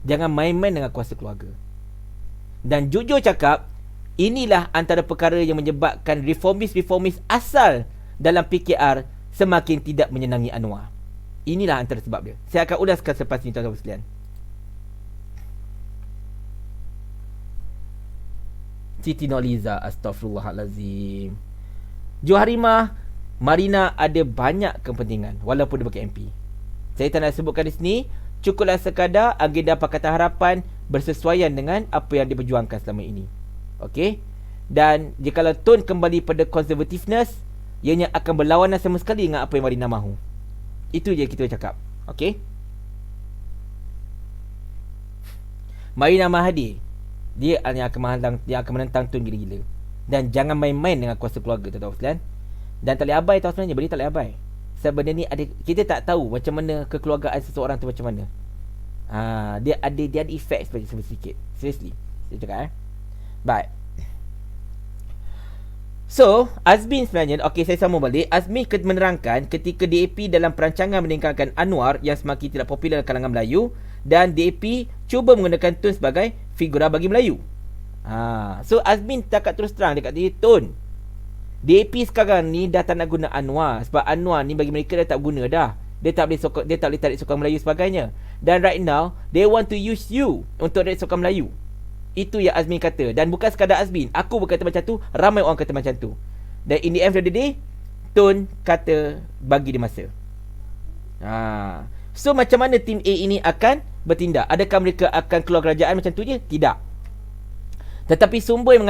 Jangan main-main dengan kuasa keluarga. Dan jujur cakap, inilah antara perkara yang menyebabkan reformis-reformis asal dalam PKR semakin tidak menyenangi Anwar. Inilah antara sebab dia. Saya akan ulaskan selepas ini tuan-tuan sekalian. Siti Nurhaliza, astaghfirullahalazim. Joharimah, Marina ada banyak kepentingan walaupun dia bukan MP. Saya tak nak sebutkan di sini. Cukuplah sekadar agenda Pakatan Harapan bersesuaian dengan apa yang diperjuangkan selama ini. Okey? Dan jikalau Tun kembali pada conservativeness, ianya akan berlawanan sama sekali dengan apa yang Marina mahu. Itu je kita cakap. Okey? Marina Mahathir, dia yang akan menentang Tun gila-gila. Dan jangan main-main dengan kuasa keluarga, tuan-tuan sekalian. Dan tak boleh abai tau sebenarnya. Benda tak boleh abai. Sebab benda ni ada, kita tak tahu macam mana kekeluargaan seseorang tu macam mana. Dia ada efek sedikit. Seriously. Saya cakap Baik. So, Azmin sebenarnya, okey saya sambung balik. Azmin menerangkan ketika DAP dalam perancangan meninggalkan Anwar yang semakin tidak popular dalam kalangan Melayu, dan DAP cuba menggunakan Tun sebagai figura bagi Melayu. So Azmin cakap terus terang dekat dia, Tun, DAP sekarang ni dah tak nak guna Anwar sebab Anwar ni bagi mereka dah tak guna dah. Dia tak boleh tarik sokong Melayu sebagainya. Dan right now they want to use you untuk tarik sokong Melayu. Itu yang Azmin kata. Dan bukan sekadar Azmin, aku berkata macam tu, ramai orang kata macam tu. Dan in the end of the day, Tun kata bagi dia masa. So macam mana tim A ini akan bertindak? Adakah mereka akan keluar kerajaan macam tu je? Tidak. Tetapi sumber yang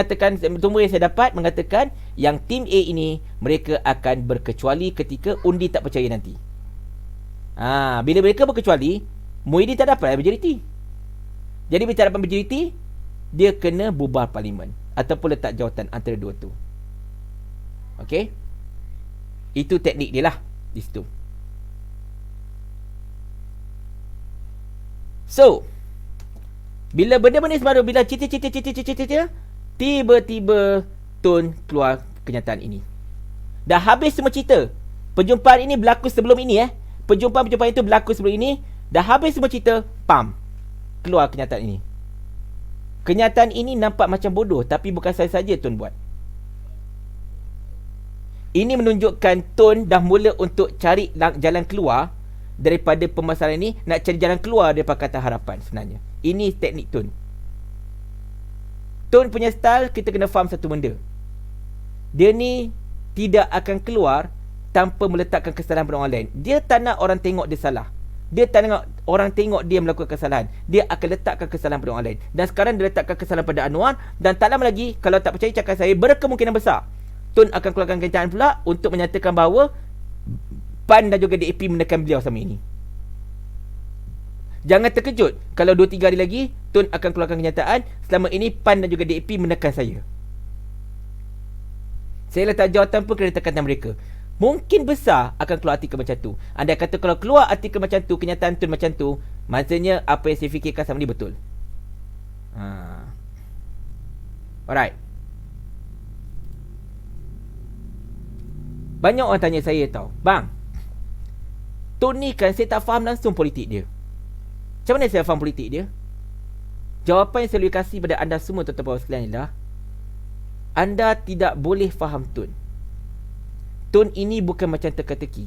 saya dapat mengatakan yang tim A ini mereka akan berkecuali ketika undi tak percaya nanti. Bila mereka berkecuali, Muhyiddin tak dapat majoriti. Jadi bila tak dapat majoriti, dia kena bubar parlimen ataupun letak jawatan antara dua tu. Okey? Itu teknik dia lah di situ. So, bila benda-benda baru, bila cerita, tiba-tiba Tun keluar kenyataan ini. Dah habis semua cerita. Perjumpaan ini berlaku sebelum ini Perjumpaan itu berlaku sebelum ini. Dah habis semua cerita, pam, keluar kenyataan ini. Kenyataan ini nampak macam bodoh, tapi bukan saya saja Tun buat. Ini menunjukkan Tun dah mula untuk cari jalan keluar daripada permasalahan ini, nak cari jalan keluar daripada kata harapan sebenarnya. Ini teknik Tun. Tun punya style, kita kena faham satu benda. Dia ni tidak akan keluar tanpa meletakkan kesalahan pada orang lain. Dia tak nak orang tengok dia salah. Dia tak nak orang tengok dia melakukan kesalahan. Dia akan letakkan kesalahan pada orang lain. Dan sekarang dia letakkan kesalahan pada Anwar. Dan tak lama lagi, kalau tak percaya cakap saya, berkemungkinan besar Tun akan keluarkan kenyataan pula untuk menyatakan bahawa PAN dan juga DAP menekan beliau sama ini. Jangan terkejut kalau 2-3 hari lagi Tun akan keluarkan kenyataan, selama ini PAN dan juga DAP menekan saya. Saya letak jawatan pun kena tekan mereka. Mungkin besar akan keluar artikel macam tu. Anda kata kalau keluar artikel macam tu, kenyataan Tun macam tu, maksudnya apa yang saya fikirkan sama ni betul. Alright. Banyak orang tanya saya tau, bang, Tun ni kan saya tak faham langsung politik dia. Macam mana saya faham politik dia? Jawapan yang saya boleh kasih pada anda semua tuan-tuan sekalian ialah, anda tidak boleh faham Tun. Tun ini bukan macam teka-teki.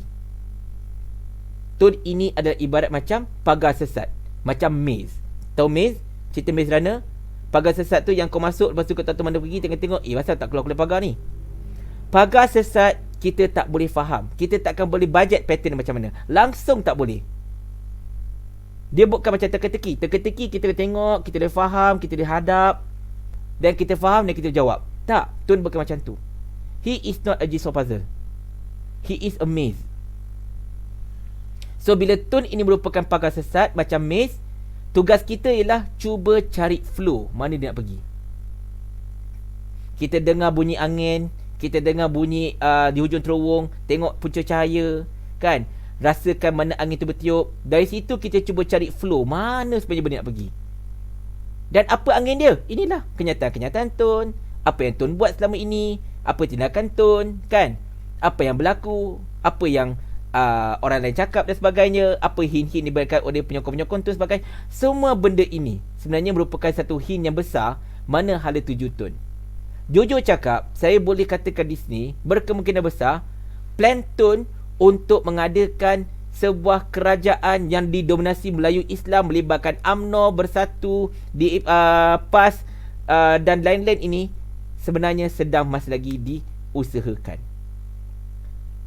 Tun ini adalah ibarat macam pagar sesat, macam maze. Tahu maze? Cerita Maze Runner? Pagar sesat tu yang kau masuk, lepas tu kau tak tahu mana pergi, tengok-tengok, pasal tak keluar pagar ni. Pagar sesat kita tak boleh faham. Kita takkan boleh bajet pattern macam mana. Langsung tak boleh. Dia bukan macam teka-teki. Teka-teki kita boleh tengok, kita boleh faham, kita boleh hadap, dan kita faham dan kita jawab. Tak, Tun bukan macam tu. He is not a jigsaw puzzle. He is a maze. So bila Tun ini merupakan pagar sesat macam maze, tugas kita ialah cuba cari flow mana dia nak pergi. Kita dengar bunyi angin, kita dengar bunyi di hujung terowong, tengok punca cahaya, kan? Rasakan mana angin tu bertiup. Dari situ kita cuba cari flow mana sebenarnya benda nak pergi. Dan apa angin dia? Inilah kenyataan-kenyataan Tun, apa yang Tun buat selama ini, apa tindakan Tun, kan? Apa yang berlaku, apa yang orang lain cakap dan sebagainya, apa hint-hint diberikan oleh penyokong-penyokong Tun sebagainya. Semua benda ini sebenarnya merupakan satu hint yang besar mana hala tuju Tun. Jujur cakap, saya boleh katakan di sini berkemungkinan besar plan Tun untuk mengadakan sebuah kerajaan yang didominasi Melayu Islam, melibatkan UMNO, Bersatu, di PAS dan lain-lain ini sebenarnya sedang masih lagi diusahakan.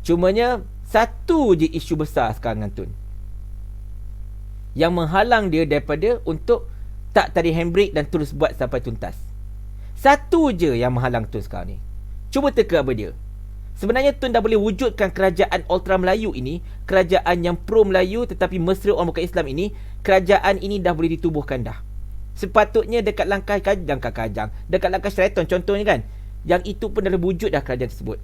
Cumanya satu je isu besar sekarang dengan Tun yang menghalang dia daripada untuk tak tarik handbrake dan terus buat sampai tuntas. Satu je yang menghalang Tun sekarang ni. Cuba teka apa dia. Sebenarnya Tun dah boleh wujudkan kerajaan Ultra Melayu ini, kerajaan yang pro Melayu tetapi mesra orang bukan Islam ini. Kerajaan ini dah boleh ditubuhkan dah. Sepatutnya dekat langkah Kajang, dekat langkah Sheraton contohnya kan, yang itu pun dah wujud dah kerajaan tersebut.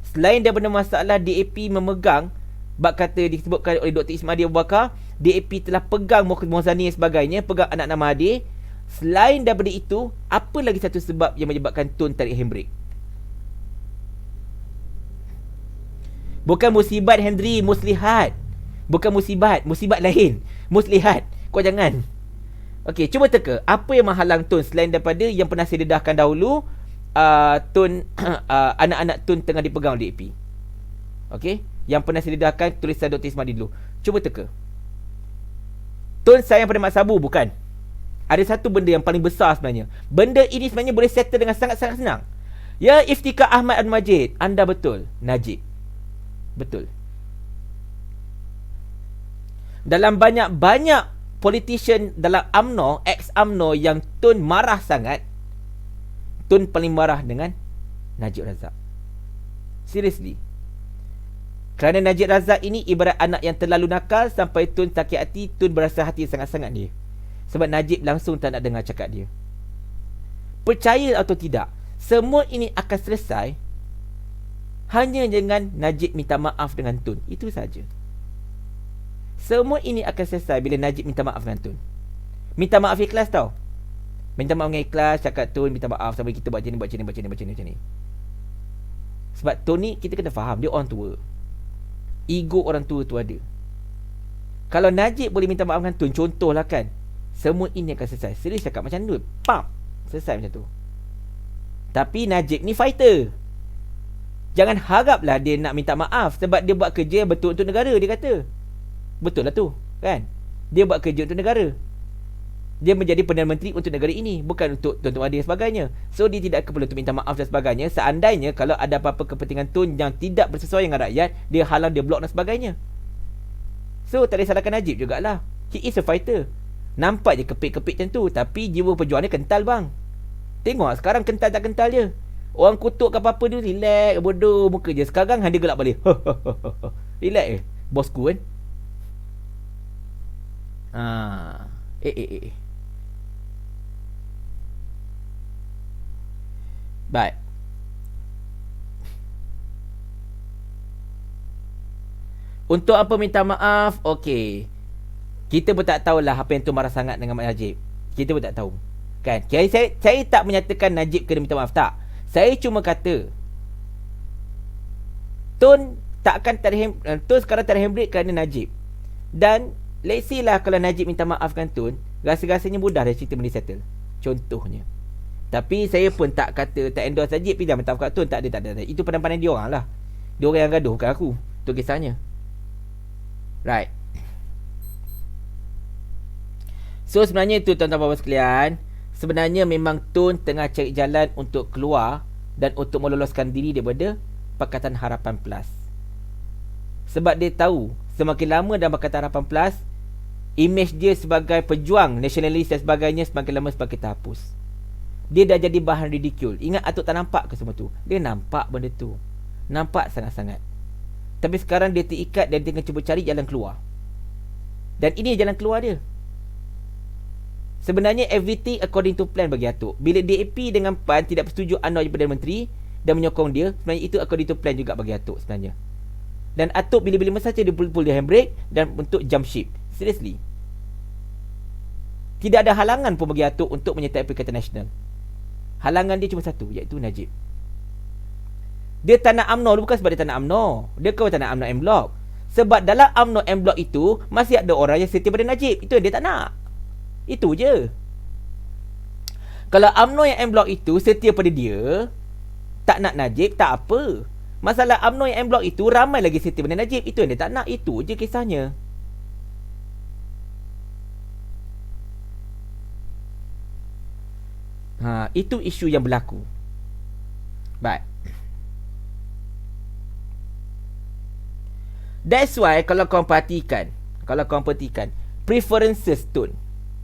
Selain daripada masalah DAP memegang, bab kata disebutkan oleh Dr. Ismail Abu Bakar, DAP telah pegang Mohzani dan sebagainya, pegang anak-anak Mahathir. Selain daripada itu, apa lagi satu sebab yang menyebabkan Tun tarik handbrake? Bukan musibat Henry, muslihat. Bukan musibat, musibat lain. Muslihat. Kau jangan. Okey, cuba teka. Apa yang menghalang Tun selain daripada yang pernah saya dedahkan dahulu, Tun anak-anak Tun tengah dipegang oleh DAP. Okey, yang pernah saya dedahkan tulisan Dr. Ismail dulu. Cuba teka. Tun sayang pada Mak Sabu, bukan? Ada satu benda yang paling besar sebenarnya. Benda ini sebenarnya boleh settle dengan sangat-sangat senang. Ya, Iftikhar Ahmad Al-Majid, anda betul. Najib. Betul. Dalam banyak politician dalam UMNO, ex-UMNO yang Tun marah sangat, Tun paling marah dengan Najib Razak. Seriously. Kerana Najib Razak ini ibarat anak yang terlalu nakal sampai Tun sakit hati, Tun berasa hati sangat-sangat dia. Sebab Najib langsung tak nak dengar cakap dia. Percaya atau tidak, semua ini akan selesai hanya dengan Najib minta maaf dengan Tun. Itu saja. Semua ini akan selesai bila Najib minta maaf dengan Tun. Minta maaf ikhlas tau. Minta maaf dengan ikhlas, cakap Tun minta maaf sampai kita buat macam ni. Sebab Tun ni kita kena faham, dia orang tua. Ego orang tua tu ada. Kalau Najib boleh minta maaf dengan Tun, contohlah kan, semua ini akan selesai. Serius cakap macam tu, pam, selesai macam tu. Tapi Najib ni fighter. Jangan haraplah dia nak minta maaf, sebab dia buat kerja yang betul untuk negara, dia kata. Betul lah tu, kan? Dia buat kerja untuk negara. Dia menjadi Perdana Menteri untuk negara ini, bukan untuk tuan-tuan dia dan sebagainya. So dia tidak perlu untuk minta maaf dan sebagainya. Seandainya kalau ada apa-apa kepentingan Tun yang tidak bersesuaian dengan rakyat, dia halang, dia blok dan sebagainya. So tak boleh salahkan Najib jugalah. He is a fighter. Nampak je kepit-kepit macam tu, tapi jiwa perjuangan dia kental bang. Tengok sekarang kental tak kental dia. Orang kutuk ke apa-apa dia, relax, bodoh muka je. Sekarang dia gelak balik. Relax je, bosku kan. Baik. Untuk apa minta maaf? Okey. Kita pun tak tahulah apa yang tu marah sangat dengan Mak Najib. Kita pun tak tahu. Kan? Saya tak menyatakan Najib kena minta maaf, tak. Saya cuma kata Tun takkan Tun sekarang terhembrik kerana Najib. Dan let's say lah kalau Najib minta maafkan Tun, rasa-rasanya mudah dah cerita benda settle. Contohnya. Tapi saya pun tak kata, tak endorse Najib pergi dah minta maaf kat Tun. Tak ada. Itu pandang-pandang dia orang lah. Dia orang yang gaduh, bukan aku. Tu kisahnya. Right. So sebenarnya itu tuan-tuan puan sekalian, sebenarnya memang Tun tengah cari jalan untuk keluar dan untuk meloloskan diri daripada Pakatan Harapan Plus. Sebab dia tahu semakin lama dalam Pakatan Harapan Plus, imej dia sebagai pejuang nasionalis dan sebagainya semakin lama semakin terhapus. Dia dah jadi bahan ridicule. Ingat Atuk tak nampak ke semua tu? Dia nampak benda tu. Nampak sangat-sangat. Tapi sekarang dia terikat dan dia tengah cuba cari jalan keluar. Dan ini jalan keluar dia. Sebenarnya everything according to plan bagi Atuk. Bila DAP dengan PAN tidak bersetuju Anwar jadi Perdana Menteri dan menyokong dia, sebenarnya itu according to plan juga bagi Atuk sebenarnya. Dan Atuk bila-bila masa dia pull dia handbrake dan untuk jump ship. Seriously. Tidak ada halangan pun bagi Atuk untuk menyertai Perikatan Nasional. Halangan dia cuma satu, iaitu Najib. Dia tak nak UMNO bukan sebab dia tak nak UMNO. Dia tak nak UMNO M Block. Sebab dalam UMNO M Block itu masih ada orang yang setia pada Najib. Itu yang dia tak nak. Itu je. Kalau UMNO yang M Block itu setia pada dia, tak nak Najib, tak apa. Masalah UMNO yang M Block itu ramai lagi setia pada Najib. Itu yang dia tak nak. Itu je kisahnya. Itu isu yang berlaku. Baik. That's why kalau korang perhatikan, preferences Tun.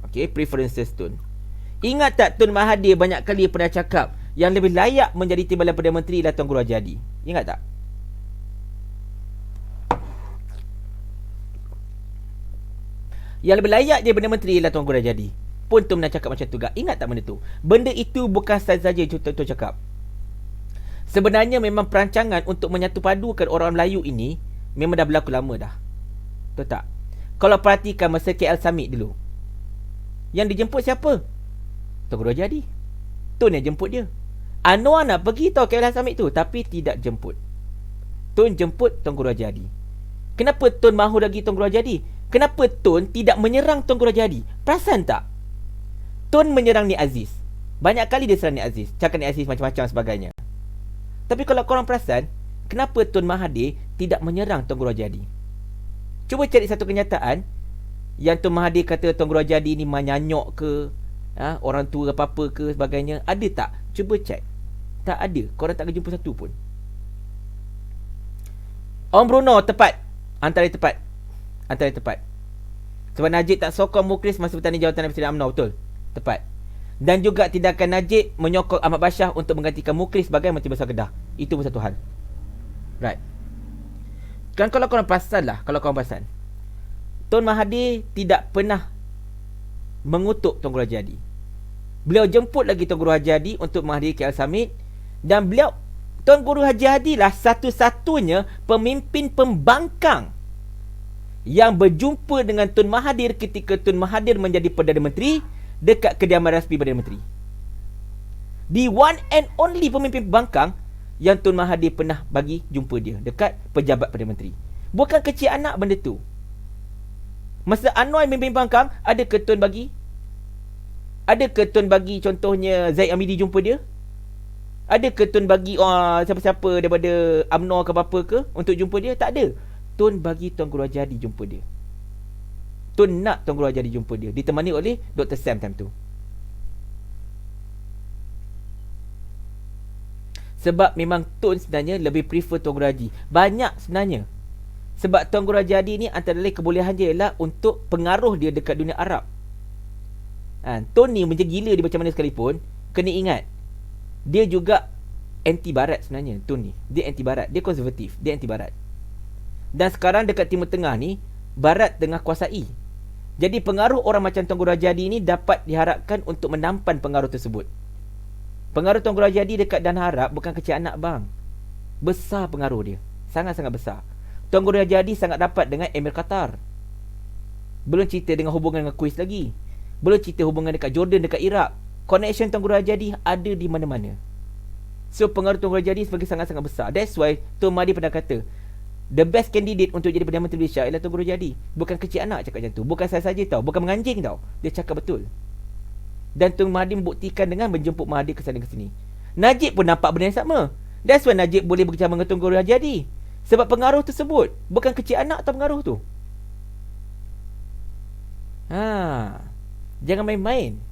Okay, preferences Tun. Ingat tak Tun Mahathir banyak kali pernah cakap yang lebih layak menjadi Timbalan Perdana Menteri adalah Tuan Guru Haji. Ingat tak? Yang lebih layak jadi Perdana Menteri adalah Tuan Guru Haji. Pun Tun pernah cakap macam tu gak. Ingat tak benda tu? Benda itu bukan saja Tun cakap. Sebenarnya memang perancangan untuk menyatu padukan orang Melayu ini memang dah berlaku lama dah. Betul tak? Kalau perhatikan masa KL Summit dulu, yang dijemput siapa? Tuan Guru Haji. Tun yang jemput dia. Anwar nak pergi tau KL Summit tu, tapi tidak jemput. Tun jemput Tuan Guru Haji Hadi. Kenapa Tun mahu lagi Tuan Guru Haji Hadi? Kenapa Tun tidak menyerang Tuan Guru Haji Hadi? Perasan tak? Tun menyerang Nik Aziz. Banyak kali dia serang Nik Aziz, cakap Nik Aziz macam-macam sebagainya. Tapi kalau korang perasan, kenapa Tun Mahathir tidak menyerang Tuan Guru Haji Hadi? Cuba cari satu kenyataan yang Tun Mahathir kata Tuan Guru Haji Hadi ni menyanyok ke, orang tua apa-apa ke sebagainya. Ada tak? Cuba cek. Tak ada. Korang tak akan jumpa satu pun. Om Bruno tepat. Antara tepat. Sebab Najib tak sokong Mukhlis masa bertanding jawatan Nabi Sayyidina UMNO. Betul. Tepat. Dan juga tindakan Najib menyokong Ahmad Bashar untuk menggantikan Mukhlis sebagai Menteri Besar Kedah. Itu pun satu hal. Right. Kan kalau korang perasan, Tun Mahathir tidak pernah mengutuk Tuan Guru Haji Hadi. Beliau jemput lagi Tuan Guru Haji Hadi untuk menghadiri KL Summit. Dan Tuan Guru Haji Hadi lah satu-satunya pemimpin pembangkang yang berjumpa dengan Tun Mahathir ketika Tun Mahathir menjadi Perdana Menteri dekat kediaman rasmi Perdana Menteri. The one and only pemimpin pembangkang yang Tun Mahathir pernah bagi jumpa dia dekat pejabat Perdana Menteri. Bukan kecil anak benda tu. Masa Anwar memimpin pembangkang, ada ke Tun bagi contohnya Zaid Amidi jumpa dia? Ada ke Tun bagi siapa-siapa daripada UMNO ke apa-apa ke untuk jumpa dia? Tak ada. Tun bagi Tuan Guru Haji Hadi jumpa dia. Tun nak Tuan Guru Haji Hadi jumpa dia, ditemani oleh Dr. Sam time tu. Sebab memang Tun sebenarnya lebih prefer Tuan Guru Haji. Banyak sebenarnya. Sebab Tuan Guru Haji Hadi ni antara lain kebolehan dia ialah untuk pengaruh dia dekat dunia Arab. Tun ni macam gila dia macam mana sekalipun, kena ingat, dia juga anti-barat sebenarnya. Tun ni, dia anti-barat. Dia konservatif, dia anti-barat. Dan sekarang dekat Timur Tengah ni, barat tengah kuasai. Jadi pengaruh orang macam Tuan Guru Haji Hadi ni dapat diharapkan untuk menampan pengaruh tersebut. Pengaruh Tuan Guru Haji Hadi dekat Dana Arab bukan kecil anak bang. Besar pengaruh dia. Sangat-sangat besar. Tuan Guru Haji Hadi sangat rapat dengan Emir Qatar. Belum cerita dengan hubungan dengan Kuwait lagi. Belum cerita hubungan dekat Jordan, dekat Iraq. Connection Tuan Guru Haji Hadi ada di mana-mana. So pengaruh Tuan Guru Haji Hadi sebagai sangat-sangat besar. That's why Tun Mahathir pernah kata, the best candidate untuk jadi Perdana Menteri Malaysia ialah Tuan Guru Haji Hadi. Bukan kecil anak cakap macam tu. Bukan saya saja tau. Bukan menganjing tau. Dia cakap betul. Dan Tun Mahathir membuktikan dengan menjemput Mahathir ke sana ke sini. Najib pun nampak benda yang sama. That's why Najib boleh bekerjasama dengan Tuan Guru Haji Hadi. Sebab pengaruh tersebut. Bukan kecil anak atau pengaruh tu. Jangan main-main.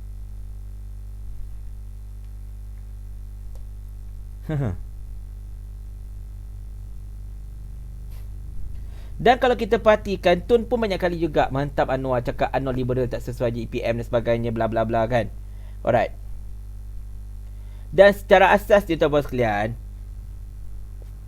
Dan kalau kita perhatikan, Tun pun banyak kali juga mantap Anwar, cakap Anwar liberal tak sesuai JPM dan sebagainya, bla bla bla kan. Alright. Dan secara asas dia tuan-tuan sekalian,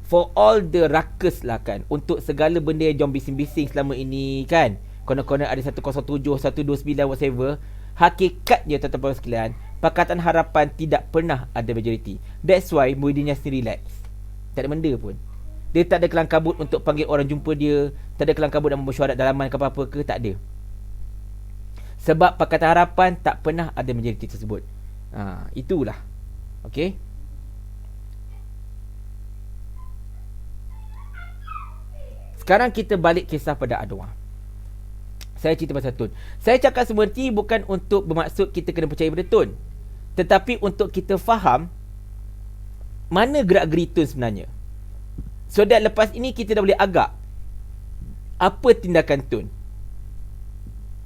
for all the ruckus lah kan, untuk segala benda yang jom bising-bising selama ini kan, konon-konon ada 107, 129 whatever, hakikatnya tuan-tuan sekalian, Pakatan Harapan tidak pernah ada majoriti. That's why Muhyiddin Yassin relax. Tak ada benda pun. Dia tak ada kelang kabut untuk panggil orang jumpa dia. Tak ada kelang kabut dan mesyuarat dalaman ke apa-apa ke. Tak ada. Sebab Pakatan Harapan tak pernah ada majoriti tersebut. Itulah. Okay. Sekarang kita balik kisah pada Anwar. Saya cerita pasal Tun. Saya cakap seperti bukan untuk bermaksud kita kena percaya pada Tun, tetapi untuk kita faham mana gerak-gerik Tun sebenarnya. So that lepas ini kita dah boleh agak apa tindakan Tun,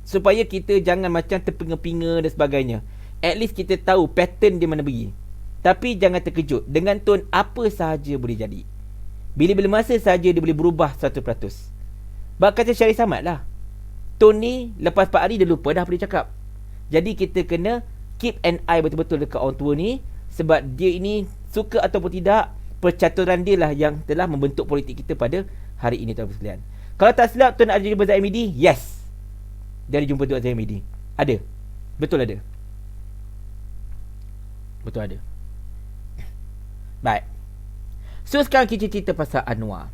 supaya kita jangan macam terpinga-pinga dan sebagainya. At least kita tahu pattern dia mana pergi. Tapi jangan terkejut. Dengan Tun apa sahaja boleh jadi. Bila-bila masa sahaja dia boleh berubah 100%. Bak kata Syarif Samad lah, Tun ni lepas 4 hari dia lupa dah apa dia cakap. Jadi kita kena keep an eye betul-betul dekat orang tua ni. Sebab dia ini suka ataupun tidak, percaturan dia lah yang telah membentuk politik kita pada hari ini tuan-tuan sekalian. Kalau tak silap Tun ada jumpa Zaid Amidi. Yes, dia ada jumpa Zaid Amidi. Ada. Betul ada. Betul ada. Baik. So sekarang kita cerita pasal Anwar.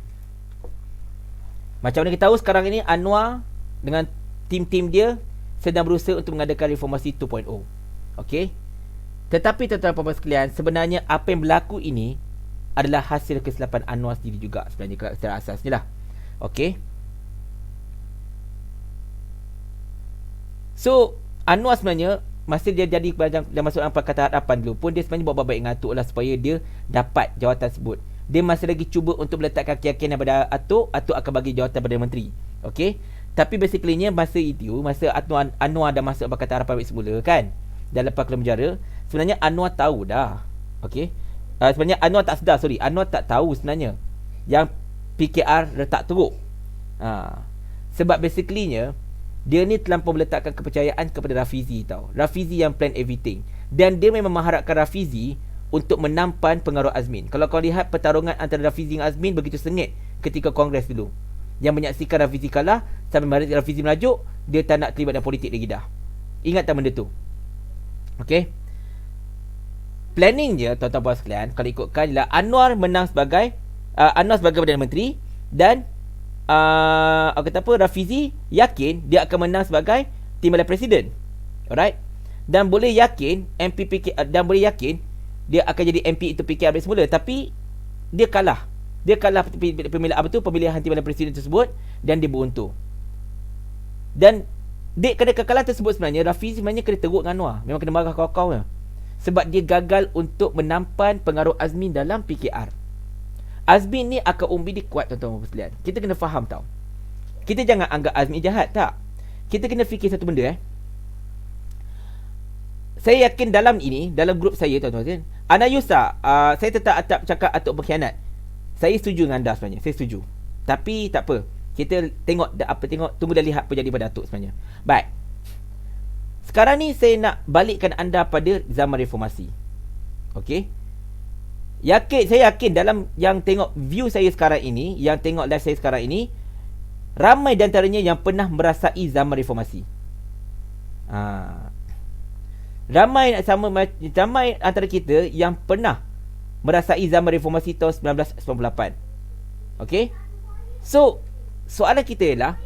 Macam mana kita tahu sekarang ini Anwar dengan tim-tim dia sedang berusaha untuk mengadakan reformasi 2.0. Okey. Tetapi tuan-tuan dan puan sekalian, sebenarnya apa yang berlaku ini adalah hasil kesilapan Anwar sendiri juga sebenarnya secara asasnya lah. Okey. So Anwar sebenarnya masa dia jadi dia masuk dalam Pakatan Harapan dulu pun dia sebenarnya buat baik dengan Atuk lah supaya dia dapat jawatan tersebut. Dia masih lagi cuba untuk meletakkan keyakinan pada Atuk akan bagi jawatan pada menteri. Okey. Tapi basically-nya masa itu, masa Anwar dah masuk Pakatan Harapan semula kan, dah lepas keluar penjara, sebenarnya Anwar tahu dah. Okey. Sebenarnya Anwar tak sedar, Anwar tak tahu sebenarnya yang PKR letak teruk. Sebab basically-nya dia ni terlampau meletakkan kepercayaan kepada Rafizi tau. Rafizi yang plan everything. Dan dia memang mengharapkan Rafizi untuk menampan pengaruh Azmin. Kalau kau lihat pertarungan antara Rafizi dan Azmin begitu sengit ketika Kongres dulu. Yang menyaksikan Rafizi kalah, sampai Rafizi merajuk, dia tak nak terlibat dalam politik lagi dah. Ingat tak benda tu? Okay. Planning je tuan-tuan puan sekalian, kalau ikutkan ialah Anwar menang sebagai Perdana Menteri dan Rafizi yakin dia akan menang sebagai Timbalan Presiden. Alright. Dan boleh yakin dia akan jadi MP itu PKR semula, tapi dia kalah. Dia kalah pemilihan Timbalan Presiden tersebut dan dia beruntung. Dan kerana kekalahan tersebut sebenarnya Rafizi sebenarnya kena teruk dengan Anwar. Memang kena marah kau-kau. Sebab dia gagal untuk menampan pengaruh Azmin dalam PKR. Azmin ni akal umbi dia kuat tuan-tuan sekalian. Kita kena faham tau. Kita jangan anggap Azmin jahat, tak. Kita kena fikir satu benda. Saya yakin dalam grup saya tuan-tuan sekalian, Ana Yusa, saya tetap cakap Atuk berkhianat. Saya setuju dengan anda sebenarnya. Saya setuju. Tapi tak apa. Kita tengok tunggu dan lihat apa jadi pada Atuk sebenarnya. Baik. Sekarang ni saya nak balikkan anda pada zaman reformasi. Okey. Saya yakin dalam yang tengok view saya sekarang ini, yang tengok live saya sekarang ini, ramai di antaranya yang pernah merasai zaman reformasi. Ramai antara kita yang pernah merasai zaman reformasi tahun 1998. Okey. So, soalan kita ialah,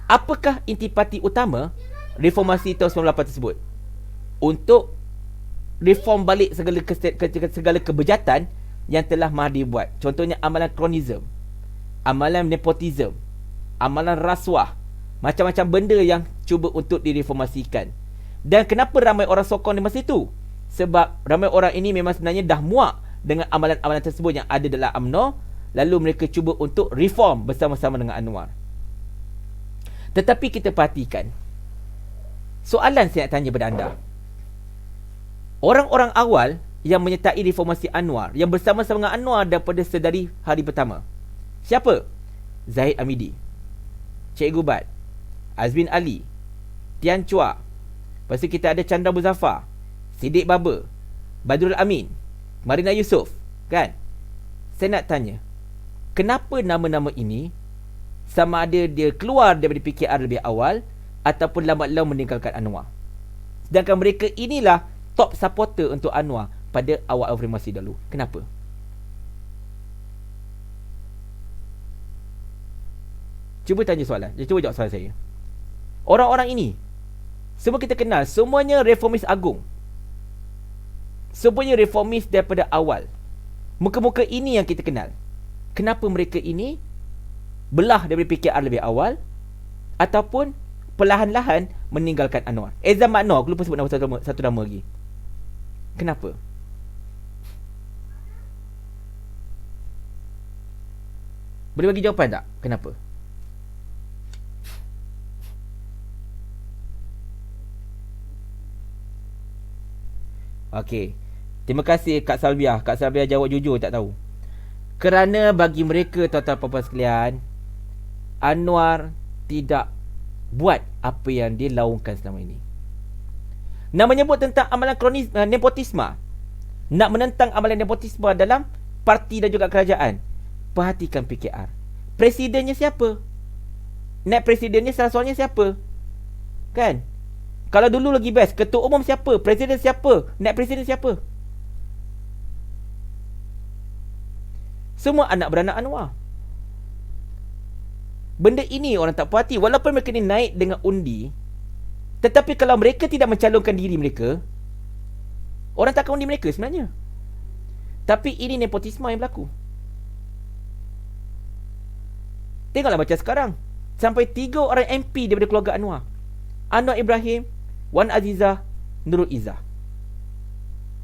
apakah intipati utama reformasi tahun 98 tersebut? Untuk reform balik segala kebejatan yang telah Mahathir buat. Contohnya amalan kronism, amalan nepotism, amalan rasuah, macam-macam benda yang cuba untuk direformasikan. Dan kenapa ramai orang sokong di masa itu? Sebab ramai orang ini memang sebenarnya dah muak dengan amalan-amalan tersebut yang ada dalam UMNO, lalu mereka cuba untuk reform bersama-sama dengan Anwar. Tetapi kita perhatikan, soalan saya nak tanya kepada anda. Orang-orang awal yang menyertai reformasi Anwar, yang bersama-sama dengan Anwar daripada sedari hari pertama, siapa? Zahid Hamidi, Cikgu Bat, Azmin Ali, Tian Chua. Lepas tu kita ada Chandra Muzaffar, Siddiq Baba, Badrul Amin, Marina Yusof. Kan? Saya nak tanya, kenapa nama-nama ini sama ada dia keluar daripada PKR lebih awal ataupun lambat laun meninggalkan Anwar? Sedangkan mereka inilah top supporter untuk Anwar pada awal reformasi dahulu. Kenapa? Cuba tanya soalan. Cuba jawab soalan saya. Orang-orang ini semua kita kenal, semuanya reformis agung. Semuanya reformis daripada awal. Muka-muka ini yang kita kenal. Kenapa mereka ini belah daripada PKR lebih awal ataupun perlahan-lahan meninggalkan Anwar? Ezam Maknor, aku lupa sebut nama satu nama lagi. Kenapa? Boleh bagi jawapan tak? Kenapa? Okey. Terima kasih Kak Salbiah. Kak Salbiah jawab jujur, tak tahu. Kerana bagi mereka, tuan-tuan puan-puan sekalian, Anwar tidak buat apa yang dia laungkan selama ini. Nak menyebut tentang amalan nepotisme, nak menentang amalan nepotisme dalam parti dan juga kerajaan. Perhatikan PKR. Presidennya siapa? Naib presidennya salah seorangnya siapa? Kan? Kalau dulu lagi best, ketua umum siapa? Presiden siapa? Naib presiden siapa? Semua anak beranak Anwar. Benda ini orang tak puas hati. Walaupun mereka ni naik dengan undi, tetapi kalau mereka tidak mencalonkan diri mereka, orang tak akan undi mereka sebenarnya. Tapi ini nepotisme yang berlaku. Tengoklah macam sekarang. Sampai 3 orang MP daripada keluarga Anwar. Anwar Ibrahim, Wan Azizah, Nurul Izzah.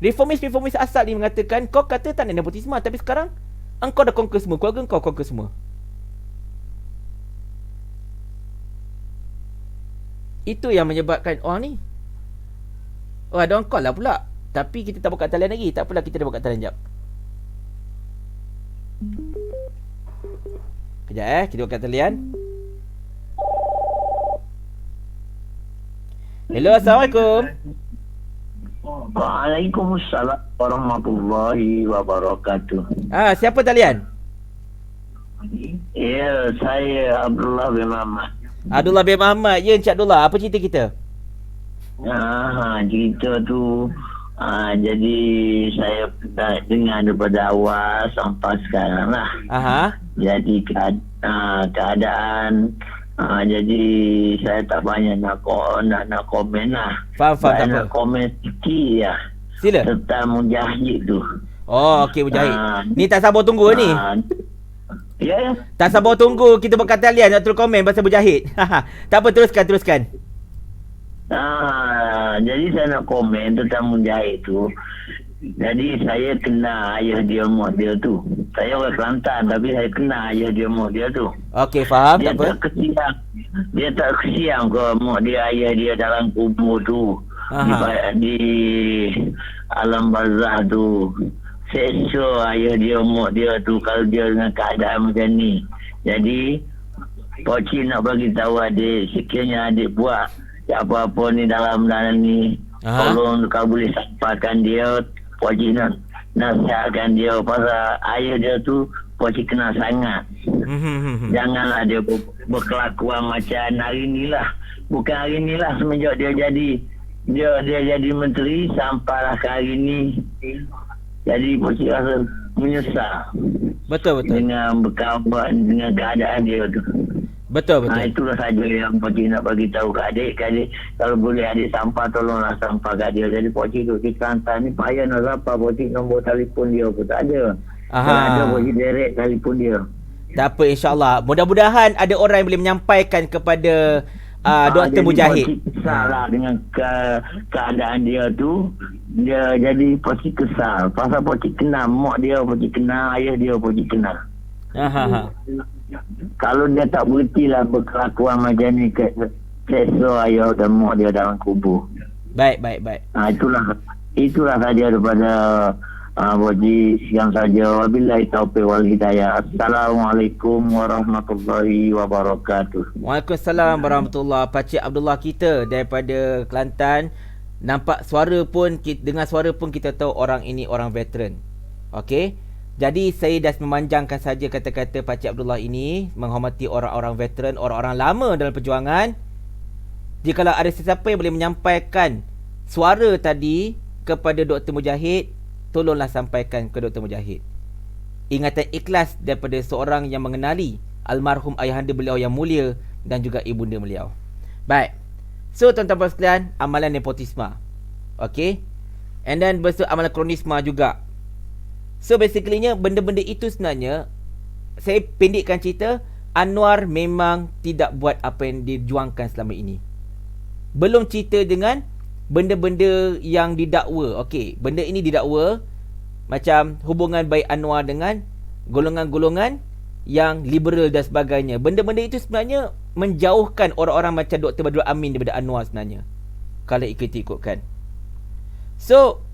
Reformis asal ni mengatakan, kau kata tak ada nepotisme, tapi sekarang engkau dah conquer semua, keluarga engkau conquer semua. Itu yang menyebabkan orang ni, oh ada orang call lah pula. Tapi kita tak buka talian lagi. Tak apalah, kita dah buka talian jap. Kejap kita buka talian. Hello, Assalamualaikum. Waalaikumsalam warahmatullahi wabarakatuh. Siapa talian? Ya, saya Abdullah bin Muhammad. Abdullah bin Muhammad. Ya, Encik Abdullah, apa cerita kita? Cerita tu jadi saya pernah dengar daripada awal sampai sekarang lah. Jadi keadaan jadi saya tak banyak nak komen lah. Faham, tak nak apa. komen sikit lah. Sila. Tentang Mujahid tu. Oh, okey, Mujahid. Ni tak sabar tunggu ni. Ya. Tak sabar tunggu kita buka talian nak terus komen pasal Mujahid. Tak apa, teruskan. Jadi saya nak komen tentang Mujahid tu. Jadi saya kenal ayah dia mak dia tu. Saya orang Kelantan tapi saya kenal ayah dia mak dia tu. Okey, faham, Dia tak apa. Dia tak kesian ke mak dia ayah dia dalam kubur tu. Di alam barzah tu. Seksa ayah dia mak dia tu kalau dia dengan keadaan macam ni. Jadi Pak Cik nak bagi tahu adik, sekiranya adik buat apa-apa ni dalam ni, tolong kalau boleh sampaikan dia. Pak Cik nak nasihatkan dia pasal ayah dia tu Pak Cik kenal sangat. Janganlah dia berkelakuan macam hari ni lah. Bukan hari ni lah, semenjak dia jadi menteri sampailah ke hari ni. Jadi Pak Cik rasa menyesal. Betul. Dengan berkawan dengan keadaan dia tu. Betul. Itulah saja yang Pak Cik nak bagi tahu ke adik. Kalau boleh adik sampah, tolonglah sampah kat dia. Jadi Pak Cik tu, kita hantar ni payah nak sampah. Pak Cik nombor telefon dia pun tak ada. Kalau ada, Pak Cik direct telefon dia. Tak apa, insyaAllah. Mudah-mudahan ada orang yang boleh menyampaikan kepada Dr. Mujahid. Pak Cik kesal lah dengan keadaan dia tu. Dia jadi Pak Cik kesal. Pasal Pak Cik kenal mak dia, Pak Cik kenal ayah dia, Pak Cik kenal. Kalau dia tak berhentilah berkelakuan macam ni, seksa ayah dan mak dia dalam kubur. Baik. Itulah saja daripada Wajib siang saja. Wabillahi taufiq wal hidayah. Assalamualaikum warahmatullahi wabarakatuh. Waalaikumsalam warahmatullahi. Pakcik Abdullah kita daripada Kelantan. Nampak suara pun, dengar suara pun kita tahu orang ini orang veteran. Okey. Jadi saya dah memanjangkan saja kata-kata Pakcik Abdullah ini, menghormati orang-orang veteran, orang-orang lama dalam perjuangan. Jikalau ada sesiapa yang boleh menyampaikan suara tadi kepada Dr. Mujahid, tolonglah sampaikan ke Dr. Mujahid. Ingatan ikhlas daripada seorang yang mengenali almarhum ayahanda beliau yang mulia dan juga ibunda beliau. Baik. So tuan-tuan sekalian, amalan nepotisme. Okay. And then besok amalan kronisme juga. So basically-nya benda-benda itu sebenarnya, saya pendekkan cerita, Anwar memang tidak buat apa yang dijuangkan selama ini. Belum cerita dengan benda-benda yang didakwa. Okey, benda ini didakwa macam hubungan baik Anwar dengan golongan-golongan yang liberal dan sebagainya. Benda-benda itu sebenarnya menjauhkan orang-orang macam Dr. Badrul Amin daripada Anwar sebenarnya, kalau ikutkan. So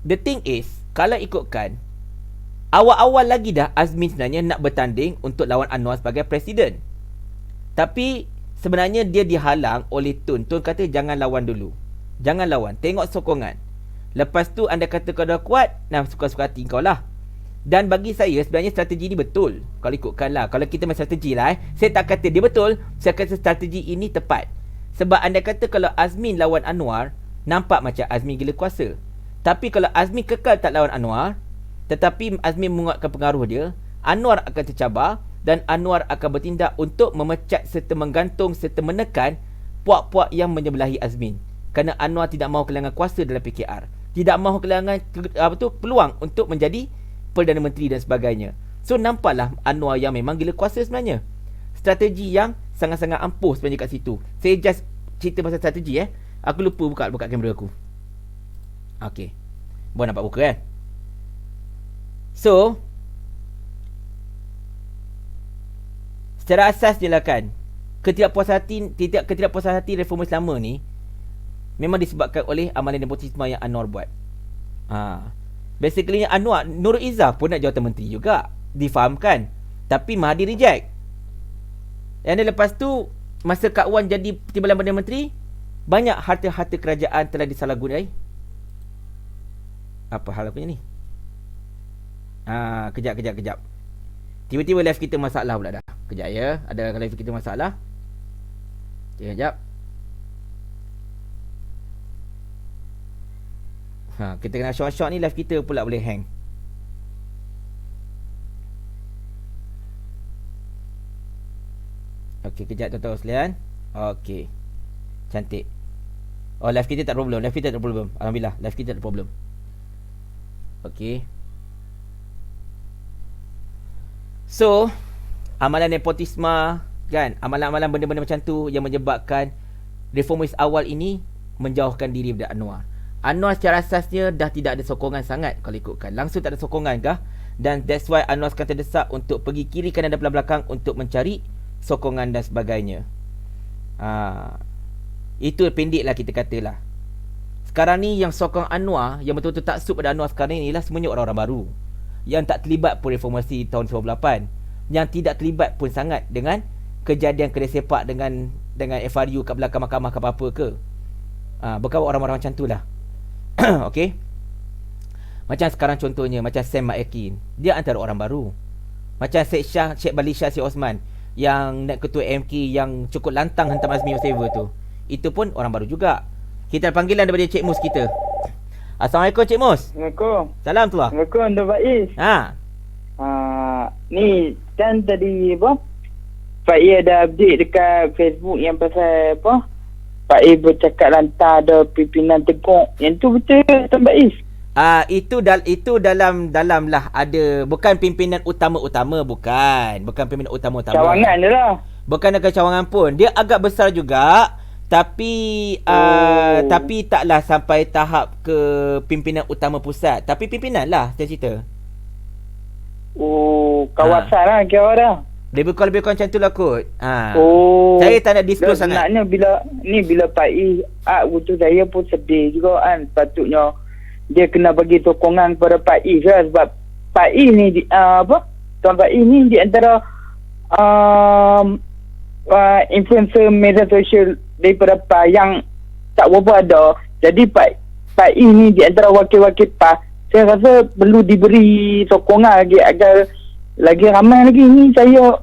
the thing is, kalau ikutkan, awal-awal lagi dah Azmin sebenarnya nak bertanding untuk lawan Anwar sebagai presiden. Tapi sebenarnya dia dihalang oleh Tun. Tun kata jangan lawan dulu. Jangan lawan, tengok sokongan. Lepas tu anda kata kau dah kuat, nah suka-suka hati kau lah. Dan bagi saya sebenarnya strategi ni betul. Kalau ikutkan lah, kalau kita main strategi lah saya tak kata dia betul, saya kata strategi ini tepat. Sebab anda kata kalau Azmin lawan Anwar, nampak macam Azmin gila kuasa. Tapi kalau Azmin kekal tak lawan Anwar, tetapi Azmin menguatkan pengaruh dia, Anwar akan tercabar dan Anwar akan bertindak untuk memecat serta menggantung serta menekan puak-puak yang menyebelahi Azmin. Kerana Anwar tidak mahu kehilangan kuasa dalam PKR. tidak mahu kehilangan peluang untuk menjadi Perdana Menteri dan sebagainya. So nampaklah Anwar yang memang gila kuasa sebenarnya. Strategi yang sangat-sangat ampuh sebenarnya kat situ. Saya just cerita pasal strategi Aku lupa buka kamera aku. Okay, buat nampak buka kan. So secara asasnya lah kan, ketidakpuasan hati reformasi lama ni memang disebabkan oleh amalan nepotisme yang Anwar buat. Basically Anwar, Nurul Izzah pun nak jawatan menteri juga, difahamkan, tapi Mahathir reject. Dan lepas tu masa Kak Wan jadi Timbalan Perdana Menteri, banyak harta-harta kerajaan telah disalahgunai. Apa hal punya ni? Kejap. Tiba-tiba live kita masalah pula dah. Kejap ya, ada live kita masalah. Kejap. Kita kena short-short ni, live kita pula boleh hang. Okey, kejap tuan-tuan sekalian. Okey. Cantik. Oh, live kita tak problem. Alhamdulillah, live kita tak problem. Okey. So, amalan nepotisme kan, amalan-amalan benda-benda macam tu yang menyebabkan reformis awal ini menjauhkan diri dari Anwar. Anwar secara asasnya dah tidak ada sokongan sangat kalau ikutkan. Langsung tak ada sokongan kah? Dan that's why Anwar sekarang terdesak untuk pergi kiri kanan dan belakang untuk mencari sokongan dan sebagainya. Itu pendeklah kita katalah. Sekarang ni yang sokong Anwar, yang betul-betul tak sup pada Anwar sekarang ni ialah semuanya orang-orang baru yang tak terlibat pun reformasi tahun 98, yang tidak terlibat pun sangat dengan kejadian kedai sepak dengan FRU kat belakang mahkamah ke apa-apa ke. Bukan orang-orang macam tu lah. Okay. Macam sekarang contohnya, macam Sam Mak Yakin, dia antara orang baru. Macam Syed Bali Shah, Syed Osman yang nak ketua MK yang cukup lantang hantar Azmi Saver tu, itu pun orang baru juga. Kita ada panggilan daripada Cik Mus kita. Assalamualaikum Cik Mus. Assalamualaikum. Salam tu lah. Assalamualaikum Tuan Faiz. Ni kan tadi Pak I ada update dekat Facebook yang pasal Pak I bercakap lantar ada pimpinan teguk. Yang tu betul ke Tuan Faiz? Itu dalam lah ada, bukan pimpinan utama-utama, bukan pimpinan utama-utama. Cawangan je lah. Bukan dekat cawangan pun. Dia agak besar juga, tapi taklah sampai tahap ke pimpinan utama pusat. Tapi pimpinan lah saya cerita. Kawasan lah kira dah. Lebih kurang macam tu lah kot. Saya tak nak disclose sangat. Sebenarnya bila Pak I betul, saya pun sedih juga kan. Patutnya dia kena bagi sokongan kepada Pak I ke, sebab Pak I ni Tuan Pak I ni di antara influencer media sosial daripada PAS yang tak berapa ada. Jadi Pak I ni di antara wakil-wakil PAS, saya rasa perlu diberi sokongan lagi agar lagi ramai lagi. Ni saya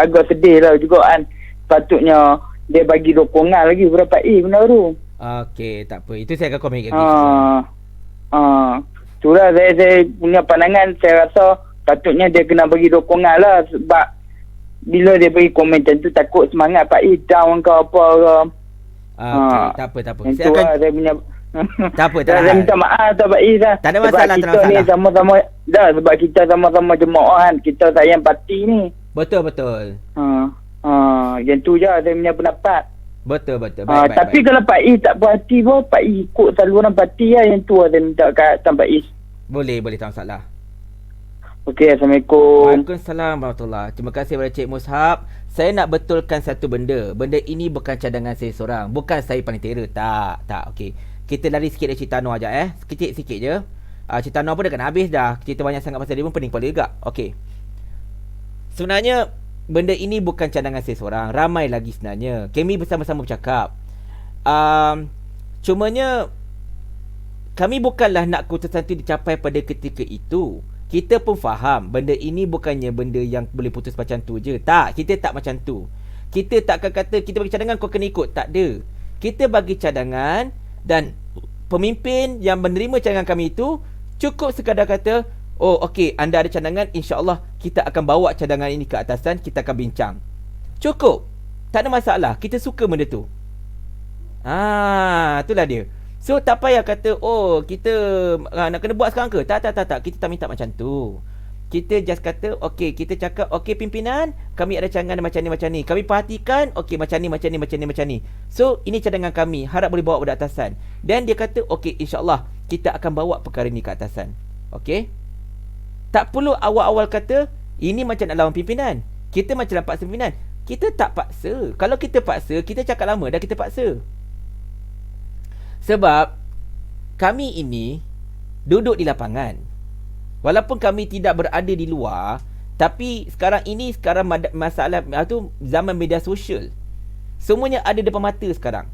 agak sedih lah juga kan. Patutnya dia bagi sokongan lagi kepada Pak I benda tu. Okey, tak apa. Itu saya akan komen lagi. Itulah saya punya pandangan. Saya rasa patutnya dia kena bagi sokongan lah, sebab bila dia bagi komen macam tu takut semangat Pak I down ke apa ke. Tak apa. Saya punya tak apa. Saya minta maaf tak Pak I dah. Tak ada masalah, sebab kita ni sama-sama dah, sebab kita sama-sama jemaah kan. Kita sayang parti ni. Betul. Yang tu je saya punya pendapat. Betul. Baik. Tapi kalau Pak I tak puas hati pun, Pak I ikut saluran parti lah. Yang tu saya minta kat Tuan Pak I. Boleh, tak masalah. Okey, Assalamualaikum. Waalaikumsalam warahmatullahi. Terima kasih kepada Cik Mushab. Saya nak betulkan satu benda. Benda ini bukan cadangan saya seorang. Bukan saya paling terror. Tak. Okey. Kita lari sikit dari cerita Anwar sekejap Sikit je. Cerita Anwar pun dah kena habis dah. Cerita banyak sangat pasal dia pun pening kepala juga. Okey. Sebenarnya benda ini bukan cadangan saya seorang. Ramai lagi sebenarnya. Kami bersama-sama bercakap. Cumanya kami bukanlah nak keputusan itu dicapai pada ketika itu. Kita pun faham benda ini bukannya benda yang boleh putus macam tu je. Tak, kita tak macam tu. Kita takkan kata kita bagi cadangan kau kena ikut. Tak ada. Kita bagi cadangan dan pemimpin yang menerima cadangan kami itu cukup sekadar kata, oh okey, anda ada cadangan, insya-Allah kita akan bawa cadangan ini ke atasan, kita akan bincang. Cukup. Tak ada masalah. Kita suka benda tu. Itulah dia. So tak payah kata oh kita nak kena buat sekarang ke. Tak. Kita tak minta macam tu. Kita just kata okey, kita cakap okey pimpinan, kami ada cadangan macam ni. Kami perhatikan okey macam ni. So ini cadangan kami, harap boleh bawa pada atasan. Dan dia kata okey insya-Allah kita akan bawa perkara ni ke atasan. Okey? Tak perlu awal-awal kata ini macam nak lawan pimpinan. Kita macam nak paksa pimpinan. Kita tak paksa. Kalau kita paksa, kita cakap lama dah kita paksa. Sebab kami ini duduk di lapangan. Walaupun kami tidak berada di luar, tapi sekarang masalah tu zaman media sosial. Semuanya ada depan mata sekarang.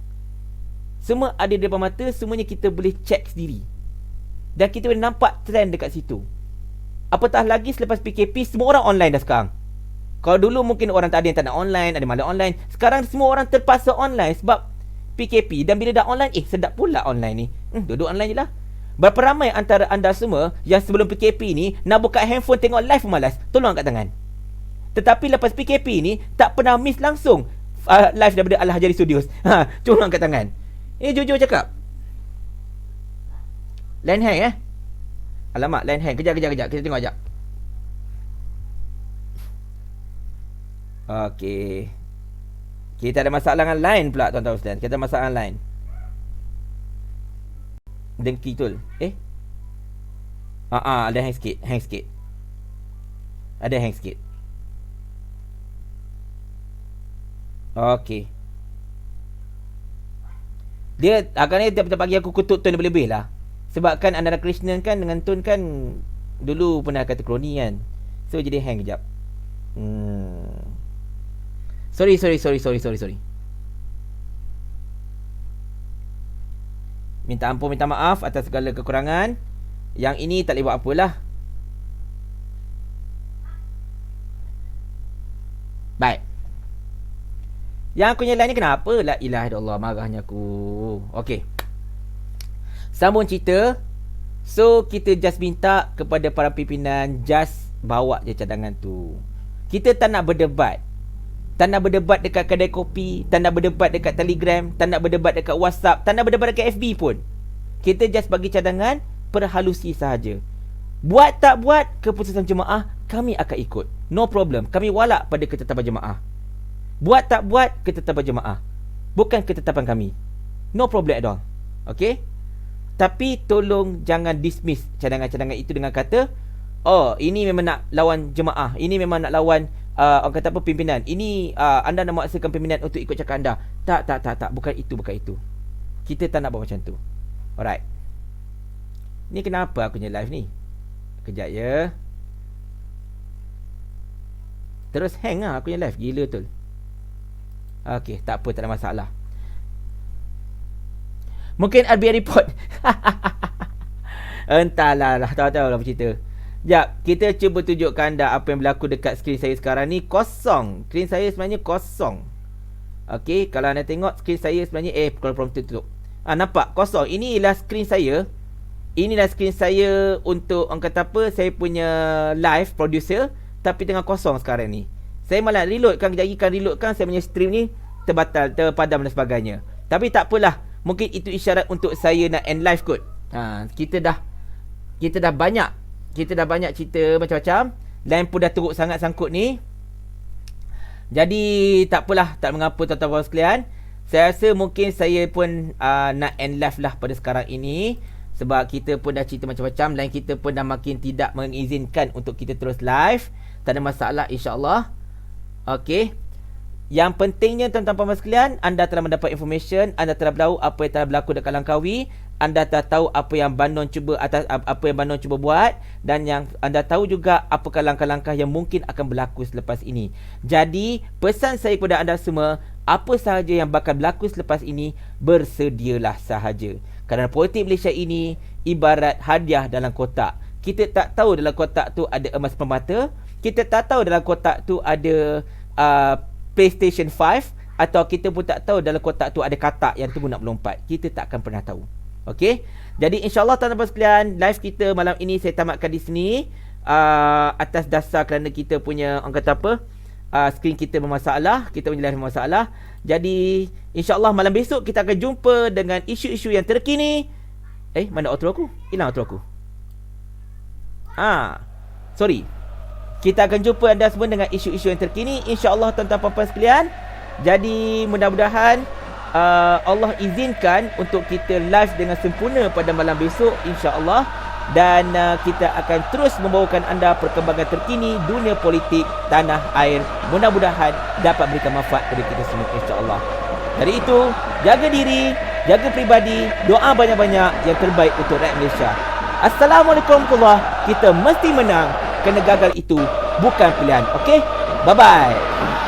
Semua ada depan mata, semuanya kita boleh check sendiri. Dan kita boleh nampak trend dekat situ. Apatah lagi selepas PKP, semua orang online dah sekarang. Kalau dulu mungkin orang tak ada yang tak nak online, ada malas online. Sekarang semua orang terpaksa online sebab PKP. Dan bila dah online, sedap pula online ni. Duduk online je lah. Berapa ramai antara anda semua yang sebelum PKP ni nak buka handphone tengok live pun malas? Tolong angkat tangan. Tetapi lepas PKP ni tak pernah miss langsung live daripada Al-Hajari Studios. Tolong angkat tangan. Jujur cakap. Line hang Alamak, line hang. Kejap. Kita tengok sekejap. Okey. Kita ada masalah dengan line pula tuan-tuan sekalian. Kita ada masalah dengan line. Dengki betul. Ada hang sikit. Ada hang sikit. Okey. Dia agaknya dia bagi aku kutuk tone lebih-lebih lah. Sebab kan Ananda Krishnan kan dengan tone kan dulu pernah kata kroni kan. So jadi hang kejap. Sorry. Minta ampun, minta maaf atas segala kekurangan. Yang ini tak boleh buat apalah. Baik. Yang aku nyalain ni kenapa? La ilaha illallah, marahnya aku. Okey. Sambung cerita. So, kita just minta kepada para pimpinan, just bawa je cadangan tu. Kita tak nak berdebat. Tak nak berdebat dekat kedai kopi, tak nak berdebat dekat Telegram, tak nak berdebat dekat WhatsApp, tak nak berdebat dekat FB pun. Kita just bagi cadangan, perhalusi sahaja. Buat tak buat, keputusan jemaah, kami akan ikut. No problem. Kami walak pada ketetapan jemaah. Buat tak buat, ketetapan jemaah. Bukan ketetapan kami. No problem at all. Okay? Tapi tolong jangan dismiss cadangan-cadangan itu dengan kata, oh, ini memang nak lawan jemaah. Ini memang nak lawan orang kata apa, pimpinan. Ini anda nak memaksakan pimpinan untuk ikut cakap anda. Tak. Bukan itu. Kita tak nak buat macam tu. Alright. Ni kenapa aku punya live ni? Kejap ya. Terus hang lah aku punya live. Gila betul. Okay, tak apa, tak ada masalah. Mungkin RBI report. Entahlah, tahu-tahu lah bercerita. Sekejap, kita cuba tunjukkan anda apa yang berlaku dekat skrin saya sekarang ni. Kosong. Skrin saya sebenarnya kosong. Okey, kalau anda tengok skrin saya sebenarnya kalau prompter tutup. Nampak? Kosong. Inilah skrin saya. Inilah skrin saya untuk orang kata apa, saya punya live producer, tapi tengah kosong sekarang ni. Saya malah reloadkan, kejap lagi kan reloadkan, saya punya stream ni terbatal, terpadam dan sebagainya. Tapi tak apalah. Mungkin itu isyarat untuk saya nak end live kot. Kita dah banyak cerita macam-macam. Line pun dah teruk sangat sangkut ni. Jadi tak apalah, tak mengapa tuan-tuan sekalian. Saya rasa mungkin saya pun nak end live lah pada sekarang ini. Sebab kita pun dah cerita macam-macam. Line kita pun dah makin tidak mengizinkan untuk kita terus live. Tak ada masalah, insyaAllah. Okey. Yang pentingnya tuan-tuan sekalian, anda telah mendapat information, anda telah tahu apa yang telah berlaku dekat Langkawi, anda telah tahu apa yang Banon cuba buat, dan yang anda tahu juga apakah langkah-langkah yang mungkin akan berlaku selepas ini. Jadi, pesan saya kepada anda semua, apa sahaja yang bakal berlaku selepas ini, bersedialah sahaja. Kerana politik Malaysia ini ibarat hadiah dalam kotak. Kita tak tahu dalam kotak tu ada emas permata, kita tak tahu dalam kotak tu ada PlayStation 5, atau kita pun tak tahu dalam kotak tu ada katak yang tunggu nak melompat. Kita tak akan pernah tahu. Okey. Jadi insya-Allah tuan-tuan sekalian, live kita malam ini saya tamatkan di sini. Atas dasar kerana kita punya orang kata apa, skrin kita bermasalah, kita menyelesaikan masalah. Jadi insya-Allah malam besok kita akan jumpa dengan isu-isu yang terkini. Mana outro aku? Hilang outro aku. Sorry. Kita akan jumpa anda semua dengan isu-isu yang terkini, insya-Allah tuan-tuan dan puan sekalian. Jadi mudah-mudahan Allah izinkan untuk kita live dengan sempurna pada malam besok, insya-Allah. Dan kita akan terus membawakan anda perkembangan terkini dunia politik tanah air. Mudah-mudahan dapat berikan manfaat kepada kita semua, insya-Allah. Dari itu, jaga diri, jaga peribadi, doa banyak-banyak yang terbaik untuk rakyat Malaysia. Assalamualaikum warahmatullahi wabarakatuh. Kita mesti menang, kerana gagal itu bukan pilihan. Okey? Bye-bye.